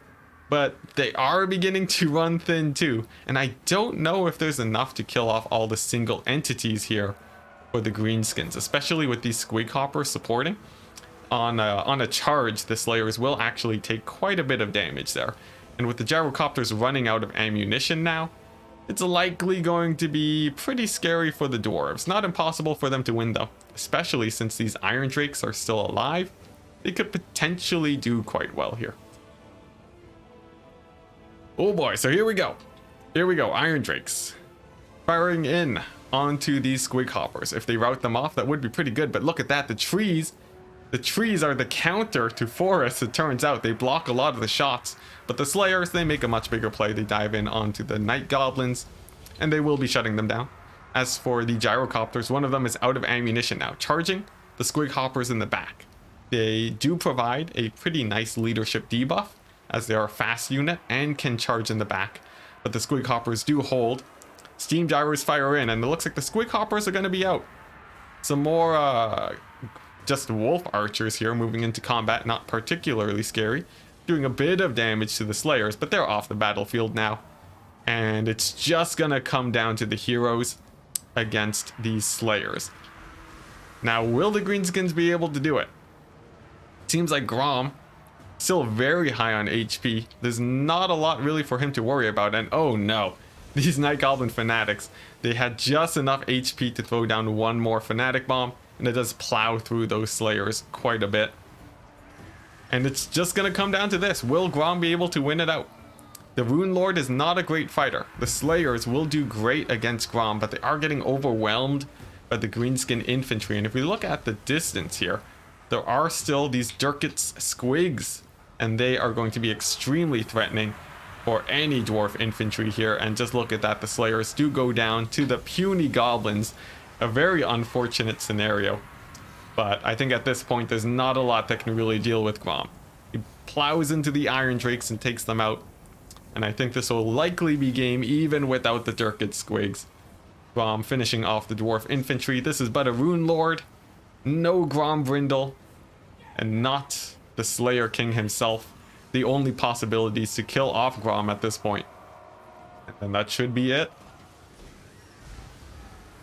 A: but they are beginning to run thin too, and I don't know if there's enough to kill off all the single entities here for the greenskins, especially with these squig hoppers supporting. On a charge, the Slayers will actually take quite a bit of damage there, and with the gyrocopters running out of ammunition now, it's likely going to be pretty scary for the dwarves. Not impossible for them to win though, especially since these Iron Drakes are still alive. They could potentially do quite well here. Oh boy, so here we go. Here we go, Iron Drakes firing in onto these squig hoppers. If they rout them off, that would be pretty good, but look at that, the trees are the counter to forests. It turns out they block a lot of the shots, but the Slayers, they make a much bigger play. They dive in onto the Night Goblins, and they will be shutting them down. As for the gyrocopters, one of them is out of ammunition now, charging the squig hoppers in the back. They do provide a pretty nice leadership debuff, as they are a fast unit and can charge in the back, but the squig hoppers do hold. Steam gyros fire in, and it looks like the squig hoppers are going to be out. Some more just wolf archers here moving into combat, not particularly scary, doing a bit of damage to the Slayers, but they're off the battlefield now, and it's just gonna come down to the heroes against these Slayers. Now, will the greenskins be able to do it? Seems like Grom still very high on HP. There's not a lot really for him to worry about, and oh no, these Night Goblin fanatics, they had just enough HP to throw down one more fanatic bomb, and it does plow through those Slayers quite a bit. And it's just gonna come down to this. Will Grom be able to win it out? The Rune Lord is not a great fighter. The Slayers will do great against Grom, but they are getting overwhelmed by the greenskin infantry. And if we look at the distance here, there are still these Durkit's squigs, and they are going to be extremely threatening for any dwarf infantry here. And just look at that, the Slayers do go down to the puny goblins. A very unfortunate scenario, but I think at this point there's not a lot that can really deal with Grom. He plows into the Iron Drakes and takes them out, and I think this will likely be game even without the Durkid squigs. Grom finishing off the dwarf infantry. This is but a Rune Lord, no Grom Brindle, and not the Slayer King himself. The only possibilities to kill off Grom at this point, and that should be it.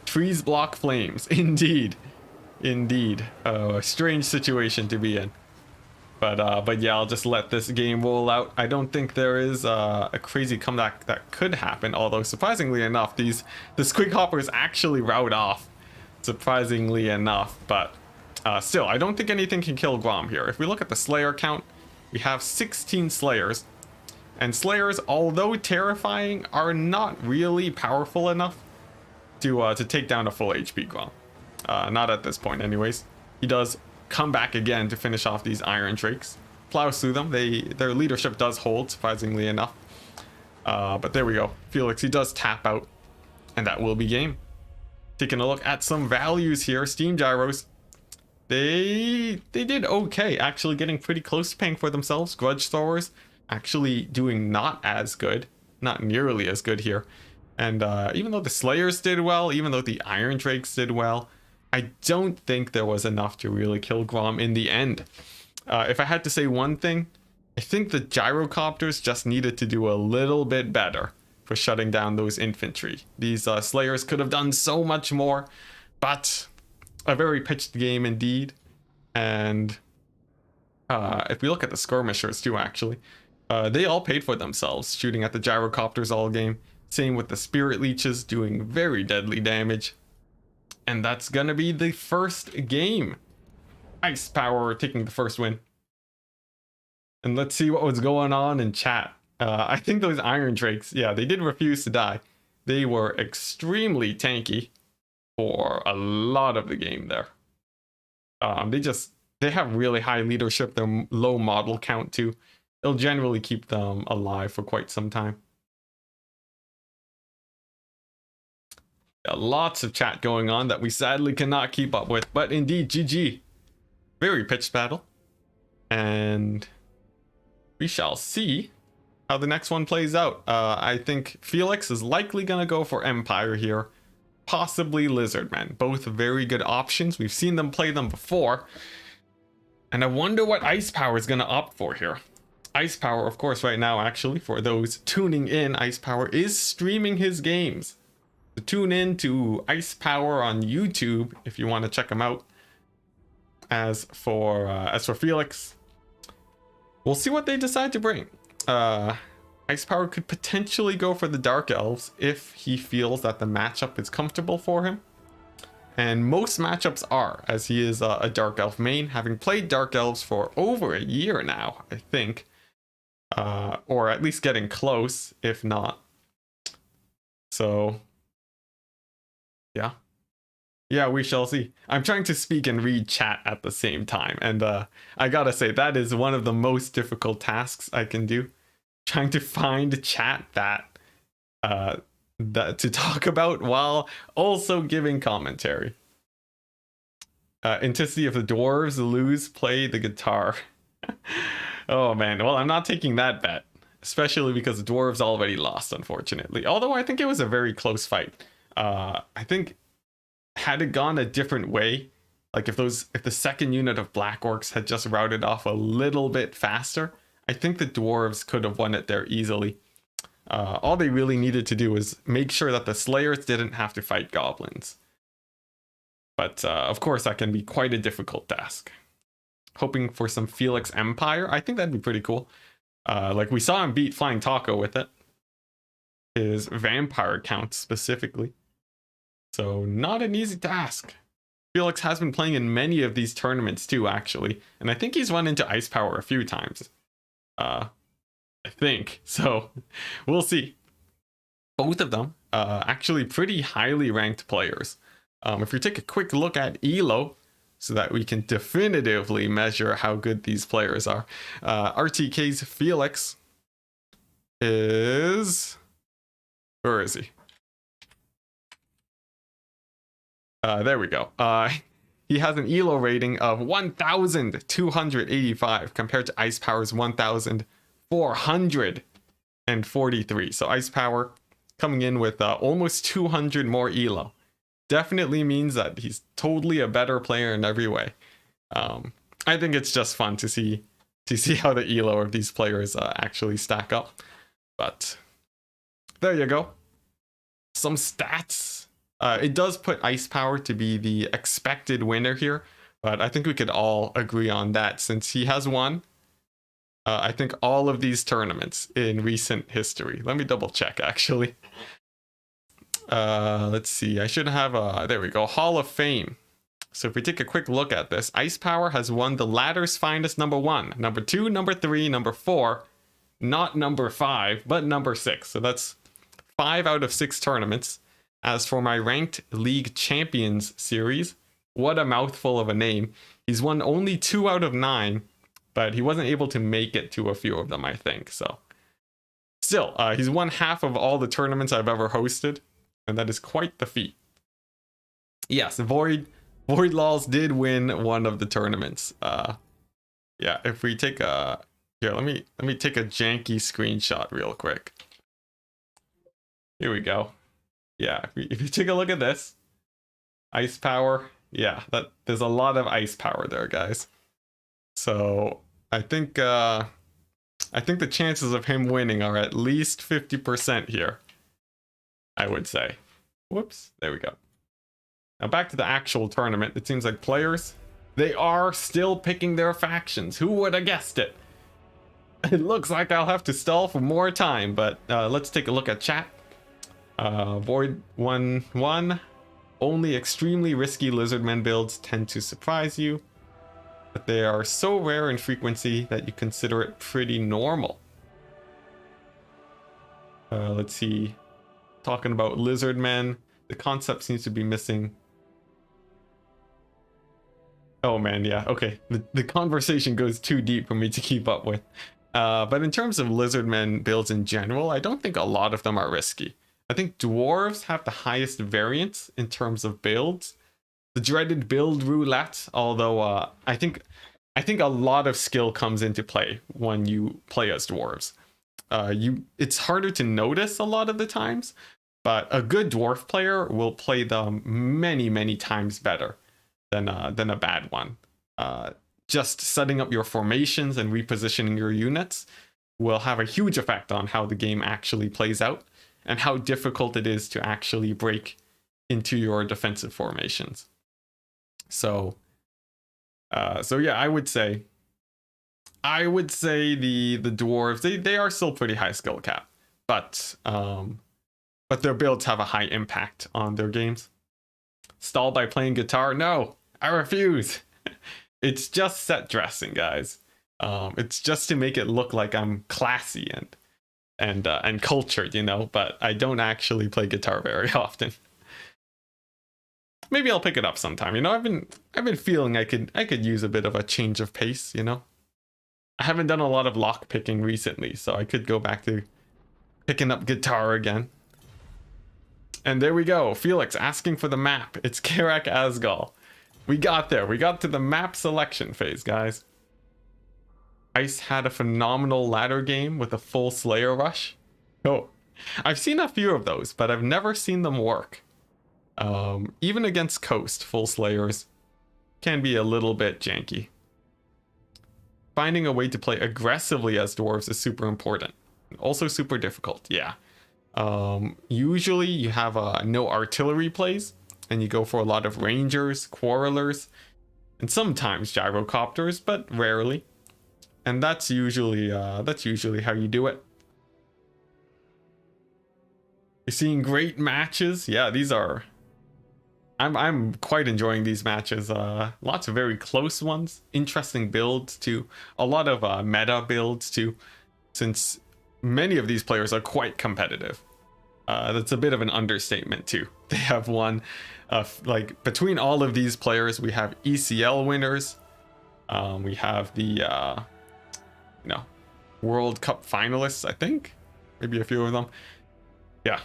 A: Trees block flames. Indeed. A strange situation to be in. But yeah, I'll just let this game roll out. I don't think there is a crazy comeback that could happen, although surprisingly enough, the squig hoppers actually rout off. Surprisingly enough, but still, I don't think anything can kill Grom here. If we look at the Slayer count, we have 16 Slayers. And Slayers, although terrifying, are not really powerful enough to take down a full HP Grom. Not at this point anyways. He does come back again to finish off these Iron Drakes. Plows through them. Their leadership does hold, surprisingly enough. But there we go. Felix, he does tap out, and that will be game. Taking a look at some values here. Steam gyros, they did okay, actually getting pretty close to paying for themselves. Grudge throwers actually doing not as good, not nearly as good here. And even though the Slayers did well, even though the Iron Drakes did well, I don't think there was enough to really kill Grom in the end. If I had to say one thing, I think the gyrocopters just needed to do a little bit better for shutting down those infantry. These slayers could have done so much more, but a very pitched game indeed. And if we look at the skirmishers too, actually, they all paid for themselves, shooting at the gyrocopters all game. Same with the spirit leeches, doing very deadly damage. And that's gonna be the first game. Ice Power taking the first win. And let's see what was going on in chat. I think those Iron Drakes, yeah, they did refuse to die. They were extremely tanky for a lot of the game there. They have really high leadership. They're low model count too. It'll generally keep them alive for quite some time. Yeah, lots of chat going on that we sadly cannot keep up with, but indeed, GG. Very pitched battle. And we shall see how the next one plays out. I think Felix is likely going to go for Empire here. Possibly Lizardmen. Both very good options. We've seen them play them before. And I wonder what Ice Power is going to opt for here. Ice Power, of course, right now, actually, for those tuning in, Ice Power is streaming his games. So tune in to Ice Power on YouTube if you want to check him out. As for Felix, we'll see what they decide to bring. Ice Power could potentially go for the Dark Elves if he feels that the matchup is comfortable for him. And most matchups are, as he is a Dark Elf main, having played Dark Elves for over a year now, I think. Or at least getting close, if not. So, yeah. Yeah, we shall see. I'm trying to speak and read chat at the same time. And I gotta say, that is one of the most difficult tasks I can do. Trying to find chat that to talk about while also giving commentary. Enticity of the dwarves lose, play the guitar. Oh man, well, I'm not taking that bet. Especially because the dwarves already lost, unfortunately. Although I think it was a very close fight. I think had it gone a different way, like if the second unit of Black Orcs had just routed off a little bit faster, I think the dwarves could have won it there easily. All they really needed to do was make sure that the slayers didn't have to fight goblins. But of course that can be quite a difficult task. Hoping for some Felix Empire, I think that'd be pretty cool. Like we saw him beat Flying Taco with it. His vampire count specifically. So not an easy task. Felix has been playing in many of these tournaments too, actually. And I think he's run into Ice Power a few times. I think. So we'll see. Both of them actually pretty highly ranked players. If we take a quick look at ELO, so that we can definitively measure how good these players are. RTK's Felix is... Where is he? There we go. He has an ELO rating of 1,285 compared to Ice Power's 1,443. So Ice Power coming in with almost 200 more ELO. Definitely means that he's totally a better player in every way. I think it's just fun to see how the ELO of these players actually stack up. But there you go. Some stats. It does put Ice Power to be the expected winner here, but I think we could all agree on that since he has won, I think, all of these tournaments in recent history. Let me double check, actually. Let's see. I should have there we go, Hall of Fame. So if we take a quick look at this, Ice Power has won the ladder's finest number 1, number 2, number 3, number 4, not number 5, but number 6. So that's 5 out of 6 tournaments. As for my Ranked League Champions series, what a mouthful of a name. He's won only 2 out of 9, but he wasn't able to make it to a few of them, I think. So still, he's won half of all the tournaments I've ever hosted, and that is quite the feat. Yes, Void Laws did win one of the tournaments. Yeah, if we take a... Here, let me take a janky screenshot real quick. Here we go. Yeah, if you take a look at this, Ice Power, yeah, there's a lot of Ice Power there, guys. So I think I think the chances of him winning are at least 50% here, I would say. Whoops, there we go. Now back to the actual tournament. It seems like players, they are still picking their factions. Who would have guessed it? It looks like I'll have to stall for more time, but let's take a look at chat. Void 1-1. Only extremely risky lizardmen builds tend to surprise you, but they are so rare in frequency that you consider it pretty normal. Let's see. Talking about lizardmen, the concept seems to be missing. Oh man, yeah, okay. The conversation goes too deep for me to keep up with. But in terms of lizardmen builds in general, I don't think a lot of them are risky. I think dwarves have the highest variance in terms of builds. The dreaded build roulette, although I think a lot of skill comes into play when you play as dwarves. It's harder to notice a lot of the times, but a good dwarf player will play them many times better than a bad one. Just setting up your formations and repositioning your units will have a huge effect on how the game actually plays out and how difficult it is to actually break into your defensive formations. So yeah, I would say the dwarves, they are still pretty high skill cap, but their builds have a high impact on their games. Stall by playing guitar? No, I refuse. It's just set dressing, guys. It's just to make it look like I'm classy and cultured, you know, but I don't actually play guitar very often. Maybe I'll pick it up sometime, you know. I've been feeling I could use a bit of a change of pace, you know. I haven't done a lot of lock picking recently, so I could go back to picking up guitar again. And there we go, Felix asking for the map. It's Karak Asgal. We got there. We got to the map selection phase, guys. Ice had a phenomenal ladder game with a full Slayer rush. Oh, I've seen a few of those, but I've never seen them work. Even against Coast, full Slayers can be a little bit janky. Finding a way to play aggressively as dwarves is super important. Also super difficult, yeah. Usually you have no artillery plays, and you go for a lot of rangers, quarrelers, and sometimes gyrocopters, but rarely. And that's usually how you do it. You're seeing great matches. Yeah, these are. I'm quite enjoying these matches. Lots of very close ones, interesting builds too. A lot of meta builds too, since many of these players are quite competitive. That's a bit of an understatement too. They have won, like between all of these players, we have ECL winners. We have the World Cup finalists, I think, maybe a few of them. Yeah,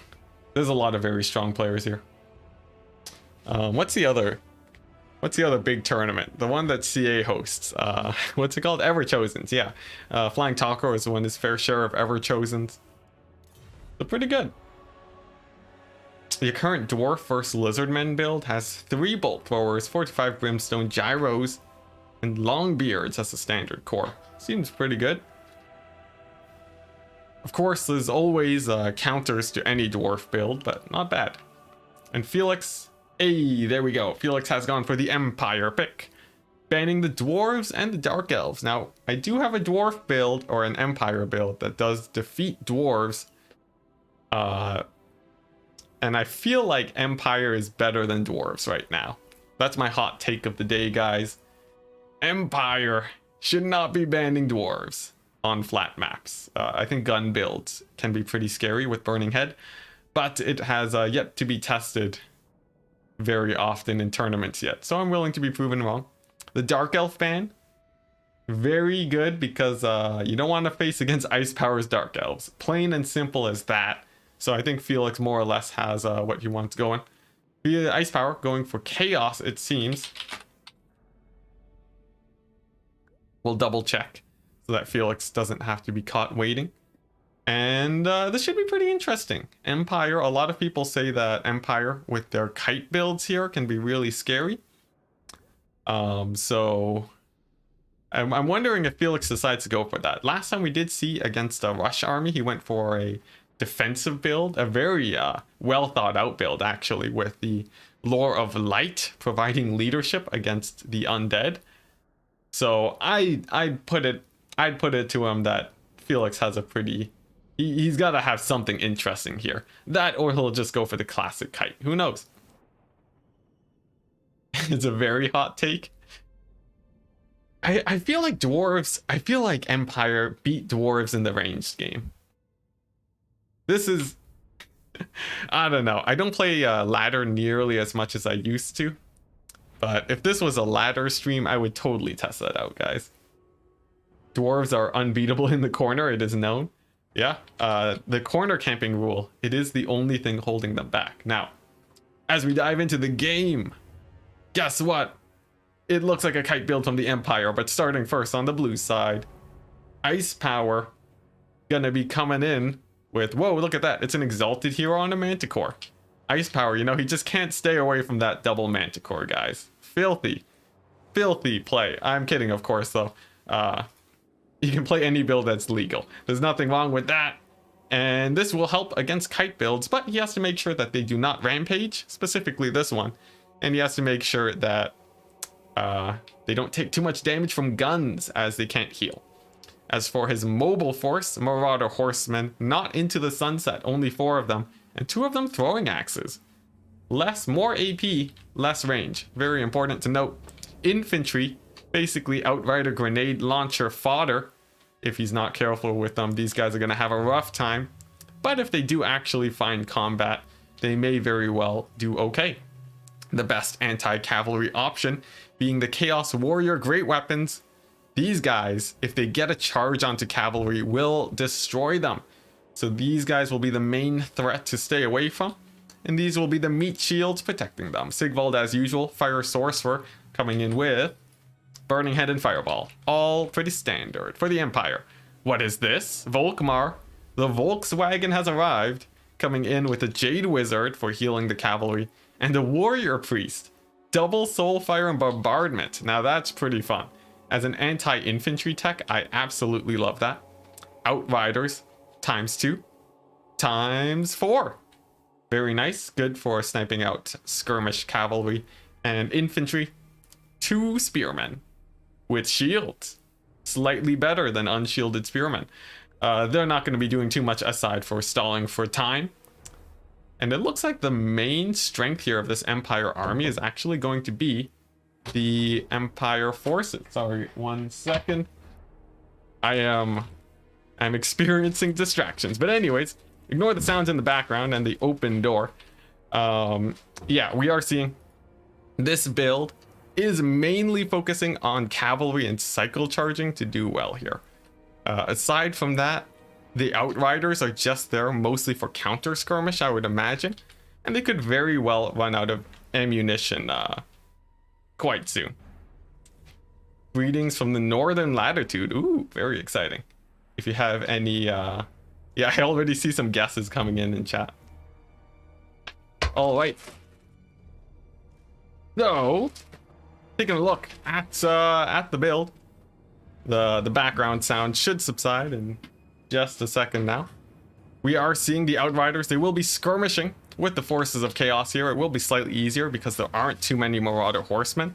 A: there's a lot of very strong players here. What's the other big tournament? The one that CA hosts. What's it called? Everchosens. Yeah, Flying Taco has won his fair share of Everchosens. So pretty good. The current Dwarf vs Lizardmen build has 3 bolt throwers, 45 brimstone gyros, and long beards as a standard core. Seems pretty good. Of course, there's always counters to any dwarf build, but not bad. And Felix, hey, there we go. Felix has gone for the Empire pick, banning the dwarves and the dark elves. Now, I do have a dwarf build or an Empire build that does defeat dwarves. And I feel like Empire is better than dwarves right now. That's my hot take of the day, guys. Empire should not be banning dwarves on flat maps. I think gun builds can be pretty scary with Burning Head, but it has yet to be tested very often in tournaments yet. So I'm willing to be proven wrong. The Dark Elf ban, very good because you don't want to face against Ice Power's Dark Elves. Plain and simple as that. So I think Felix more or less has what he wants going. Via Ice Power going for Chaos, it seems. We'll double check so that Felix doesn't have to be caught waiting. And this should be pretty interesting. Empire, a lot of people say that Empire with their kite builds here can be really scary. So I'm wondering if Felix decides to go for that. Last time we did see against a Rush army, he went for a defensive build, a very well thought out build actually, with the Lore of Light providing leadership against the undead. So I'd put it to him that Felix has a pretty, he's got to have something interesting here. That, or he'll just go for the classic kite. Who knows? It's a very hot take. I feel like dwarves, I feel like Empire beat dwarves in the ranged game. This is, I don't know. I don't play ladder nearly as much as I used to. But if this was a ladder stream, I would totally test that out, guys. Dwarves are unbeatable in the corner, it is known. Yeah, the corner camping rule, it is the only thing holding them back. Now, as we dive into the game, guess what? It looks like a kite build from the Empire, but starting first on the blue side. Ice Power gonna be coming in with, whoa, look at that. It's an Exalted Hero on a Manticore. Ice Power, you know, he just can't stay away from that double Manticore, guys. Filthy. Filthy play. I'm kidding, of course, though. You can play any build that's legal. There's nothing wrong with that. And this will help against kite builds, but he has to make sure that they do not rampage, specifically this one. And he has to make sure that they don't take too much damage from guns as they can't heal. As for his mobile force, Marauder Horsemen, not into the sunset, only 4 of them, and 2 of them throwing axes. More AP, less range. Very important to note. Infantry, basically Outrider grenade launcher fodder. If he's not careful with them, these guys are going to have a rough time. But if they do actually find combat, they may very well do okay. The best anti-cavalry option being the Chaos Warrior Great Weapons. These guys, if they get a charge onto cavalry, will destroy them. So these guys will be the main threat to stay away from. And these will be the meat shields protecting them. Sigvald, as usual, Fire Sorcerer, coming in with Burning Head and Fireball. All pretty standard for the Empire. What is this? Volkmar. The Volkswagen has arrived, coming in with a Jade Wizard for healing the cavalry, and a Warrior Priest. Double Soulfire and Bombardment. Now that's pretty fun. As an anti-infantry tech, I absolutely love that. Outriders, ×2, ×4. Very nice. Good for sniping out skirmish cavalry. And infantry, 2 spearmen with shields. Slightly better than unshielded spearmen. They're not going to be doing too much aside for stalling for time. And it looks like the main strength here of this Empire army is actually going to be the Empire forces. Sorry, 1 second. I'm experiencing distractions. But anyways, ignore the sounds in the background and the open door. Yeah, we are seeing this build is mainly focusing on cavalry and cycle charging to do well here. Aside from that, the Outriders are just there mostly for counter skirmish, I would imagine. And they could very well run out of ammunition quite soon. Greetings from the Northern Latitude. Ooh, very exciting. If you have any... yeah, I already see some guesses coming in chat. Alright. So, taking a look at the build. The background sound should subside in just a second now. We are seeing the Outriders. They will be skirmishing with the forces of chaos here. It will be slightly easier because there aren't too many Marauder Horsemen.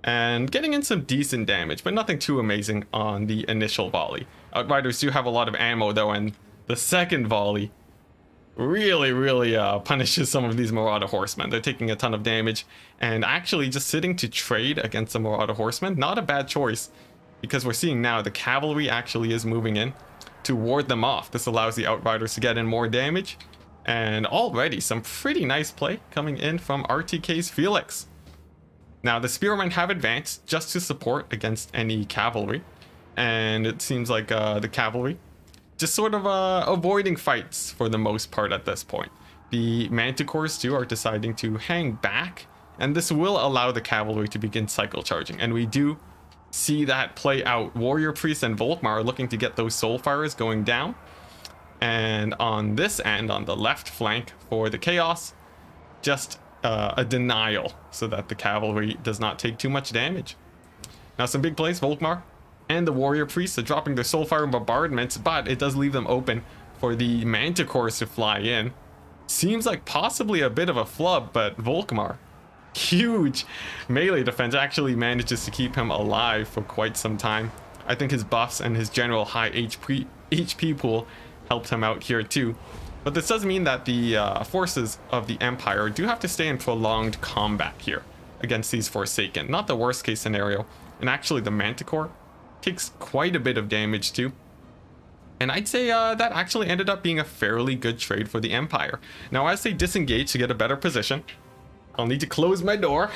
A: And getting in some decent damage, but nothing too amazing on the initial volley. Outriders do have a lot of ammo though, and the second volley really punishes some of these Marauder Horsemen. They're taking a ton of damage, and actually just sitting to trade against the Marauder Horsemen, not a bad choice, because we're seeing now the cavalry actually is moving in to ward them off. This allows the Outriders to get in more damage, and already some pretty nice play coming in from RTK's Felix. Now the Spearmen have advanced just to support against any cavalry, and it seems like the cavalry just sort of avoiding fights for the most part at this point. The Manticores too are deciding to hang back, and this will allow the cavalry to begin cycle charging, and we do see that play out. Warrior Priest and Volkmar are looking to get those Soulfires going down, and on this end, on the left flank for the Chaos, just a denial so that the cavalry does not take too much damage. Now some big plays. Volkmar and the warrior priests are dropping their soulfire bombardments, but it does leave them open for the manticores to fly in. Seems like possibly a bit of a flub, but Volkmar, huge melee defense, actually manages to keep him alive for quite some time. I think his buffs and his general high HP pool helped him out here too. But this does mean that the forces of the Empire do have to stay in prolonged combat here against these Forsaken. Not the worst case scenario. And actually the Manticore takes quite a bit of damage too. And I'd say that actually ended up being a fairly good trade for the Empire. Now as they disengage to get a better position, I'll need to close my door.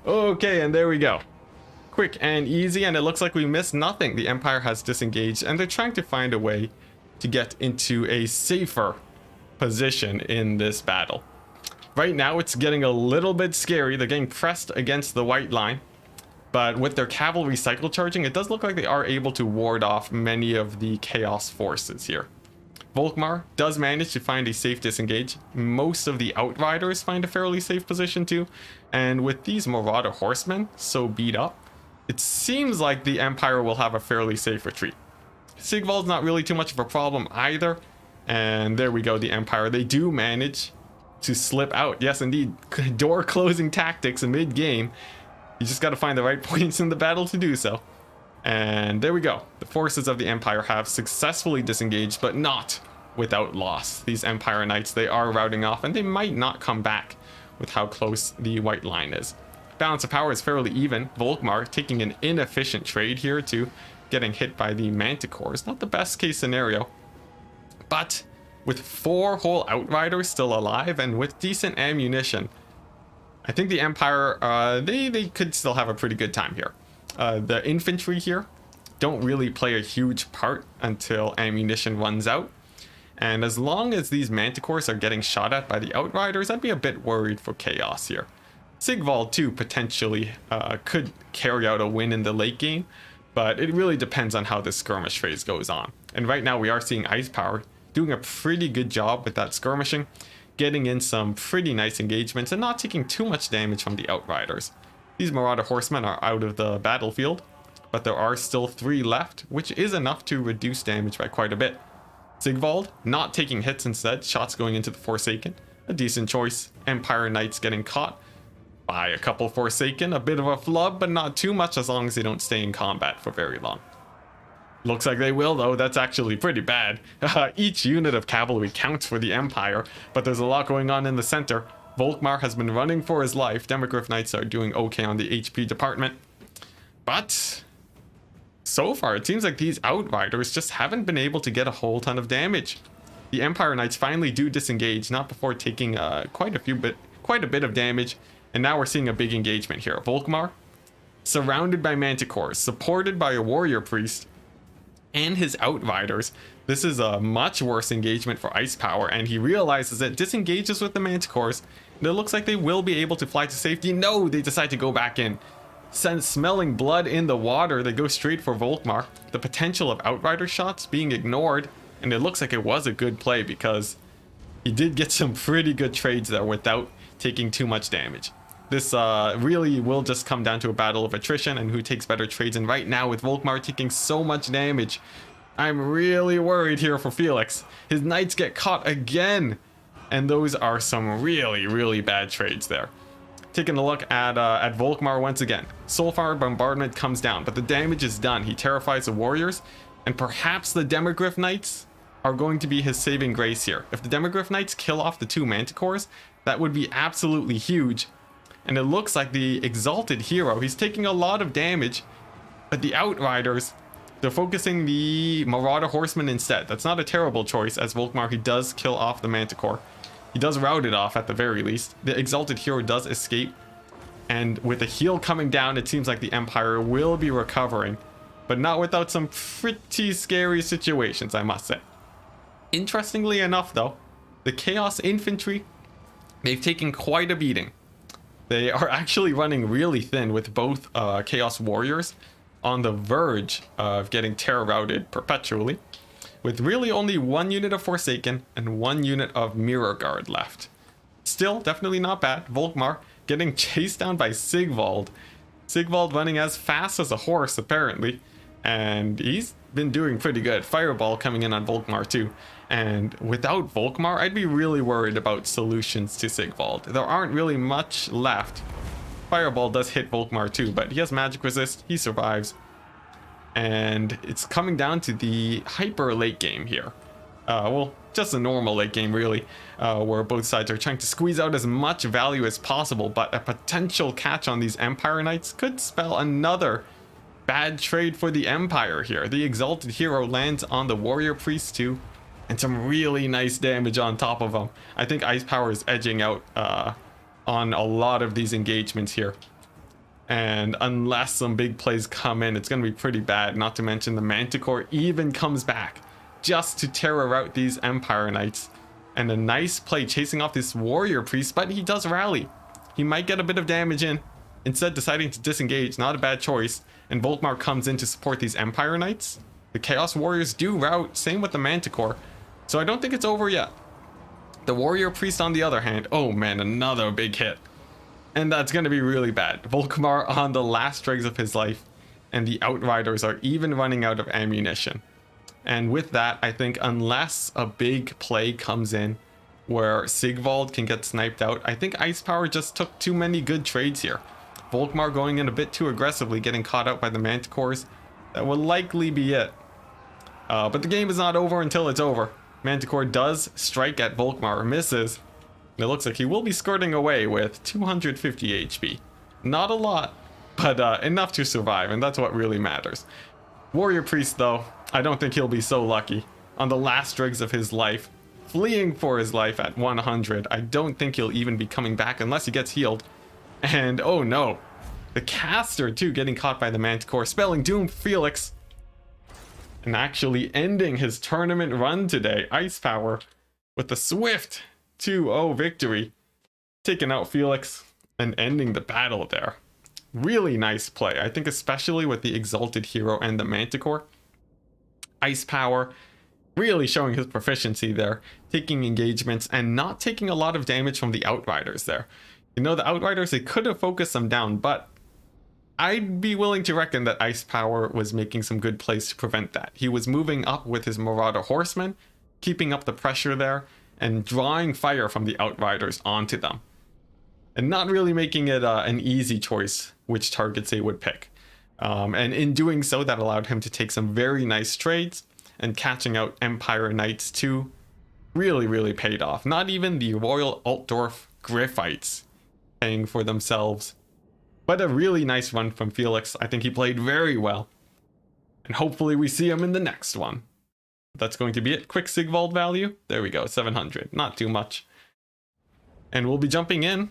A: Okay, and there we go. Quick and easy, and it looks like we missed nothing. The Empire has disengaged, and they're trying to find a way to get into a safer position in this battle. Right now, it's getting a little bit scary. They're getting pressed against the white line, but with their cavalry cycle charging, it does look like they are able to ward off many of the chaos forces here. Volkmar does manage to find a safe disengage. Most of the outriders find a fairly safe position too, and with these Marauder horsemen so beat up, it seems like the Empire will have a fairly safe retreat. Sigvald's not really too much of a problem either. And there we go, the Empire. They do manage to slip out. Yes, indeed. Door closing tactics mid-game. You just got to find the right points in the battle to do so. And there we go. The forces of the Empire have successfully disengaged, but not without loss. These Empire Knights, they are routing off, and they might not come back with how close the white line is. Balance of power is fairly even. Volkmar taking an inefficient trade here too, getting hit by the Manticores. Not the best case scenario, but with 4 whole outriders still alive and with decent ammunition, I think the Empire, they could still have a pretty good time here. The infantry here don't really play a huge part until ammunition runs out. And as long as these Manticores are getting shot at by the outriders, I'd be a bit worried for chaos here. Sigvald too potentially could carry out a win in the late game, but it really depends on how this skirmish phase goes on. And right now we are seeing Ice Power doing a pretty good job with that skirmishing, getting in some pretty nice engagements and not taking too much damage from the outriders. These Marauder horsemen are out of the battlefield, but there are still 3 left, which is enough to reduce damage by quite a bit. Sigvald not taking hits, instead shots going into the Forsaken, a decent choice. Empire Knights getting caught by a couple Forsaken, a bit of a flub, but not too much as long as they don't stay in combat for very long. Looks like they will though. That's actually pretty bad. Each unit of cavalry counts for the Empire, but there's a lot going on in the center. Volkmar has been running for his life. Demogryph Knights are doing okay on the HP department, but so far it seems like these outriders just haven't been able to get a whole ton of damage. The Empire Knights finally do disengage, not before taking quite a bit of damage. And now we're seeing a big engagement here. Volkmar, surrounded by Manticores, supported by a warrior priest and his outriders. This is a much worse engagement for Ice Power, and he realizes it, disengages with the Manticores, and it looks like they will be able to fly to safety. No, they decide to go back in. Smelling blood in the water, they go straight for Volkmar. The potential of outrider shots being ignored, and it looks like it was a good play because he did get some pretty good trades there without taking too much damage. This really will just come down to a battle of attrition and who takes better trades. And right now with Volkmar taking so much damage, I'm really worried here for Felix. His knights get caught again. And those are some really, really bad trades there. Taking a look at Volkmar once again. Soulfire Bombardment comes down, but the damage is done. He terrifies the warriors. And perhaps the Demogryph Knights are going to be his saving grace here. If the Demogryph Knights kill off the 2 Manticores, that would be absolutely huge. And it looks like the Exalted Hero, he's taking a lot of damage, but the Outriders, they're focusing the Marauder Horsemen instead. That's not a terrible choice, as Volkmar, he does kill off the Manticore. He does rout it off at the very least. The Exalted Hero does escape, and with the heal coming down, it seems like the Empire will be recovering, but not without some pretty scary situations, I must say. Interestingly enough though, the Chaos Infantry, they've taken quite a beating. They are actually running really thin with both Chaos Warriors on the verge of getting terror routed perpetually, with really only 1 unit of Forsaken and 1 unit of Mirror Guard left. Still, definitely not bad. Volkmar getting chased down by Sigvald. Sigvald running as fast as a horse, apparently. And he's been doing pretty good. Fireball coming in on Volkmar too. And without Volkmar, I'd be really worried about solutions to Sigvald. There aren't really much left. Fireball does hit Volkmar too, but he has magic resist. He survives. And it's coming down to the hyper late game here. Well, just a normal late game really, where both sides are trying to squeeze out as much value as possible, but a potential catch on these Empire Knights could spell another bad trade for the Empire here. The Exalted Hero lands on the Warrior Priest too, and some really nice damage on top of him. I think Ice Power is edging out on a lot of these engagements here. And unless some big plays come in, it's going to be pretty bad. Not to mention the Manticore even comes back just to terror out these Empire Knights. And a nice play chasing off this Warrior Priest, but he does rally. He might get a bit of damage in, instead deciding to disengage. Not a bad choice. And Volkmar comes in to support these Empire Knights. The Chaos Warriors do rout, same with the Manticore. So I don't think it's over yet. The Warrior Priest on the other hand, oh man, another big hit. And that's going to be really bad. Volkmar on the last dregs of his life, and the Outriders are even running out of ammunition. And with that, I think unless a big play comes in where Sigvald can get sniped out, I think Ice Power just took too many good trades here. Volkmar going in a bit too aggressively, getting caught out by the Manticores. That will likely be it. But the game is not over until it's over. Manticore does strike at Volkmar, misses. It looks like he will be skirting away with 250 HP. Not a lot, but enough to survive, and that's what really matters. Warrior Priest, though, I don't think he'll be so lucky. On the last dregs of his life, fleeing for his life at 100, I don't think he'll even be coming back unless he gets healed. And oh no, the caster too getting caught by the Manticore, spelling doom for Felix. And actually ending his tournament run today, Ice Power, with a swift 2-0 victory, taking out Felix and ending the battle there. Really nice play, I think, especially with the Exalted Hero and the Manticore. Ice Power really showing his proficiency there, taking engagements and not taking a lot of damage from the Outriders there. You know, the Outriders, they could have focused them down, but I'd be willing to reckon that Ice Power was making some good plays to prevent that. He was moving up with his Marauder Horsemen, keeping up the pressure there, and drawing fire from the Outriders onto them. And not really making it an easy choice which targets they would pick. And in doing so, that allowed him to take some very nice trades, and catching out Empire Knights too really, really paid off. Not even the Royal Altdorf Griffites paying for themselves. But a really nice run from Felix. I think he played very well. And hopefully we see him in the next one. That's going to be it. Quick Sigvald value. There we go, 700. Not too much. And we'll be jumping in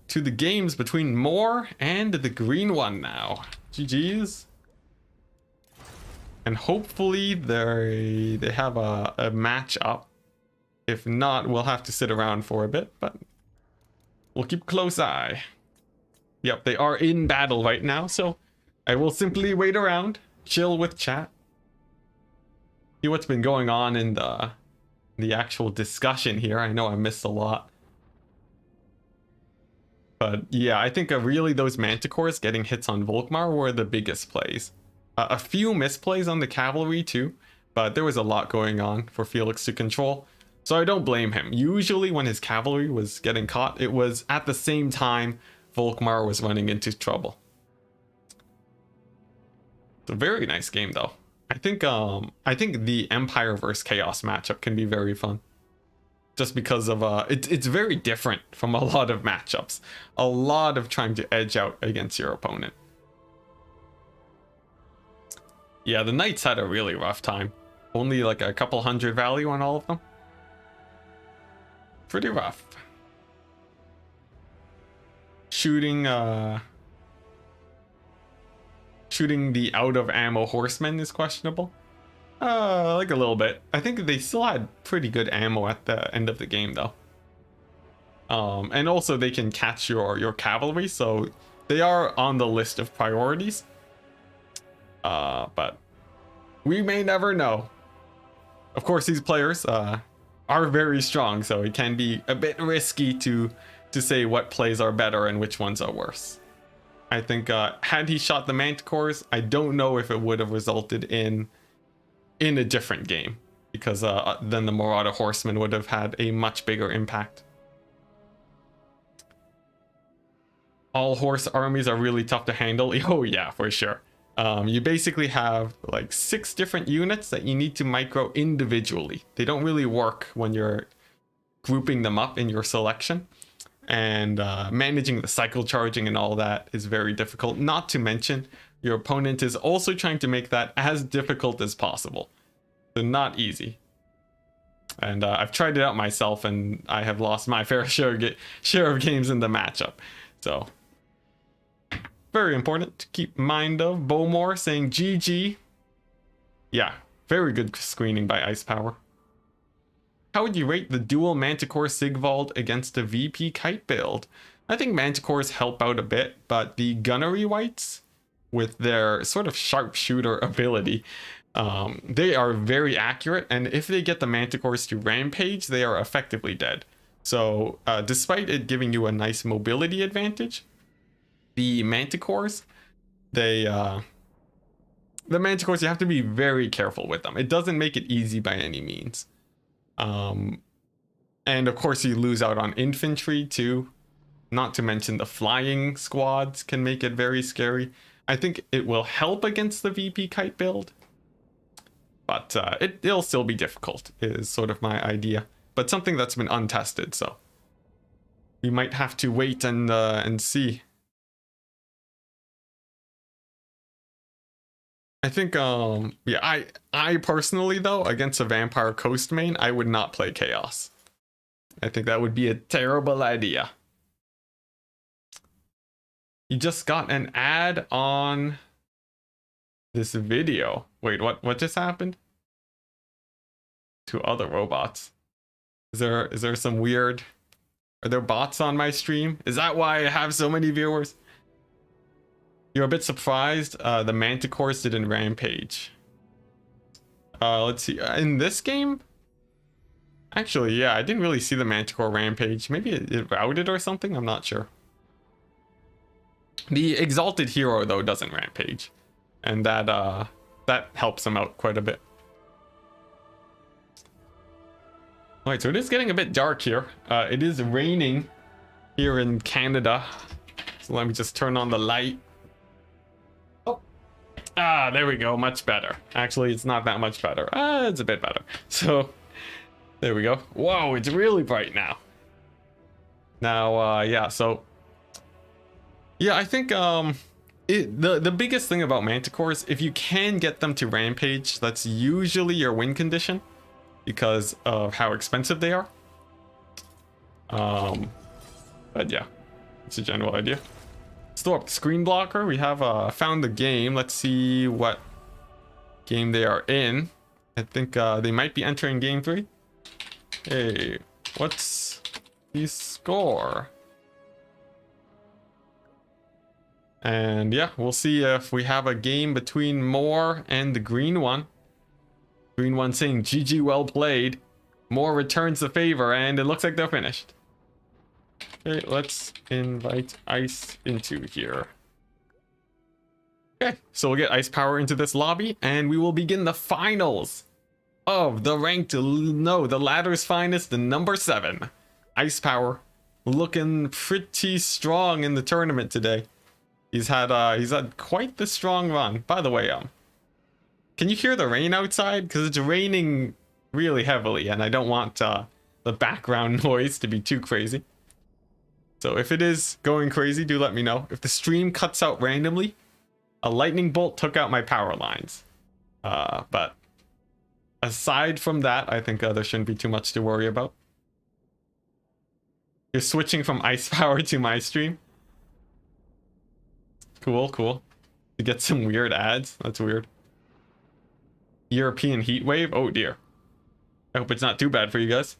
A: to the games between Moore and the green one now. GG's. And hopefully they have a match up. If not, we'll have to sit around for a bit, but we'll keep a close eye. Yep, they are in battle right now, so I will simply wait around, chill with chat, see what's been going on in the actual discussion here. I know I missed a lot. But yeah, I think really those Manticores getting hits on Volkmar were the biggest plays. A few misplays on the cavalry too, but there was a lot going on for Felix to control. So I don't blame him. Usually when his cavalry was getting caught, it was at the same time Volkmar was running into trouble. It's a very nice game though. I think the Empire versus Chaos matchup can be very fun. Just because of it's very different from a lot of matchups. A lot of trying to edge out against your opponent. Yeah, the Knights had a really rough time. Only like a couple hundred value on all of them. Pretty rough. Shooting the out of ammo horsemen is questionable. Like a little bit. I think they still had pretty good ammo at the end of the game though. And also they can catch your cavalry, so they are on the list of priorities. But we may never know. Of course, these players are very strong, so it can be a bit risky to say what plays are better and which ones are worse. I think had he shot the manticores, I don't know if it would have resulted in a different game, because then the Marauder Horsemen would have had a much bigger impact. All horse armies are really tough to handle. Oh yeah, for sure. You basically have like 6 different units that you need to micro individually. They don't really work when you're grouping them up in your selection. And managing the cycle charging and all that is very difficult. Not to mention, your opponent is also trying to make that as difficult as possible. So not easy. And I've tried it out myself, and I have lost my fair share of games in the matchup. So very important to keep mind of. Bowmore saying GG. Yeah, very good screening by Ice Power. How would you rate the dual Manticore Sigvald against a VP Kite build? I think Manticores help out a bit, but the Gunnery Wights, with their sort of sharpshooter ability, they are very accurate, and if they get the Manticores to rampage, they are effectively dead. So despite it giving you a nice mobility advantage, the Manticores, the Manticores, you have to be very careful with them. It doesn't make it easy by any means. And of course you lose out on infantry too, not to mention the flying squads can make it very scary. I think it will help against the VP Kite build, but it'll still be difficult, is sort of my idea, but something that's been untested, so we might have to wait and see. I think yeah, I personally though, against a Vampire Coast main, I would not play Chaos. I think that would be a terrible idea. You just got an ad on this video. Wait, what just happened? To other robots. Is there some weird, are there bots on my stream? Is that why I have so many viewers? You're a bit surprised the Manticores didn't rampage. Let's see. In this game? Actually, yeah, I didn't really see the Manticore rampage. Maybe it routed or something? I'm not sure. The Exalted Hero, though, doesn't rampage. And that helps him out quite a bit. Alright, so it is getting a bit dark here. It is raining here in Canada. So let me just turn on the light. Ah, there we go, much better. Actually, it's not that much better. It's a bit better. So, there we go. Whoa, it's really bright now. Now, yeah, so... yeah, I think, the biggest thing about Manticores, if you can get them to rampage, that's usually your win condition, because of how expensive they are. But yeah, it's a general idea. Still up screen blocker. We have found the game. Let's see what game they are in. I think they might be entering game 3. Hey, what's the score? And yeah, we'll see if we have a game between Moore and the green one. Green one saying GG, well played. Moore returns the favor, and it looks like they're finished. Okay, let's invite Ice into here. Okay, so we'll get Ice Power into this lobby, and we will begin the finals of the the ladder's finest, the number 7. Ice Power looking pretty strong in the tournament today. He's had quite the strong run. By the way, can you hear the rain outside? Because it's raining really heavily, and I don't want the background noise to be too crazy. So if it is going crazy, do let me know. If the stream cuts out randomly, a lightning bolt took out my power lines. But aside from that, I think there shouldn't be too much to worry about. You're switching from Ice Power to my stream. Cool, cool. You get some weird ads. That's weird. European heat wave. Oh dear. I hope it's not too bad for you guys.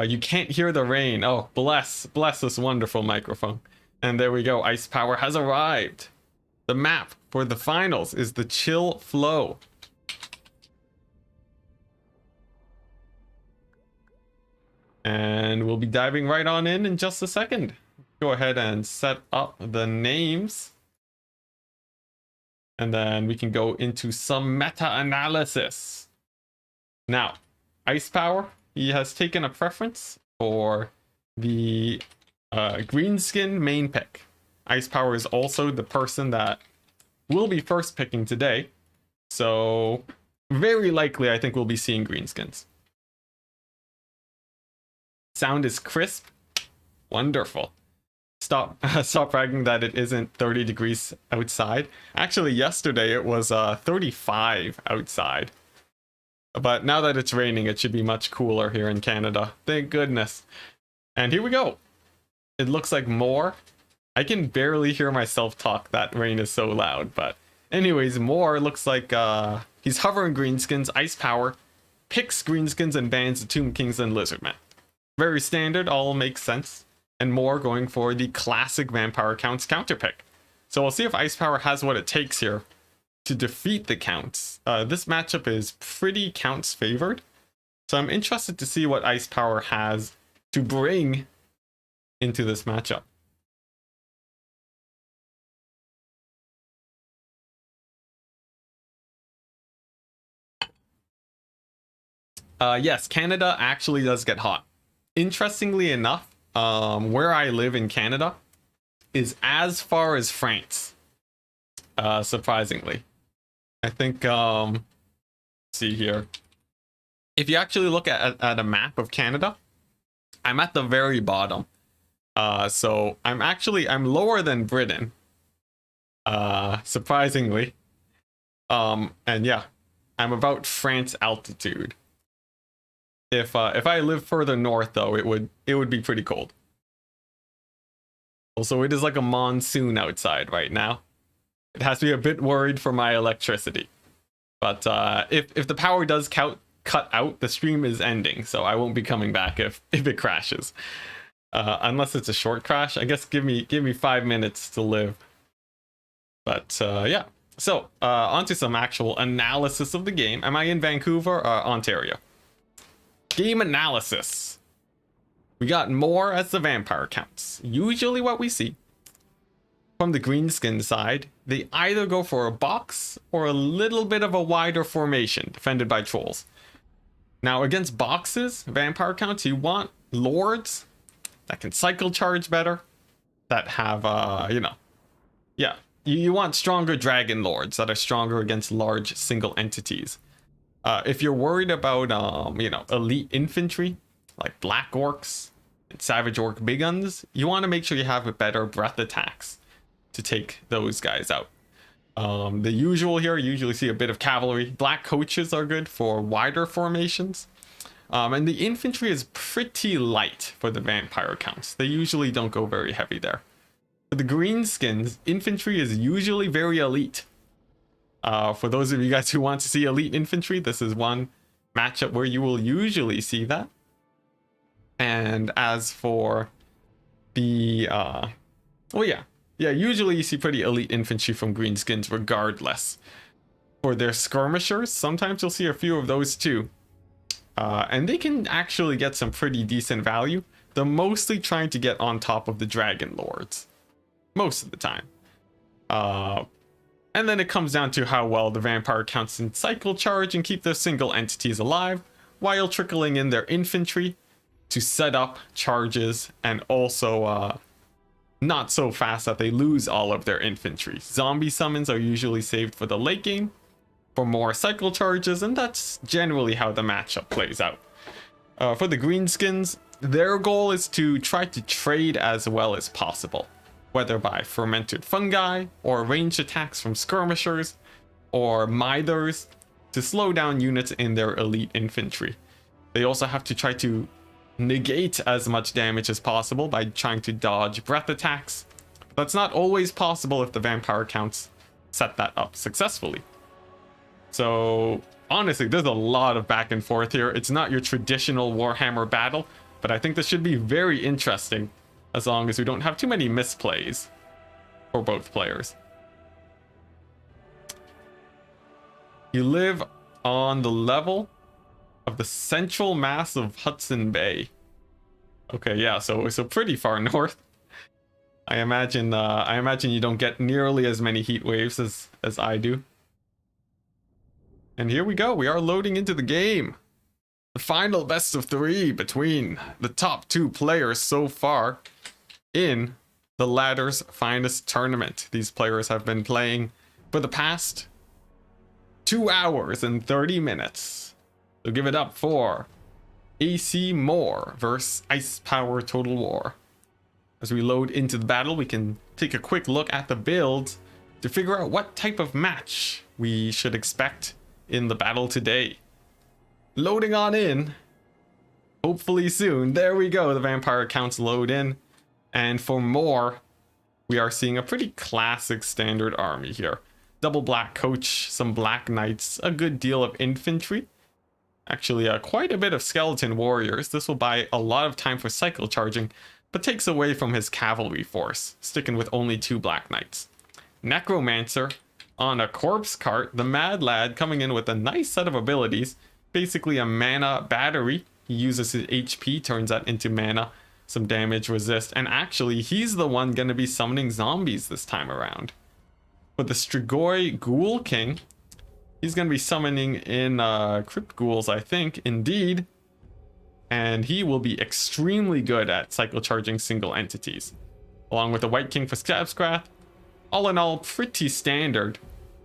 A: You can't hear the rain. Oh, bless this wonderful microphone. And there we go. Ice Power has arrived. The map for the finals is the Chill Flow. And we'll be diving right on in just a second. Go ahead and set up the names. And then we can go into some meta-analysis. Now, Ice Power, he has taken a preference for the green skin main pick. Ice Power is also the person that we'll be first picking today. So, very likely, I think we'll be seeing green skins. Sound is crisp. Wonderful. Stop bragging that it isn't 30 degrees outside. Actually, yesterday it was 35 outside. But now that it's raining, it should be much cooler here in Canada. Thank goodness. And here we go. It looks like more. I can barely hear myself talk. That rain is so loud. But anyways, more looks like he's hovering greenskins, Ice Power, picks greenskins and bans the Tomb Kings and Lizardmen. Very standard, all makes sense. And more going for the classic Vampire Counts counter pick. So we'll see if Ice Power has what it takes here to defeat the Counts. This matchup is pretty Counts favored. So I'm interested to see what Ice Power has to bring into this matchup. Yes, Canada actually does get hot. Interestingly enough, where I live in Canada is as far as France. Surprisingly. I think, let's see here. If you actually look at a map of Canada, I'm at the very bottom. So I'm lower than Britain. Surprisingly. And yeah, I'm about France altitude. If I live further north, though, it would be pretty cold. Also, it is like a monsoon outside right now. It has to be a bit worried for my electricity. But if the power does cut out, the stream is ending, so I won't be coming back if it crashes. Unless it's a short crash. I guess give me 5 minutes to live. But yeah. So onto some actual analysis of the game. Am I in Vancouver or Ontario? Game analysis. We got more as the Vampire Counts. Usually what we see from the greenskin side, they either go for a box or a little bit of a wider formation defended by trolls. Now against boxes, Vampire Counts, you want lords that can cycle charge better, that have you want stronger dragon lords that are stronger against large single entities. If you're worried about, elite infantry, like Black Orcs and Savage Orc Big Guns, you want to make sure you have a better breath attacks to take those guys out. The usual here, you usually see a bit of cavalry. Black Coaches are good for wider formations. And the infantry is pretty light for the Vampire Counts. They usually don't go very heavy there. For the greenskins, infantry is usually very elite. For those of you guys who want to see elite infantry, this is one matchup where you will usually see that. And as for the usually you see pretty elite infantry from greenskins regardless. For their skirmishers, sometimes you'll see a few of those too. And they can actually get some pretty decent value. They're mostly trying to get on top of the dragon lords most of the time. And then it comes down to how well the Vampire Counts can cycle charge and keep their single entities alive, while trickling in their infantry to set up charges and also not so fast that they lose all of their infantry. Zombie summons are usually saved for the late game for more cycle charges, and that's generally how the matchup plays out. For the greenskins, their goal is to try to trade as well as possible, whether by fermented fungi or ranged attacks from skirmishers or mithers to slow down units in their elite infantry. They also have to try to negate as much damage as possible by trying to dodge breath attacks. But that's not always possible if the Vampire Counts set that up successfully. So honestly, there's a lot of back and forth here. It's not your traditional Warhammer battle, but I think this should be very interesting as long as we don't have too many misplays for both players. You live on the level of the central mass of Hudson Bay. Okay, yeah, so pretty far north. I imagine you don't get nearly as many heat waves as I do. And here we go. We are loading into the game. The final best of 3 between the top 2 players so far in the ladder's finest tournament. These players have been playing for the past 2 hours and 30 minutes. So give it up for AC Moore versus Ice Power Total War. As we load into the battle, we can take a quick look at the builds to figure out what type of match we should expect in the battle today. Loading on in. Hopefully soon. There we go. The vampire accounts load in. And for more, we are seeing a pretty classic standard army here. Double black coach, some black knights, a good deal of infantry. Actually, quite a bit of skeleton warriors. This will buy a lot of time for cycle charging, but takes away from his cavalry force, sticking with only 2 black knights. Necromancer on a corpse cart, the mad lad coming in with a nice set of abilities, basically a mana battery. He uses his HP, turns that into mana, some damage resist, and actually he's the one going to be summoning zombies this time around. With the Strigoi Ghoul King, he's going to be summoning in Crypt Ghouls, I think, indeed. And he will be extremely good at cycle charging single entities. Along with the White King for Scabscrath. All in all, pretty standard.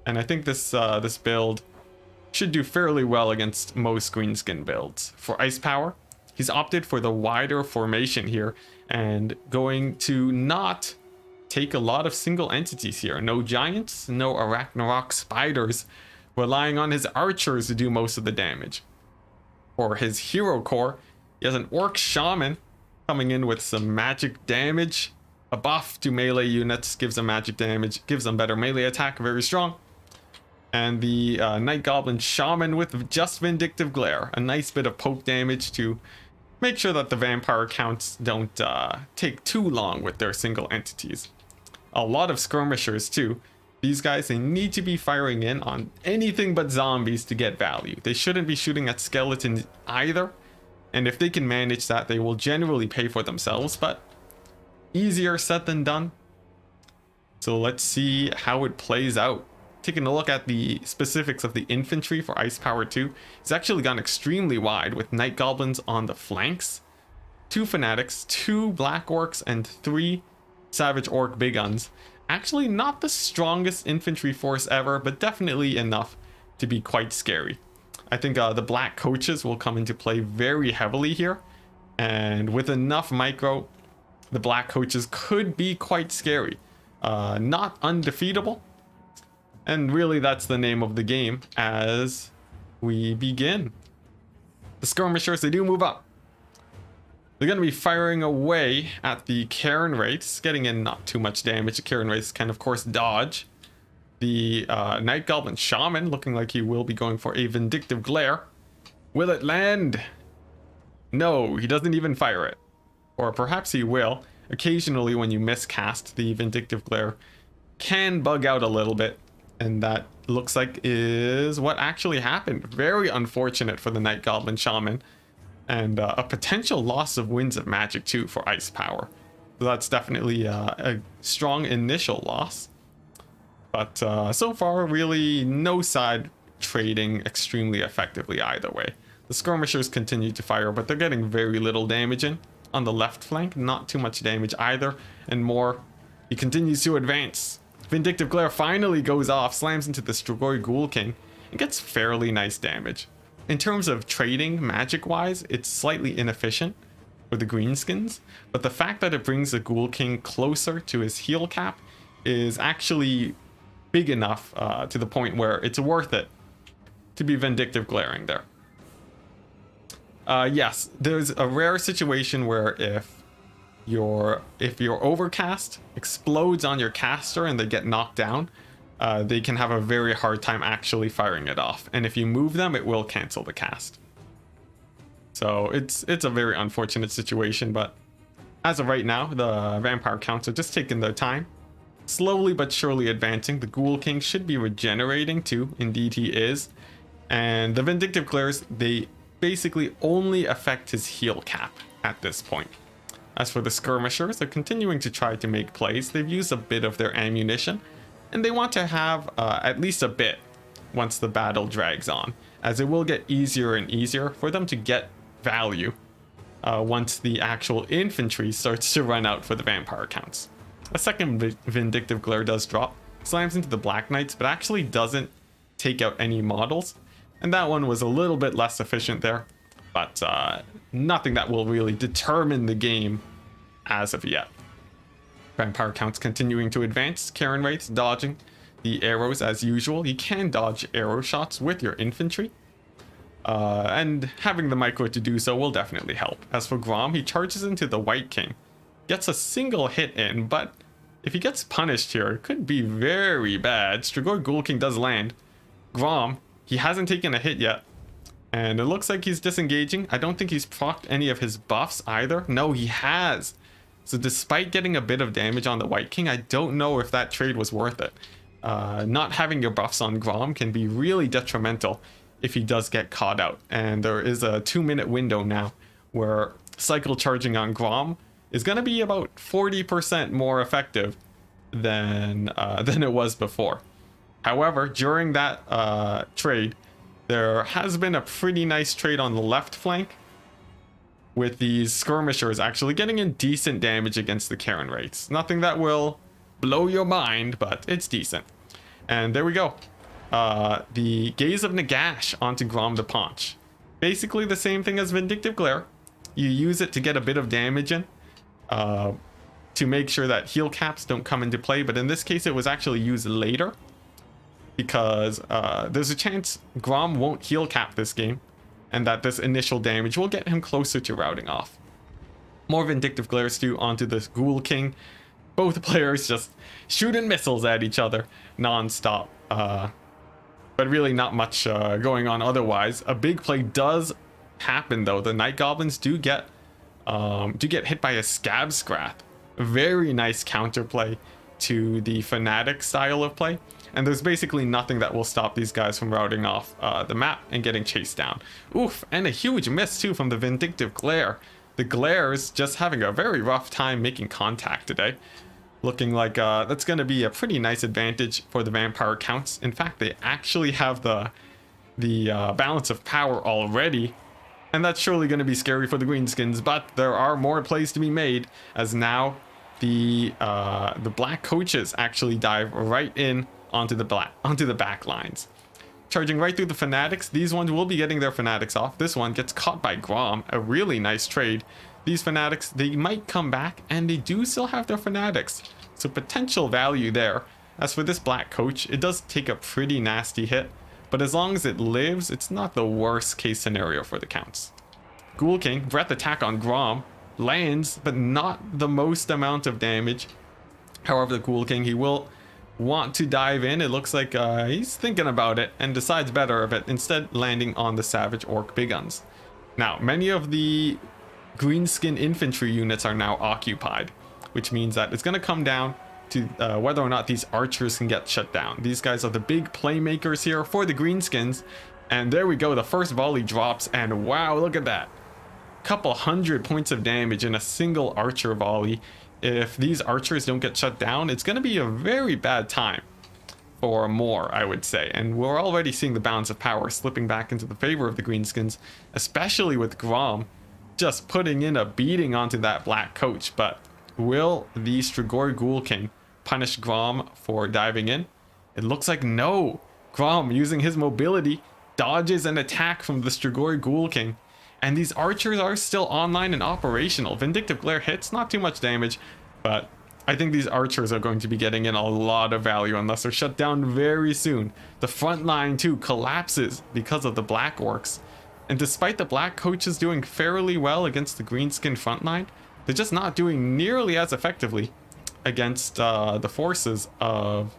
A: And I think this build should do fairly well against most greenskin builds. For Ice Power, he's opted for the wider formation here and going to not take a lot of single entities here. No giants, no Arachnarok spiders, relying on his archers to do most of the damage. For his hero core, he has an orc shaman coming in with some magic damage. A buff to melee units, gives them magic damage, gives them better melee attack, very strong. And the Night Goblin Shaman with just Vindictive Glare, a nice bit of poke damage to make sure that the vampire counts don't take too long with their single entities. A lot of skirmishers too. These guys, they need to be firing in on anything but zombies to get value. They shouldn't be shooting at skeletons either. And if they can manage that, they will generally pay for themselves, but easier said than done. So let's see how it plays out. Taking a look at the specifics of the infantry for Ice Power 2, it's actually gone extremely wide with Night Goblins on the flanks, 2 Fanatics, 2 Black Orcs, and 3 Savage Orc Big Guns. Actually not the strongest infantry force ever, but definitely enough to be quite scary. I think the Black Coaches will come into play very heavily here, and with enough micro, the Black Coaches could be quite scary. Not undefeatable. And really, that's the name of the game as we begin. The skirmishers, they do move up. They're going to be firing away at the Cairn Wraiths, getting in not too much damage. The Cairn Wraiths can, of course, dodge. The Night Goblin Shaman, looking like he will be going for a Vindictive Glare. Will it land? No, he doesn't even fire it. Or perhaps he will. Occasionally, when you miscast, the Vindictive Glare can bug out a little bit. And that looks like is what actually happened. Very unfortunate for the Night Goblin Shaman. And a potential loss of Winds of Magic too for Ice Power. So that's definitely a strong initial loss. But so far, really no side trading extremely effectively either way. The skirmishers continue to fire, but they're getting very little damage in. On the left flank, not too much damage either. And more, he continues to advance. Vindictive Glare finally goes off, slams into the Strigoi Ghoul King, and gets fairly nice damage. In terms of trading, magic-wise, it's slightly inefficient for the greenskins, but the fact that it brings the Ghoul King closer to his heal cap is actually big enough to the point where it's worth it to be Vindictive Glaring there. Yes, there's a rare situation where if your overcast explodes on your caster and they get knocked down, they can have a very hard time actually firing it off, and if you move them, it will cancel the cast. So it's a very unfortunate situation, but as of right now, the vampire counts are just taking their time, slowly but surely advancing. The Ghoul King should be regenerating too, indeed he is, and the Vindictive Glares, they basically only affect his heal cap at this point. As for the skirmishers, they're continuing to try to make plays. They've used a bit of their ammunition, and they want to have at least a bit once the battle drags on, as it will get easier and easier for them to get value once the actual infantry starts to run out for the vampire counts. A second Vindictive Glare does drop, slams into the Black Knights, but actually doesn't take out any models, and that one was a little bit less efficient there, but nothing that will really determine the game as of yet. Vampire counts continuing to advance, Karen Wraiths dodging the arrows as usual. You can dodge arrow shots with your infantry, and having the micro to do so will definitely help. As for Grom, he charges into the White King, gets a single hit in, but if he gets punished here, it could be very bad. Strigoi Ghoul King does land. Grom, he hasn't taken a hit yet, and it looks like he's disengaging. I don't think he's procced any of his buffs either. No, he has. So despite getting a bit of damage on the White King, I don't know if that trade was worth it. Not having your buffs on Grom can be really detrimental if he does get caught out. And there is a 2-minute window now where cycle charging on Grom is going to be about 40% more effective than it was before. However, during that trade, there has been a pretty nice trade on the left flank, with these skirmishers actually getting in decent damage against the Karen Wraiths. Nothing that will blow your mind, but it's decent. And there we go. The Gaze of Nagash onto Grom the Paunch. Basically the same thing as Vindictive Glare. You use it to get a bit of damage in, to make sure that heal caps don't come into play, but in this case it was actually used later, because there's a chance Grom won't heal cap this game, and that this initial damage will get him closer to routing off. More Vindictive Glares too onto this Ghoul King. Both players just shooting missiles at each other non-stop. But really not much going on otherwise. A big play does happen though. The Night Goblins do get hit by a Scab Scrath. Very nice counterplay to the Fanatic style of play. And there's basically nothing that will stop these guys from routing off the map and getting chased down. Oof, and a huge miss too from the Vindictive Glare. The Glares just having a very rough time making contact today. Looking like that's going to be a pretty nice advantage for the Vampire counts. In fact, they actually have the balance of power already. And that's surely going to be scary for the Greenskins, but there are more plays to be made, as now the Black Coaches actually dive right in onto the back lines. Charging right through the Fanatics. These ones will be getting their Fanatics off. This one gets caught by Grom. A really nice trade. These Fanatics, they might come back, and they do still have their Fanatics. So potential value there. As for this Black Coach, it does take a pretty nasty hit, but as long as it lives, it's not the worst case scenario for the counts. Ghoul King, Breath Attack on Grom, lands, but not the most amount of damage. However, the Ghoul King, he will want to dive in. It looks like he's thinking about it and decides better of it, instead landing on the Savage Orc Big Guns. Now, many of the Greenskin infantry units are now occupied, which means that it's going to come down to whether or not these archers can get shut down. These guys are the big playmakers here for the Greenskins, and there we go. The first volley drops, and wow, look at that. Couple hundred points of damage in a single archer volley. If these archers don't get shut down, it's going to be a very bad time for more, I would say. And we're already seeing the balance of power slipping back into the favor of the Greenskins, especially with Grom just putting in a beating onto that Black Coach. But will the Strigoi Ghoul King punish Grom for diving in? It looks like no. Grom, using his mobility, dodges an attack from the Strigoi Ghoul King. And these archers are still online and operational. Vindictive Glare hits, not too much damage, but I think these archers are going to be getting in a lot of value unless they're shut down very soon. The front line too collapses because of the Black Orcs. And despite the Black Coaches doing fairly well against the Greenskin front line, they're just not doing nearly as effectively against the forces of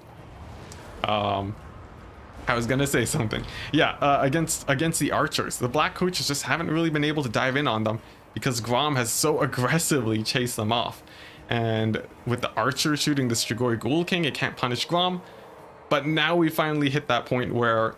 A: I was gonna say something. Yeah, against the archers. The Black Coaches just haven't really been able to dive in on them because Grom has so aggressively chased them off. And with the archer shooting the Strigoi Ghoul King, it can't punish Grom. But now we finally hit that point where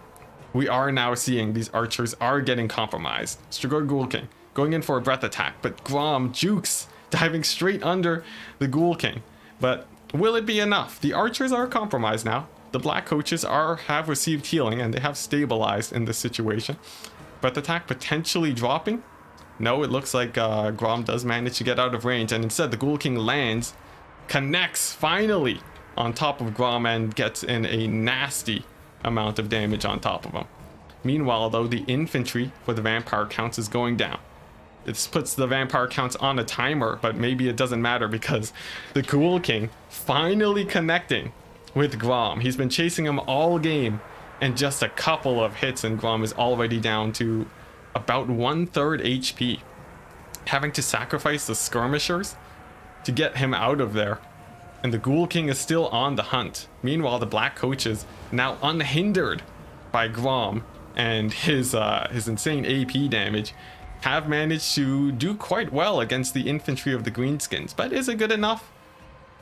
A: we are now seeing these archers are getting compromised. Strigoi Ghoul King going in for a breath attack, but Grom jukes diving straight under the Ghoul King. But will it be enough? The archers are compromised now. The black coaches have received healing and they have stabilized in this situation. Breath attack potentially dropping. No, it looks like Grom does manage to get out of range, and instead the Ghoul King lands, connects finally on top of Grom, and gets in a nasty amount of damage on top of him. Meanwhile, though, the infantry for the vampire counts is going down. This puts the vampire counts on a timer, but maybe it doesn't matter because the Ghoul King finally connecting with Grom. He's been chasing him all game, and just a couple of hits and Grom is already down to about 1/3 HP. Having to sacrifice the skirmishers to get him out of there. And the Ghoul King is still on the hunt. Meanwhile, the black coaches, now unhindered by Grom and his insane AP damage, have managed to do quite well against the infantry of the greenskins. But is it good enough?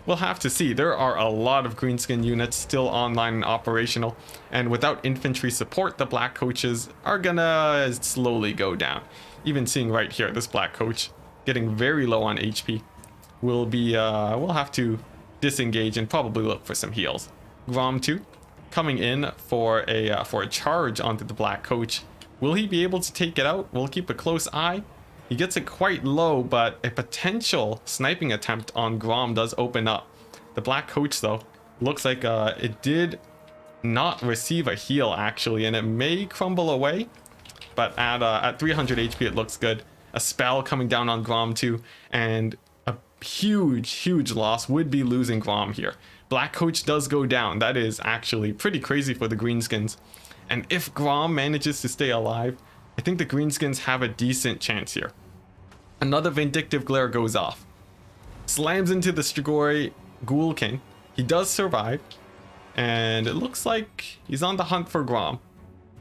A: We'll have to see. There are a lot of greenskin units still online and operational, and without infantry support, the black coaches are gonna slowly go down. Even seeing right here, this black coach getting very low on HP. We'll have to disengage and probably look for some heals. Grom 2 coming in for a charge onto the black coach. Will he be able to take it out? We'll keep a close eye. He gets it quite low, but a potential sniping attempt on Grom does open up. The black coach, though, looks like it did not receive a heal, actually, and it may crumble away. But at 300 HP, it looks good. A spell coming down on Grom, too, and a huge loss would be losing Grom here. Black coach does go down. That is actually pretty crazy for the greenskins. And if Grom manages to stay alive, I think the greenskins have a decent chance here. Another vindictive glare goes off. Slams into the Strigoi Ghoul King. He does survive. And it looks like he's on the hunt for Grom.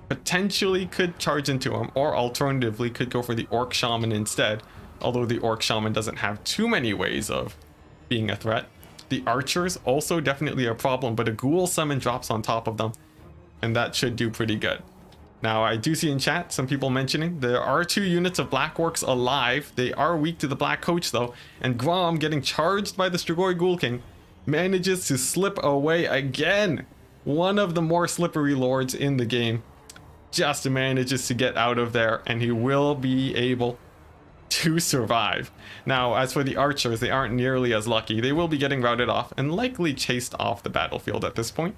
A: Potentially could charge into him, or alternatively could go for the Orc Shaman instead. Although the Orc Shaman doesn't have too many ways of being a threat. The archers also definitely a problem, but a Ghoul Summon drops on top of them. And that should do pretty good. Now, I do see in chat some people mentioning there are 2 units of Black Orcs alive. They are weak to the Black Coach, though. And Grom, getting charged by the Strigoi Ghoul King, manages to slip away again. One of the more slippery lords in the game just manages to get out of there, and he will be able to survive. Now, as for the archers, they aren't nearly as lucky. They will be getting routed off and likely chased off the battlefield at this point.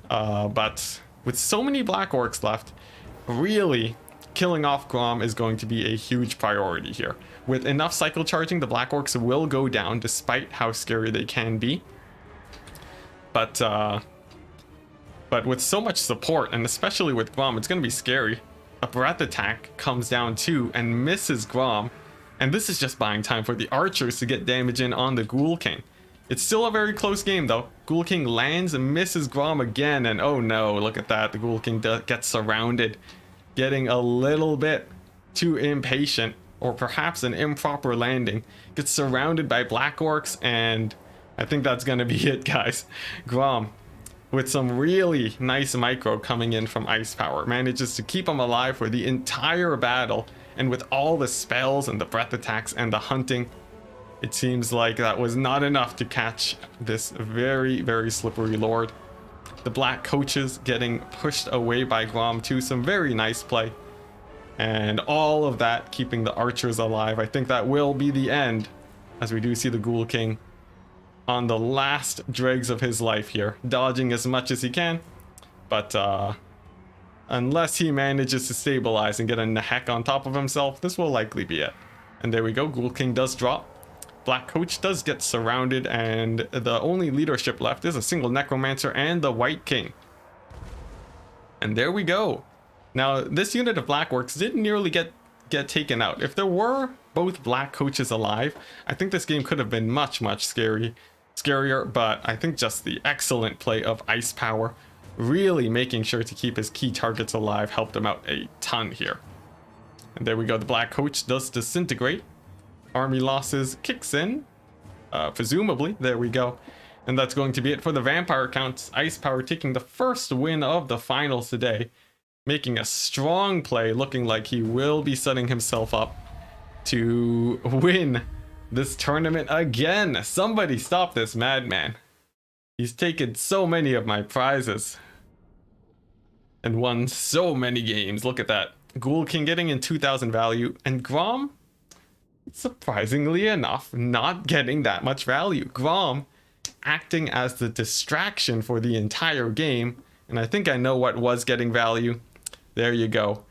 A: But with so many Black Orcs left, really killing off Grom is going to be a huge priority here. With enough cycle charging, the Black Orcs will go down despite how scary they can be. But with so much support, and especially with Grom, it's going to be scary. A breath attack comes down too and misses Grom. And this is just buying time for the archers to get damage in on the Ghoul King. It's still a very close game, though. Ghoul King lands and misses Grom again, and oh no, look at that. The Ghoul King gets surrounded, getting a little bit too impatient, or perhaps an improper landing. Gets surrounded by Black Orcs, and I think that's gonna be it, guys. Grom, with some really nice micro coming in from Ice Power, manages to keep him alive for the entire battle, and with all the spells and the breath attacks and the hunting, it seems like that was not enough to catch this very slippery lord. The black coaches getting pushed away by Grom too. Some very nice play. And all of that keeping the archers alive. I think that will be the end, as we do see the Ghoul King on the last dregs of his life here, dodging as much as he can. But unless he manages to stabilize and get a heck on top of himself, this will likely be it. And there we go, Ghoul King does drop. Black Coach does get surrounded, and the only leadership left is a single Necromancer and the White King. And there we go. Now, this unit of Black Orcs didn't nearly get taken out. If there were both Black Coaches alive, I think this game could have been much scarier, but I think just the excellent play of Ice Power, really making sure to keep his key targets alive, helped him out a ton here. And there we go, the Black Coach does disintegrate. Army losses kicks in, presumably. There we go. And that's going to be it for the vampire counts. Ice Power taking the first win of the finals today, making a strong play, looking like he will be setting himself up to win this tournament again. Somebody stop this madman. He's taken so many of my prizes and won so many games. Look at that. Ghoul King getting in 2,000 value, and Grom, surprisingly enough, not getting that much value. Grom acting as the distraction for the entire game, and I think I know what was getting value. There you go.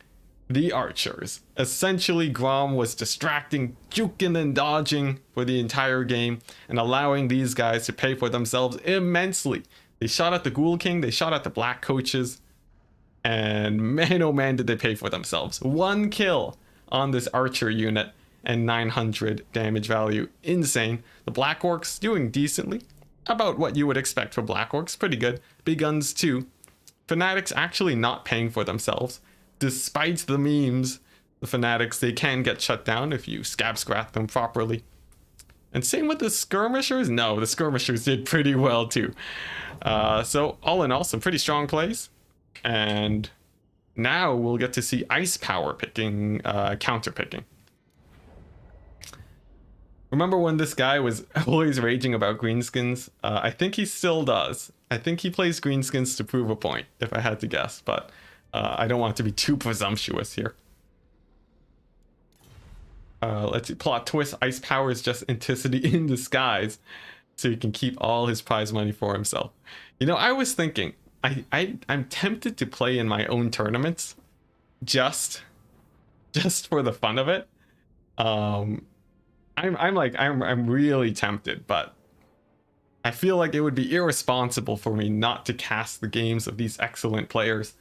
A: The archers. Essentially, Grom was distracting, juking and dodging for the entire game and allowing these guys to pay for themselves immensely. They shot at the Ghoul King, they shot at the black coaches, and man oh man did they pay for themselves. 1 kill on this archer unit and 900 damage value. Insane. The Black Orcs doing decently. About what you would expect for Black Orcs. Pretty good. Big guns too. Fanatics actually not paying for themselves. Despite the memes, the Fanatics, they can get shut down if you scab-scrap them properly. And same with the Skirmishers. No, the Skirmishers did pretty well too. So all in all, some pretty strong plays. And now we'll get to see Ice Power picking, counter picking. Remember when this guy was always raging about greenskins? I think he still does. I think he plays greenskins to prove a point, if I had to guess, but I don't want to be too presumptuous here. Let's see. Plot twist. Ice Power is just Enticity in disguise, so he can keep all his prize money for himself. You know, I was thinking, I'm tempted to play in my own tournaments, just for the fun of it. I'm really tempted, but I feel like it would be irresponsible for me not to cast the games of these excellent players.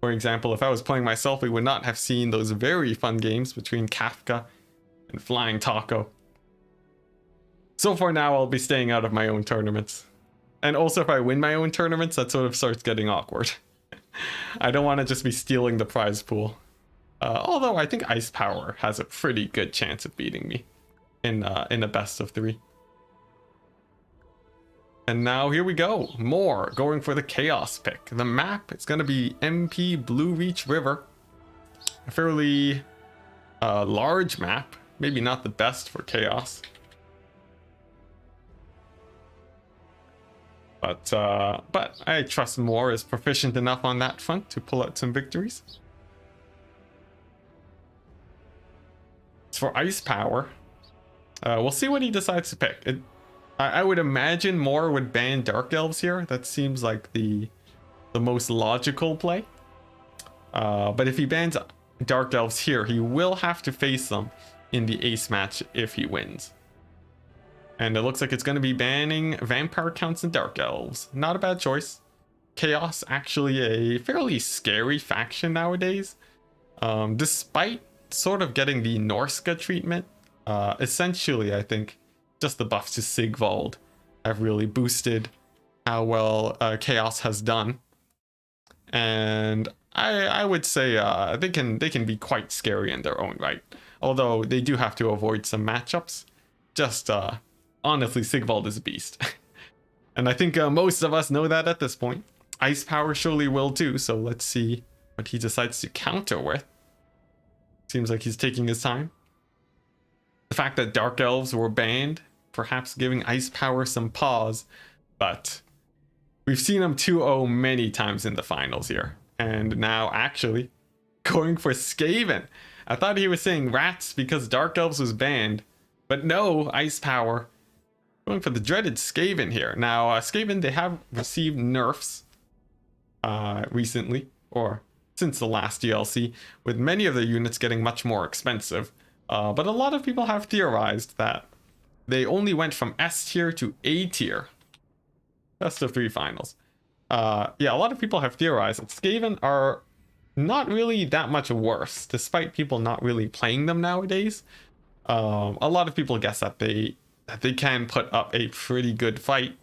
A: For example, if I was playing myself, we would not have seen those very fun games between Kafka and Flying Taco. So for now, I'll be staying out of my own tournaments. And also, if I win my own tournaments, that sort of starts getting awkward. I don't want to just be stealing the prize pool. Although I think Ice Power has a pretty good chance of beating me in a best of 3. And now here we go. More going for the Chaos pick. The map, it's going to be MP Blue Reach River. A fairly large map. Maybe not the best for Chaos. But I trust Moore is proficient enough on that front to pull out some victories. As for Ice Power, we'll see what he decides to pick. I would imagine Moore would ban Dark Elves here. That seems like the most logical play. But if he bans Dark Elves here, he will have to face them in the Ace match if he wins. And it looks like it's going to be banning Vampire Counts and Dark Elves. Not a bad choice. Chaos, actually a fairly scary faction nowadays. Despite sort of getting the Norska treatment. Essentially, I think just the buffs to Sigvald have really boosted how well Chaos has done. And I would say they can be quite scary in their own right. Although they do have to avoid some matchups. Just honestly, Sigvald is a beast. And I think most of us know that at this point. Ice Power surely will too, so let's see what he decides to counter with. Seems like he's taking his time. The fact that Dark Elves were banned, perhaps giving Ice Power some pause, but we've seen him 2-0 many times in the finals here. And now actually going for Skaven. I thought he was saying Rats because Dark Elves was banned, but no, Ice Power. Going for the dreaded Skaven here. Now, Skaven, they have received nerfs recently, or since the last DLC, with many of their units getting much more expensive. But a lot of people have theorized that they only went from S tier to A tier. Best of 3 finals. Yeah, a lot of people have theorized that Skaven are not really that much worse, despite people not really playing them nowadays. A lot of people guess that they can put up a pretty good fight,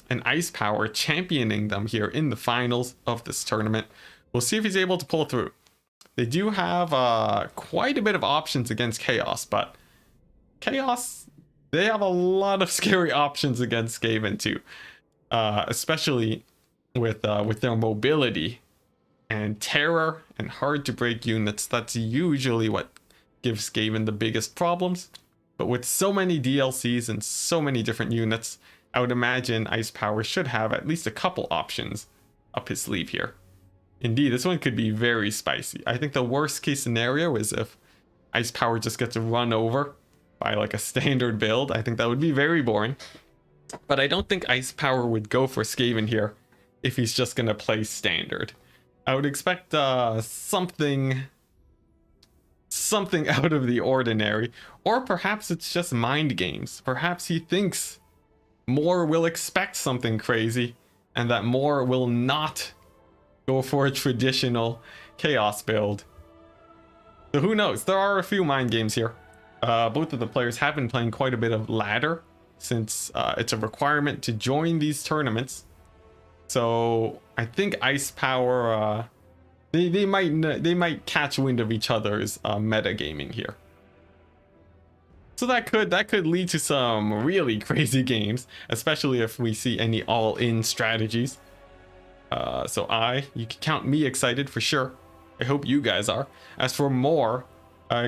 A: and Ice Power championing them here in the finals of this tournament. We'll see if he's able to pull through. They do have quite a bit of options against Chaos, but Chaos, they have a lot of scary options against Skaven too, especially with their mobility and terror and hard to break units. That's usually what gives Skaven the biggest problems. But with so many DLCs and so many different units, I would imagine Ice Power should have at least a couple options up his sleeve here. Indeed, this one could be very spicy. I think the worst case scenario is if Ice Power just gets run over by like a standard build. I think that would be very boring. But I don't think Ice Power would go for Skaven here if he's just going to play standard. I would expect something out of the ordinary. Or perhaps it's just mind games. Perhaps he thinks more will expect something crazy and that more will not go for a traditional chaos build. So who knows? There are a few mind games here. Both of the players have been playing quite a bit of ladder since it's a requirement to join these tournaments. So I think Ice Power, they might catch wind of each other's metagaming here. So that could lead to some really crazy games, especially if we see any all-in strategies. So you can count me excited for sure. I hope you guys are. As for more,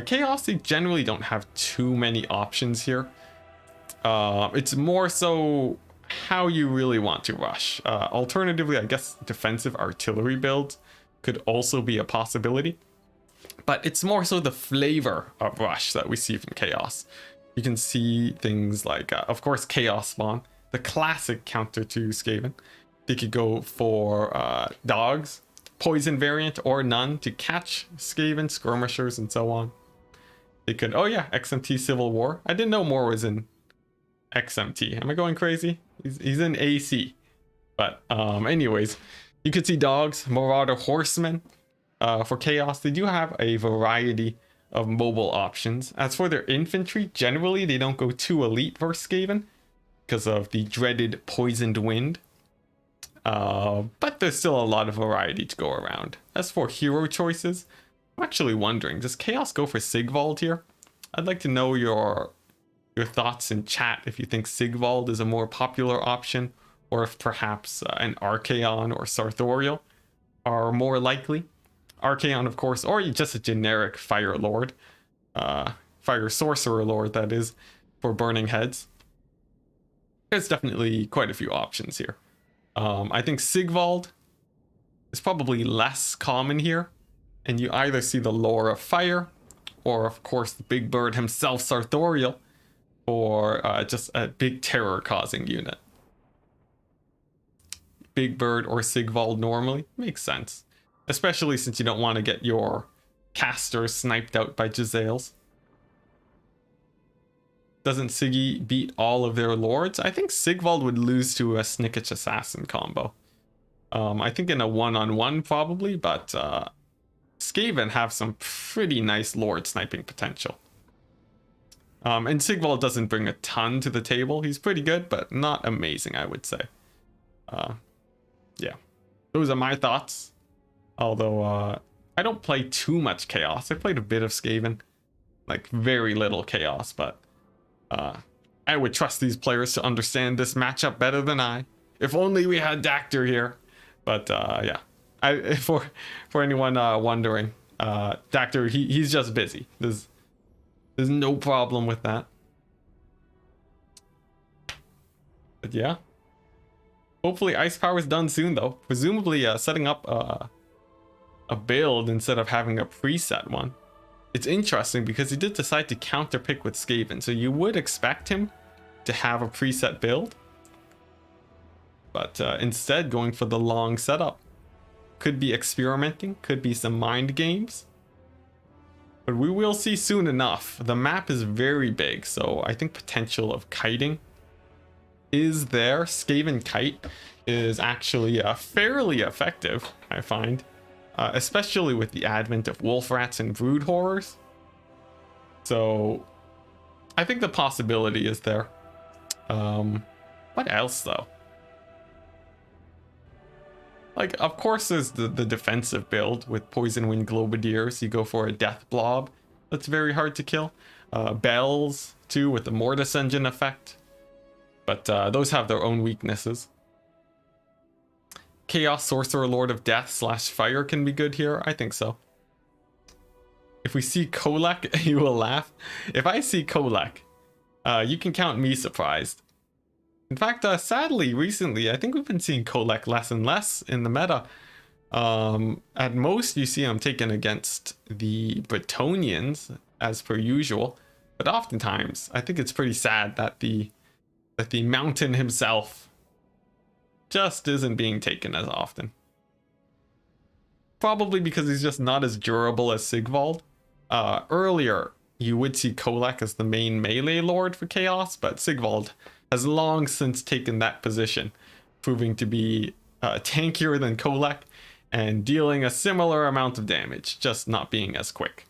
A: Chaos, they generally don't have too many options here. It's more so how you really want to rush. Alternatively, I guess defensive artillery builds could also be a possibility. But it's more so the flavor of rush that we see from Chaos. You can see things like, of course, Chaos Spawn, the classic counter to Skaven. They could go for dogs, poison variant, or none to catch Skaven, skirmishers, and so on. They could, oh yeah, XMT Civil War. I didn't know more was in XMT. Am I going crazy? He's in AC. But anyways, you could see dogs, Marauder Horsemen. For Chaos, they do have a variety of mobile options. As for their infantry, generally they don't go too elite versus Skaven because of the dreaded Poisoned Wind. But there's still a lot of variety to go around. As for hero choices, I'm actually wondering, does Chaos go for Sigvald here? I'd like to know your thoughts in chat if you think Sigvald is a more popular option, or if perhaps an Archaon or Sartorial are more likely. Archaon, of course, or just a generic Fire Lord. Fire Sorcerer Lord, that is, for burning heads. There's definitely quite a few options here. I think Sigvald is probably less common here, and you either see the lore of fire, or of course the big bird himself, Sartorial, or just a big terror-causing unit. Big bird or Sigvald normally makes sense, especially since you don't want to get your casters sniped out by Jezzails. Doesn't Siggy beat all of their lords? I think Sigvald would lose to a Snicketch Assassin combo. I think in a one-on-one probably, but Skaven have some pretty nice lord sniping potential. And Sigvald doesn't bring a ton to the table. He's pretty good, but not amazing, I would say. Yeah, those are my thoughts. Although I don't play too much Chaos. I played a bit of Skaven, like very little Chaos, but I would trust these players to understand this matchup better than I. If only we had Dactyr here. But yeah, for anyone wondering, Dactyr, he's just busy. There's no problem with that. But yeah, hopefully Ice Power is done soon though. Presumably setting up a build instead of having a preset one. It's interesting because he did decide to counterpick with Skaven, so you would expect him to have a preset build, but instead going for the long setup. Could be experimenting, could be some mind games, but we will see soon enough. The map is very big, so I think potential of kiting is there. Skaven kite is actually fairly effective, I find. Especially with the advent of wolf rats and brood horrors. So I think the possibility is there. What else though? Like, of course there's the defensive build with Poison Wind Globadiers. You go for a death blob that's very hard to kill. Bells too with the Mortis Engine effect. But those have their own weaknesses. Chaos Sorcerer Lord of Death / Fire can be good here. I think so. If we see Kolak, you will laugh. If I see Kolak You can count me surprised. In fact, sadly, recently, I think we've been seeing Kolek less and less in the meta. At most, you see him taken against the Bretonians, as per usual. But oftentimes, I think it's pretty sad that the mountain himself just isn't being taken as often. Probably because he's just not as durable as Sigvald. Earlier, you would see Kolek as the main melee lord for Chaos, but Sigvald has long since taken that position, proving to be tankier than Kolek and dealing a similar amount of damage, just not being as quick.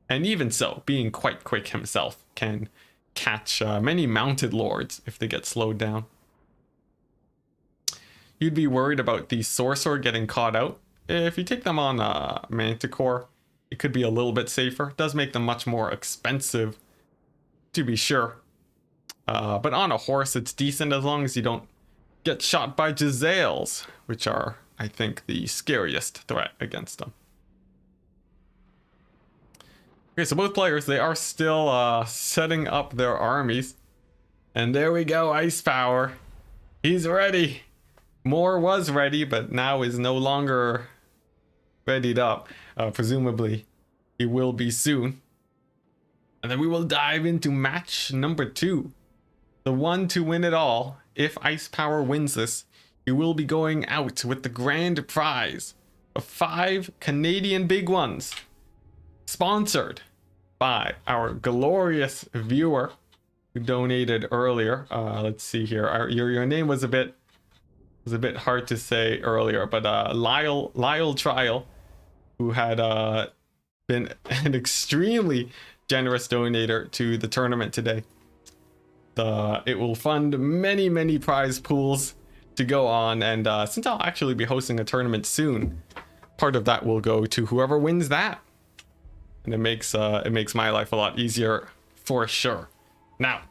A: And even so, being quite quick himself can catch many mounted lords if they get slowed down. You'd be worried about the Sorcerer getting caught out. If you take them on Manticore, it could be a little bit safer. It does make them much more expensive, to be sure. But on a horse, it's decent as long as you don't get shot by Giselles, which are, I think, the scariest threat against them. Okay, so both players, they are still setting up their armies. And there we go, Ice Power. He's ready. Moore was ready, but now is no longer readied up. Presumably, he will be soon. And then we will dive into match number 2. The one to win it all. If Ice Power wins this, he will be going out with the grand prize of 5 Canadian Big Ones. Sponsored by our glorious viewer who donated earlier. Let's see here. Your name was a bit hard to say earlier, but Lyle Trial, who had been an extremely generous donator to the tournament today. It will fund many prize pools to go on, and since I'll actually be hosting a tournament soon, part of that will go to whoever wins that, and it makes my life a lot easier for sure. Now,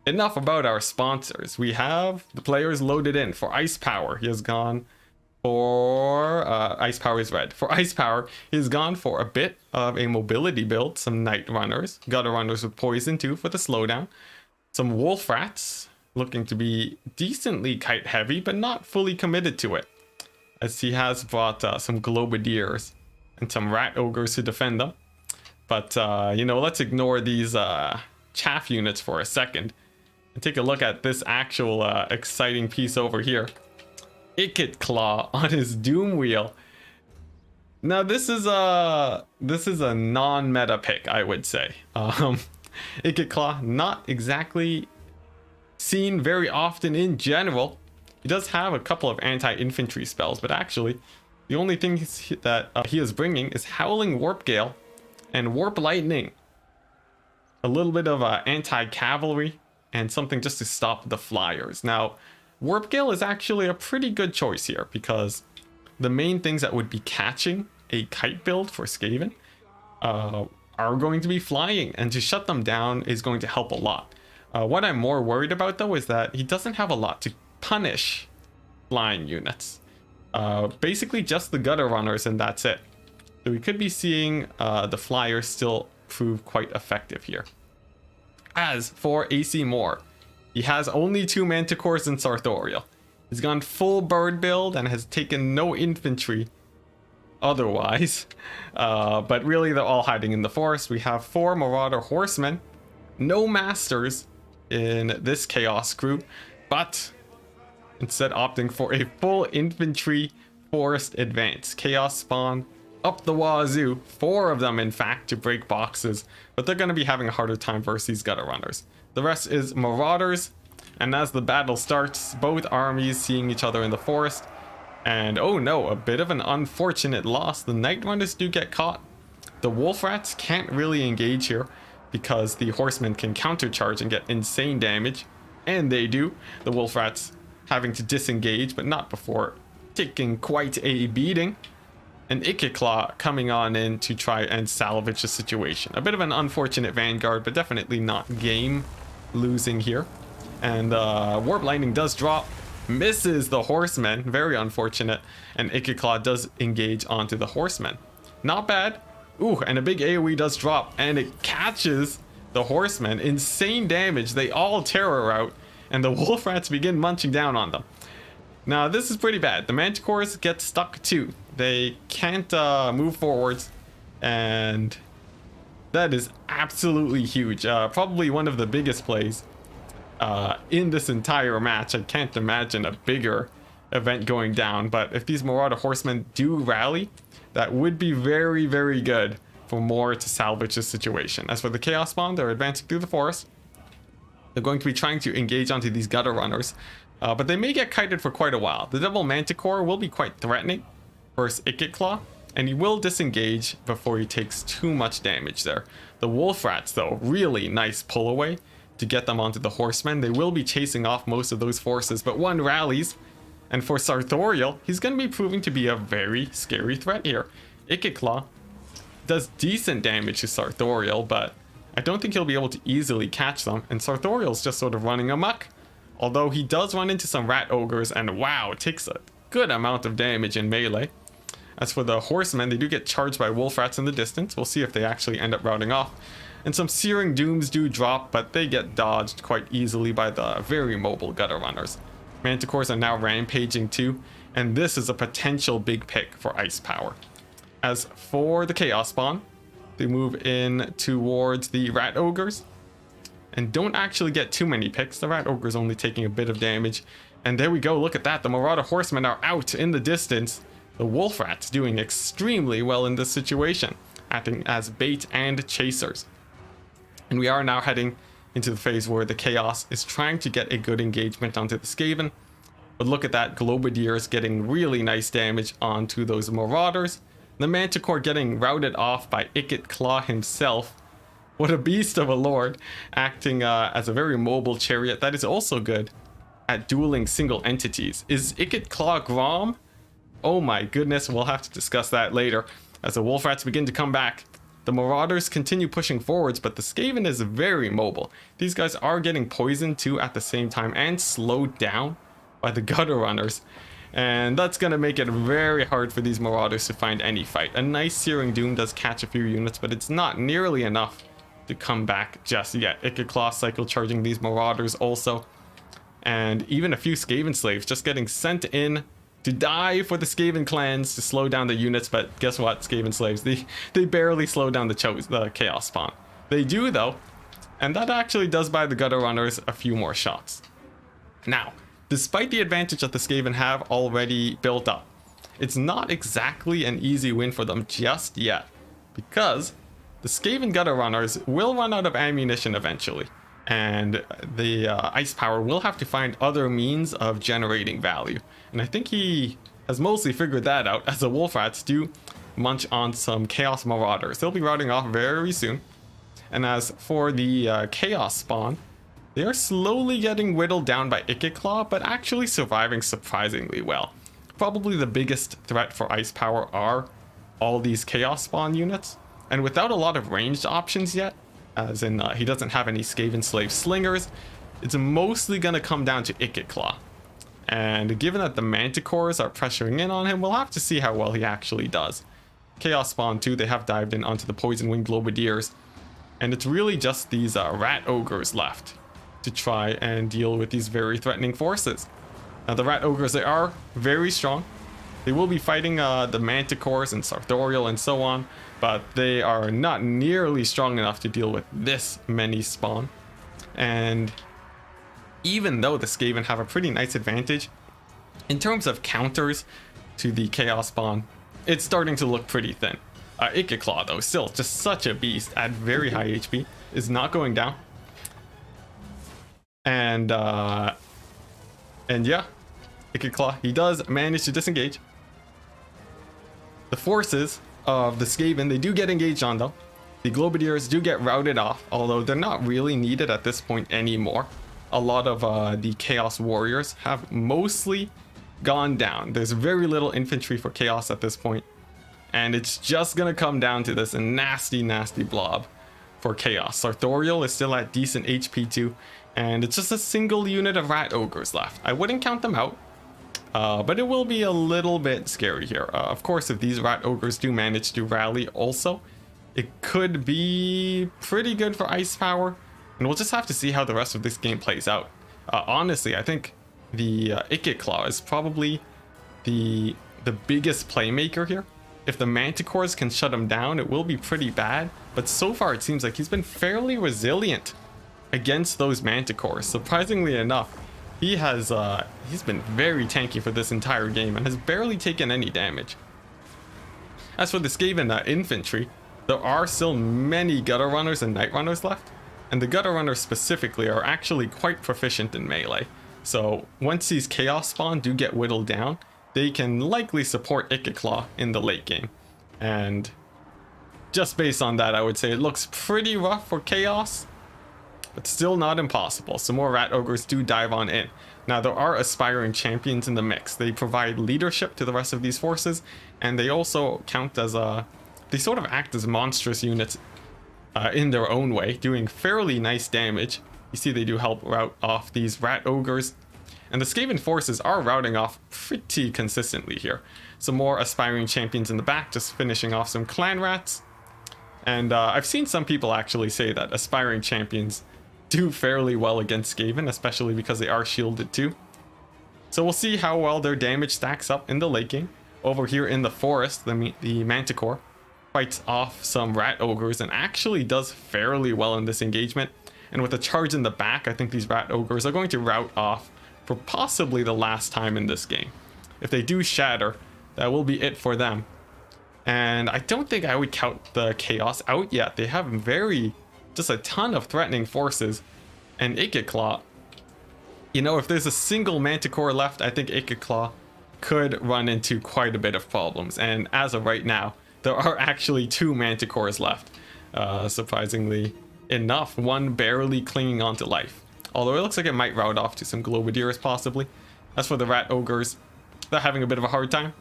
A: enough about our sponsors. We have the players loaded in. For Ice Power, he has gone for Ice Power is red. For Ice Power, he has gone for a bit of a mobility build, some Night Runners, Gutter Runners with Poison too for the slowdown, some Wolf Rats, looking to be decently kite heavy, but not fully committed to it, as he has brought some Globadiers and some Rat Ogres to defend them. But, let's ignore these chaff units for a second and take a look at this actual exciting piece over here. Icket Claw on his Doom Wheel. Now, this is a non-meta pick, I would say. Icket Claw, not exactly seen very often in general. He does have a couple of anti-infantry spells, but actually, the only thing that he is bringing is Howling Warp Gale and Warp Lightning. A little bit of anti-cavalry and something just to stop the flyers. Now, Warp Gale is actually a pretty good choice here, because the main things that would be catching a kite build for Skaven are going to be flying, and to shut them down is going to help a lot. What I'm more worried about, though, is that he doesn't have a lot to punish flying units. Basically just the Gutter Runners, and that's it. So we could be seeing the flyers still prove quite effective here. As for AC Moore, he has only 2 Manticores and Sartorial. He's gone full bird build and has taken no infantry otherwise. But really, they're all hiding in the forest. We have 4 Marauder Horsemen, no Masters in this Chaos group, but instead opting for a full infantry forest advance. Chaos spawn up the wazoo, 4 of them in fact, to break boxes, but they're going to be having a harder time versus these Gutter Runners. The rest is Marauders, and as the battle starts, both armies seeing each other in the forest, and oh no, a bit of an unfortunate loss. The Night Runners do get caught. The Wolf Rats can't really engage here because the Horsemen can countercharge and get insane damage, and they do. The Wolf Rats having to disengage, but not before taking quite a beating. And Ikiclaw coming on in to try and salvage the situation. A bit of an unfortunate vanguard, but definitely not game losing here. And Warp Lightning does drop, misses the Horsemen, very unfortunate. And Ikiclaw does engage onto the Horsemen. Not bad. Ooh, and a big AoE does drop, and it catches the horsemen insane damage. They all terror out, and the wolf rats begin munching down on them. Now this is pretty bad. The manticores get stuck too. They can't move forwards, and that is absolutely huge. Probably one of the biggest plays in this entire match. I can't imagine a bigger event going down, but if these Marauder horsemen do rally, that would be very, very good for more to salvage the situation. As for the Chaos Spawn, they're advancing through the forest. They're going to be trying to engage onto these gutter runners, but they may get kited for quite a while. The Double Manticore will be quite threatening versus Icket Claw, and he will disengage before he takes too much damage there. The Wolf Rats, though, really nice pull away to get them onto the horsemen. They will be chasing off most of those forces, but one rallies. And for Sartorial, he's going to be proving to be a very scary threat here. Icket Claw does decent damage to Sartorial, but I don't think he'll be able to easily catch them. And Sartorial's just sort of running amok. Although he does run into some Rat Ogres, and wow, it takes a good amount of damage in melee. As for the Horsemen, they do get charged by Wolf Rats in the distance. We'll see if they actually end up routing off. And some Searing Dooms do drop, but they get dodged quite easily by the very mobile Gutter Runners. Manticores are now rampaging too, and this is a potential big pick for Ice Power. As for the Chaos Spawn, they move in towards the Rat Ogres and don't actually get too many picks. The Rat Ogre's only taking a bit of damage, and there we go, look at that. The Marauder Horsemen are out in the distance. The Wolf Rats doing extremely well in this situation, acting as bait and chasers. And we are now heading into the phase where the Chaos is trying to get a good engagement onto the Skaven. But look at that, Globadiers getting really nice damage onto those Marauders. The Manticore getting routed off by Icket Claw himself. What a beast of a lord, acting as a very mobile chariot that is also good at dueling single entities. Is Icket Claw Grom? Oh my goodness, we'll have to discuss that later. As the Wolf Rats begin to come back, the Marauders continue pushing forwards, but the Skaven is very mobile. These guys are getting poisoned too at the same time and slowed down by the Gutter Runners. And that's going to make it very hard for these Marauders to find any fight. A nice Searing Doom does catch a few units, but it's not nearly enough to come back just yet. Icket Claw cycle charging these Marauders also. And even a few Skaven slaves just getting sent in to die for the Skaven clans to slow down the units, but guess what, Skaven slaves, they barely slow down the Chaos Spawn. They do though, and that actually does buy the Gutter Runners a few more shots. Now, despite the advantage that the Skaven have already built up, it's not exactly an easy win for them just yet, because the Skaven Gutter Runners will run out of ammunition eventually, and the Ice Power will have to find other means of generating value. And I think he has mostly figured that out, as the Wolf Rats do munch on some Chaos Marauders. They'll be routing off very soon. And as for the Chaos Spawn, they are slowly getting whittled down by Icket Claw, but actually surviving surprisingly well. Probably the biggest threat for Ice Power are all these Chaos Spawn units. And without a lot of ranged options yet, as in he doesn't have any Skaven Slave Slingers, it's mostly going to come down to Icket Claw. And given that the Manticores are pressuring in on him, we'll have to see how well he actually does. Chaos Spawn too, they have dived in onto the Poison Wing Globadiers. And it's really just these Rat Ogres left to try and deal with these very threatening forces. Now the Rat Ogres, they are very strong. They will be fighting the Manticores and Sartorial and so on, but they are not nearly strong enough to deal with this many spawn. And even though the Skaven have a pretty nice advantage, in terms of counters to the Chaos Spawn, it's starting to look pretty thin. Icket Claw, though, still just such a beast at very high HP, is not going down. And yeah, Icket Claw, he does manage to disengage. The forces of the Skaven, they do get engaged on, though. The Globadiers do get routed off, although they're not really needed at this point anymore. A lot of the Chaos Warriors have mostly gone down. There's very little infantry for Chaos at this point, and it's just gonna come down to this nasty blob for Chaos. Sartorial is still at decent HP too, and it's just a single unit of Rat Ogres left. I wouldn't count them out, but it will be a little bit scary here. Of course, if these Rat Ogres do manage to rally also, it could be pretty good for Ice Power, and we'll just have to see how the rest of this game plays out. Honestly, I think the Ikit Claw is probably the biggest playmaker here. If the Manticores can shut him down, it will be pretty bad, but so far it seems like he's been fairly resilient against those Manticores. Surprisingly enough, he's been very tanky for this entire game and has barely taken any damage. As for the Skaven infantry, there are still many Gutter Runners and Night Runners left, and the Gutter Runners specifically are actually quite proficient in melee. So once these Chaos Spawn do get whittled down, they can likely support Ikit Claw in the late game. And just based on that, I would say it looks pretty rough for Chaos, but still not impossible. Some more Rat Ogres do dive on in. Now, there are aspiring champions in the mix. They provide leadership to the rest of these forces, and they also count as they sort of act as monstrous units in their own way, doing fairly nice damage. You see they do help rout off these Rat Ogres, and the Skaven forces are routing off pretty consistently here. Some more aspiring champions in the back, just finishing off some clan rats. And I've seen some people actually say that aspiring champions do fairly well against Skaven, especially because they are shielded too. So we'll see how well their damage stacks up in the late game. Over here in the forest, the Manticore fights off some Rat Ogres and actually does fairly well in this engagement. And with a charge in the back, I think these Rat Ogres are going to rout off for possibly the last time in this game. If they do shatter, that will be it for them. And I don't think I would count the Chaos out yet. They have just a ton of threatening forces. And Ikit Claw, you know, if there's a single Manticore left, I think Ikit Claw could run into quite a bit of problems. And as of right now, there are actually 2 Manticores left. Surprisingly enough, one barely clinging on to life. Although it looks like it might rout off to some Globadiers possibly. As for the Rat Ogres, they're having a bit of a hard time.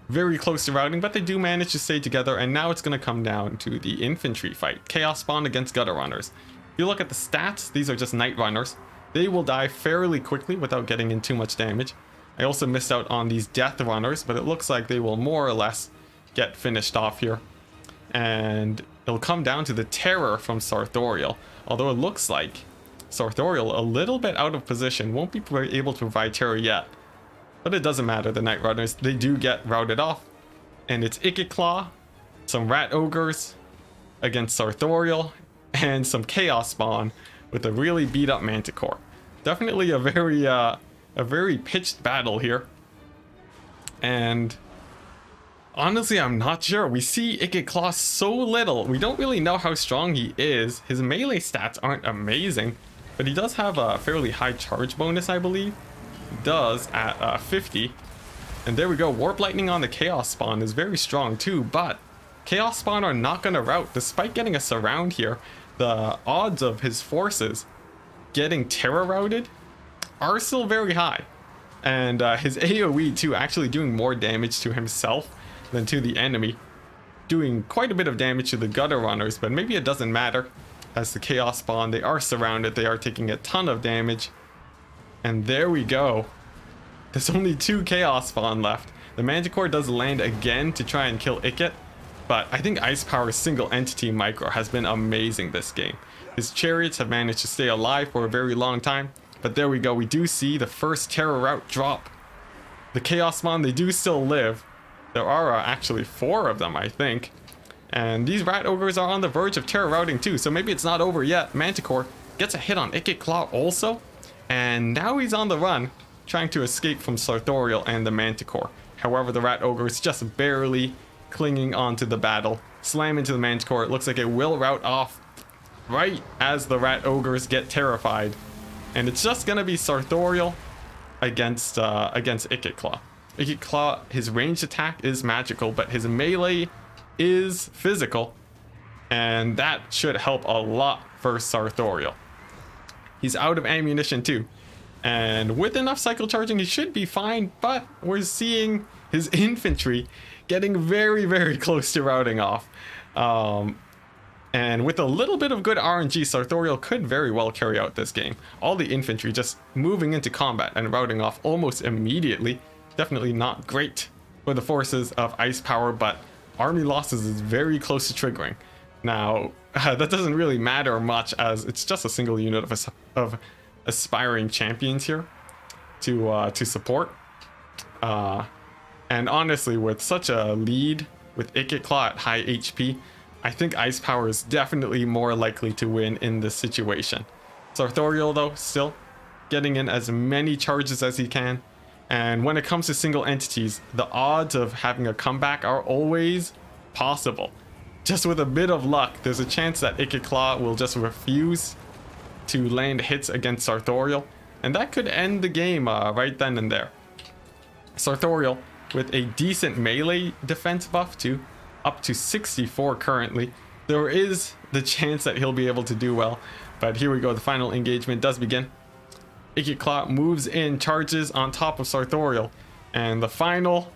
A: Very close to routing, but they do manage to stay together, and now it's going to come down to the infantry fight. Chaos Spawn against Gutter Runners. If you look at the stats, these are just Night Runners. They will die fairly quickly without getting in too much damage. I also missed out on these Death Runners, but it looks like they will more or less get finished off here. And it'll come down to the Terror from Sartorial, although it looks like Sartorial a little bit out of position, won't be able to provide terror yet. But it doesn't matter, the Night Runners, they do get routed off. And it's Ikit Claw, some Rat Ogres against Sartorial, and some Chaos Spawn with a really beat up Manticore. Definitely a very pitched battle here. And honestly, I'm not sure. We see Ikit Claw so little. We don't really know how strong he is. His melee stats aren't amazing, but he does have a fairly high charge bonus, I believe. Does at 50. And there we go. Warp Lightning on the Chaos Spawn is very strong too, but Chaos Spawn are not going to rout. Despite getting a surround here, the odds of his forces getting terror routed are still very high. And his AoE too, actually doing more damage to himself than to the enemy. Doing quite a bit of damage to the Gutter Runners, but maybe it doesn't matter. As the Chaos Spawn, they are surrounded, they are taking a ton of damage. And there we go. There's only 2 Chaos Spawn left. The Manticore does land again to try and kill Ikit, but I think Ice Power's single entity micro has been amazing this game. His chariots have managed to stay alive for a very long time, but there we go. We do see the first terror rout drop. The Chaos Spawn, they do still live. There are actually 4 of them, I think. And these Rat Ogres are on the verge of terror routing too, so maybe it's not over yet. Manticore gets a hit on Ikit Claw also. And now he's on the run, trying to escape from Sartorial and the Manticore. However, the Rat Ogre is just barely clinging onto the battle. Slam into the Manticore. It looks like it will rout off right as the Rat Ogres get terrified. And it's just going to be Sartorial against Ikit Claw. Ikit Claw, his ranged attack is magical, but his melee is physical. And that should help a lot for Sartorial. He's out of ammunition too. And with enough cycle charging, he should be fine. But we're seeing his infantry getting very, very close to routing off. And with a little bit of good RNG, Sartorial could very well carry out this game. All the infantry just moving into combat and routing off almost immediately. Definitely not great for the forces of Ice Power, but army losses is very close to triggering. Now, that doesn't really matter much as it's just a single unit of aspiring champions here to support. And honestly, with such a lead with Ikit Claw at high HP, I think Ice Power is definitely more likely to win in this situation. Sartorial, though, still getting in as many charges as he can. And when it comes to single entities, the odds of having a comeback are always possible. Just with a bit of luck, there's a chance that Ikit Claw will just refuse to land hits against Sartorial, and that could end the game right then and there. Sartorial, with a decent melee defense buff too, up to 64 currently, there is the chance that he'll be able to do well. But here we go, the final engagement does begin. Ikit Claw moves in, charges on top of Sartorial, and the final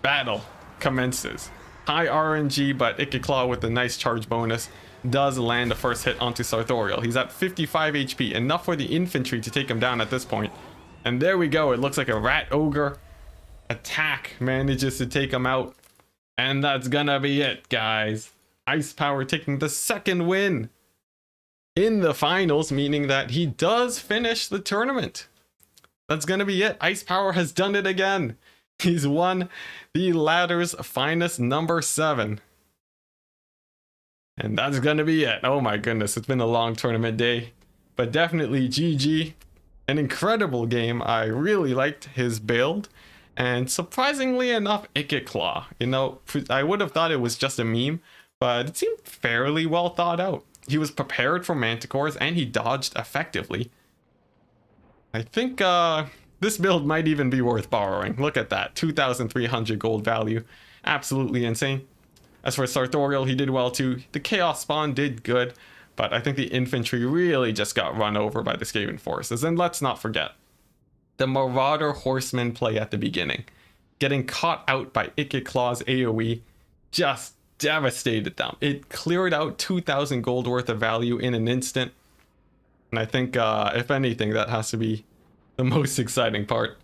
A: battle commences. High RNG, but Ikit Claw with a nice charge bonus does land the first hit onto Sartorial. He's at 55 HP, enough for the infantry to take him down at this point. And there we go, it looks like a Rat Ogre attack manages to take him out. And that's gonna be it, guys. Ice Power taking the second win in the finals, meaning that he does finish the tournament. That's gonna be it. Ice Power has done it again. He's won the ladder's finest number 7. And that's gonna be it. Oh my goodness, it's been a long tournament day. But definitely GG. An incredible game. I really liked his build. And surprisingly enough, Ikit Claw. You know, I would have thought it was just a meme, but it seemed fairly well thought out. He was prepared for Manticores and he dodged effectively. I think this build might even be worth borrowing. Look at that, 2,300 gold value. Absolutely insane. As for Sartorial, he did well too. The Chaos Spawn did good, but I think the infantry really just got run over by the Skaven forces. And let's not forget, the Marauder Horseman play at the beginning. Getting caught out by Ikit Claw's AoE just devastated them. It cleared out 2,000 gold worth of value in an instant. And I think, if anything, that has to be the most exciting part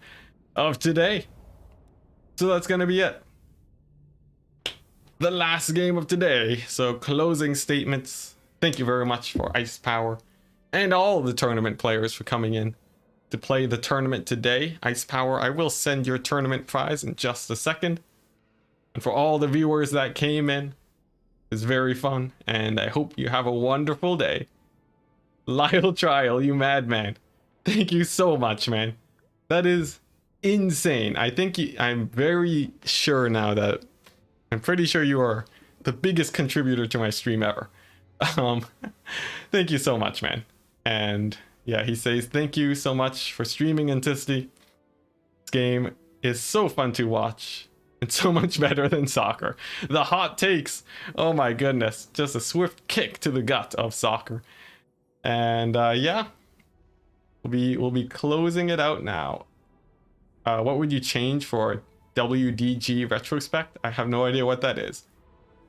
A: of today. So that's going to be it. The last game of today. So closing statements. Thank you very much for Ice Power and all the tournament players for coming in to play the tournament today. Ice Power, I will send your tournament prize in just a second. And for all the viewers that came in, it's very fun, and I hope you have a wonderful day. Lyle Trial, you madman. Thank you so much, man. That is insane. I think I'm very sure now that I'm pretty sure you are the biggest contributor to my stream ever. Thank you so much, man. And yeah, he says, thank you so much for streaming Enticity. This game is so fun to watch. It's so much better than soccer. The hot takes. Oh my goodness. Just a swift kick to the gut of soccer. And yeah, we'll be closing it out now. What would you change for WDG retrospect? I have no idea what that is.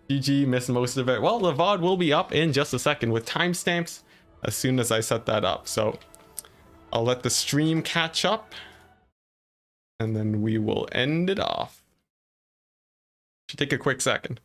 A: GG, missed most of it. Well, the VOD will be up in just a second with timestamps as soon as I set that up. So I'll let the stream catch up and then we will end it off. Should take a quick second.